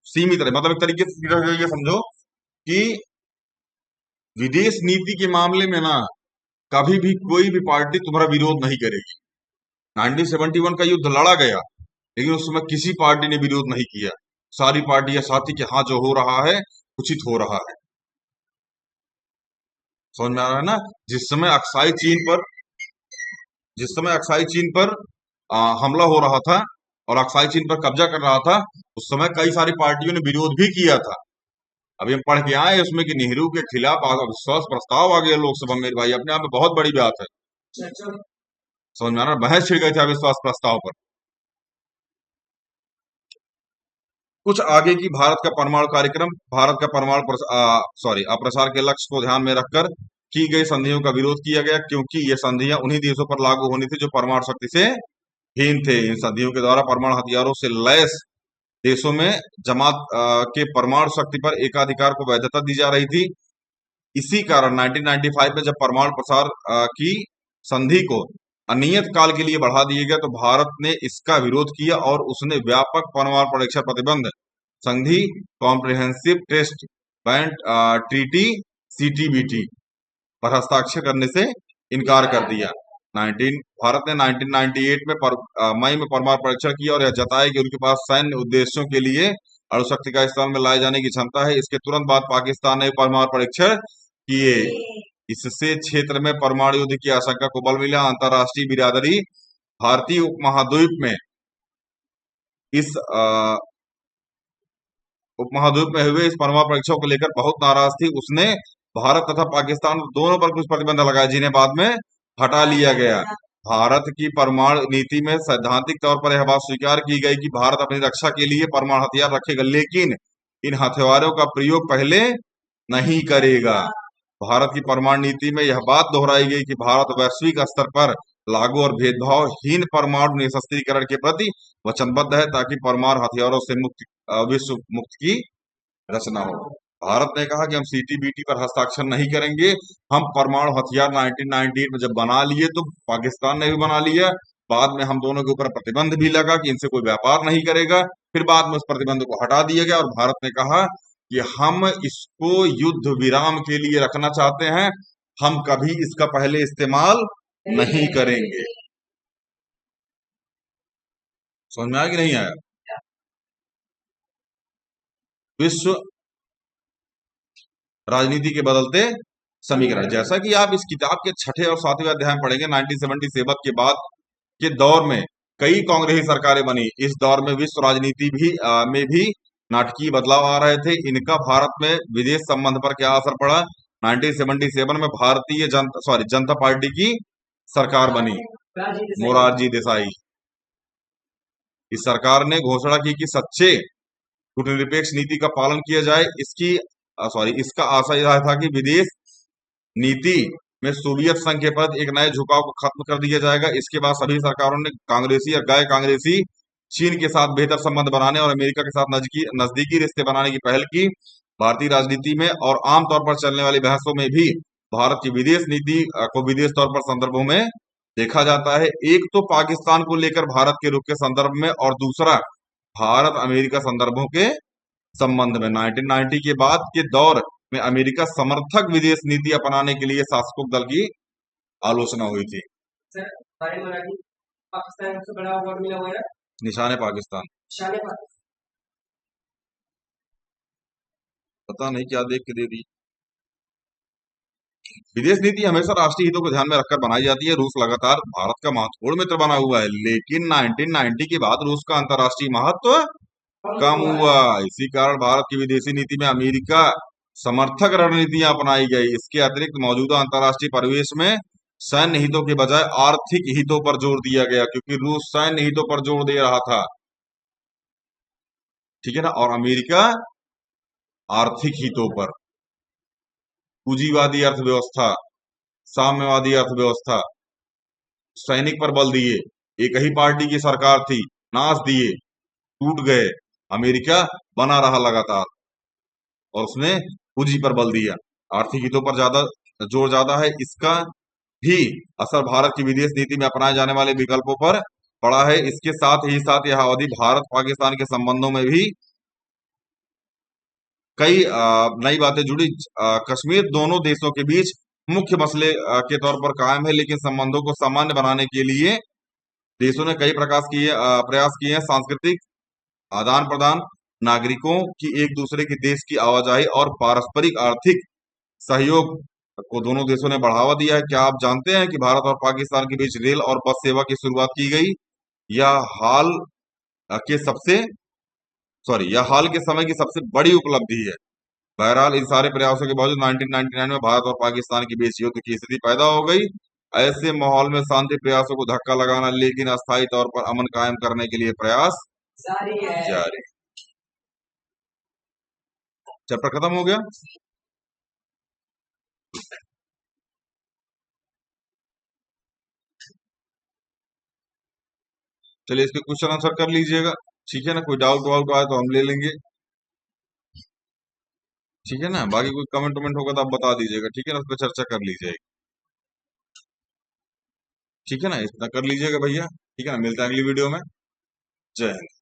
सीमित रही। मतलब एक तरीके से ये समझो कि विदेश नीति के मामले में ना कभी भी कोई भी पार्टी तुम्हारा विरोध नहीं करेगी। 1971 का युद्ध लड़ा गया, लेकिन उस समय किसी पार्टी ने विरोध नहीं किया। सारी पार्टियां साथी के हाँ, जो हो रहा है उचित हो रहा है। समझ में आ रहा है ना? जिस समय अक्साई चीन पर हमला हो रहा था और अक्साई चीन पर कब्जा कर रहा था, उस समय कई सारी पार्टियों ने विरोध भी किया था। अभी हम पढ़ के आए उसमें कि नेहरू के खिलाफ अविश्वास प्रस्ताव आ गया लोकसभा में। भाई अपने आप में बहुत बड़ी बात है। समझ में आ रहा है? बहस छिड़ गई थी अविश्वास प्रस्ताव पर। कुछ आगे की भारत का परमाणु कार्यक्रम, भारत का अप्रसार के लक्ष्य को ध्यान में रखकर की गई संधियों का विरोध किया गया, क्योंकि ये संधियां उन्हीं देशों पर लागू होनी थी जो परमाणु शक्ति से हीन थे। इन संधियों के द्वारा परमाणु हथियारों से लैस देशों में जमात के परमाणु शक्ति पर एकाधिकार को वैधता दी जा रही थी। इसी कारण 1995 में जब परमाणु प्रसार की संधि को अनियत काल के लिए बढ़ा दिया गया, तो भारत ने इसका विरोध किया और उसने व्यापक परमाणु परीक्षण प्रतिबंध संधि, comprehensive test ban treaty CTBT पर हस्ताक्षर करने से इनकार कर दिया। भारत ने 1998 में मई में परमाणु परीक्षण किया और यह जताया कि उनके पास सैन्य उद्देश्यों के लिए अणुशक्ति का इस्तेमाल में लाए जाने की क्षमता है। इसके तुरंत बाद पाकिस्तान ने परमाणु परीक्षण किए। इससे क्षेत्र में परमाणु युद्ध की आशंका को बल मिला। अंतर्राष्ट्रीय बिरादरी भारतीय उपमहाद्वीप में हुए इस परमाणु परीक्षण को लेकर बहुत नाराज थी। उसने भारत तथा पाकिस्तान दोनों पर कुछ प्रतिबंध लगाए, जिन्हें बाद में हटा लिया गया। भारत की परमाणु नीति में सैद्धांतिक तौर पर यह बात स्वीकार की गई कि भारत अपनी रक्षा के लिए परमाणु हथियार रखेगा, लेकिन इन हथियारों का प्रयोग पहले नहीं करेगा। भारत की परमाणु नीति में यह बात दोहराई गई कि भारत वैश्विक स्तर पर लागू और भेदभावहीन परमाणु निशस्त्रीकरण के प्रति वचनबद्ध है, ताकि परमाणु हथियारों से विश्व मुक्त की रचना हो। भारत ने कहा कि हम CTBT पर हस्ताक्षर नहीं करेंगे। हम परमाणु हथियार 1998 में जब बना लिए, तो पाकिस्तान ने भी बना लिया। बाद में हम दोनों के ऊपर प्रतिबंध भी लगा कि इनसे कोई व्यापार नहीं करेगा। फिर बाद में उस प्रतिबंध को हटा दिया गया और भारत ने कहा कि हम इसको युद्ध विराम के लिए रखना चाहते हैं, हम कभी इसका पहले इस्तेमाल नहीं करेंगे। समझ में आया कि नहीं आया? विश्व राजनीति के बदलते समीकरण, जैसा कि आप इस किताब के 6ठे और 7वें अध्याय में पढ़ेंगे। 1977 के बाद के दौर में कई कांग्रेसी सरकारें बनी। इस दौर में विश्व राजनीति में भी नाटकीय बदलाव आ रहे थे। इनका भारत में विदेश संबंध पर क्या असर पड़ा? 1977 में भारतीय जनता पार्टी की सरकार बनी, मोरारजी देसाई। इस सरकार ने घोषणा की कि सच्चे कूटनिरपेक्ष नीति का पालन किया जाए। इसका आशय यह था कि विदेश नीति में सोवियत संघ के प्रति एक नए झुकाव को खत्म कर दिया जाएगा। इसके बाद सभी सरकारों ने कांग्रेसी और गैर कांग्रेसी चीन के साथ बेहतर संबंध बनाने और अमेरिका के साथ नजदीकी रिश्ते बनाने की पहल की। भारतीय राजनीति में और आमतौर पर चलने वाली बहसों में भी भारत की विदेश नीति को विदेश तौर पर संदर्भों में देखा जाता है। एक तो पाकिस्तान को लेकर भारत के रुख के संदर्भ में और दूसरा भारत अमेरिका संदर्भों के संबंध में। 1990 के बाद के दौर में अमेरिका समर्थक विदेश नीति अपनाने के लिए शासकों दल की आलोचना हुई थी। सर हमारे मराठी पाकिस्तान में सबसे बड़ा अवार्ड मिला हुआ है निशाने पाकिस्तान, शान पाकिस्तान। पता नहीं क्या देख के दे दी। विदेश नीति हमेशा राष्ट्रीय हितों को ध्यान में रखकर बनाई जाती है। रूस लगातार भारत का महत्वपूर्ण मित्र बना हुआ है, लेकिन 1990 के बाद रूस का अंतर्राष्ट्रीय महत्व कम हुआ। इसी कारण भारत की विदेशी नीति में अमेरिका समर्थक रणनीतियां अपनाई गई। इसके अतिरिक्त मौजूदा अंतर्राष्ट्रीय परिवेश में सैन्य हितों के बजाय आर्थिक हितों पर जोर दिया गया, क्योंकि रूस सैन्य हितों पर जोर दे रहा था, ठीक है ना, और अमेरिका आर्थिक हितों पर। पूंजीवादी अर्थव्यवस्था, साम्यवादी अर्थव्यवस्था, सैनिक पर बल दिए। एक ही पार्टी की सरकार थी, नाश दिए, टूट गए। अमेरिका बना रहा लगातार और उसने पूंजी पर बल दिया। आर्थिक हितों पर जोर ज्यादा है। इसका भी असर भारत की विदेश नीति में अपनाए जाने वाले विकल्पों पर पड़ा है। इसके साथ यह अवधि भारत पाकिस्तान के संबंधों में भी कई नई बातें जुड़ी। कश्मीर दोनों देशों के बीच मुख्य मसले के तौर पर कायम है, लेकिन संबंधों को सामान्य बनाने के लिए देशों ने कई प्रयास किए हैं। सांस्कृतिक आदान प्रदान, नागरिकों की एक दूसरे के देश की आवाजाही और पारस्परिक आर्थिक सहयोग को दोनों देशों ने बढ़ावा दिया है। क्या आप जानते हैं कि भारत और पाकिस्तान के बीच रेल और बस सेवा की शुरुआत की गई? यह हाल के समय की सबसे बड़ी उपलब्धि है। बहरहाल इन सारे प्रयासों के बावजूद 1999 में भारत और पाकिस्तान के बीच युद्ध की स्थिति पैदा हो गई। ऐसे माहौल में शांति प्रयासों को धक्का लगाना, लेकिन अस्थायी तौर पर अमन कायम करने के लिए प्रयास जारी है। चैप्टर खत्म हो गया। चलिए इसके क्वेश्चन आंसर कर लीजिएगा, ठीक है ना। कोई डाउट वाउट आए तो हम ले लेंगे, ठीक है ना। बाकी कोई कमेंट वमेंट होगा तो आप बता दीजिएगा, ठीक है ना, उस पर चर्चा कर ली जाएगी, ठीक है ना। इतना कर लीजिएगा भैया, ठीक है ना। मिलते हैं अगली वीडियो में। जय हिंद।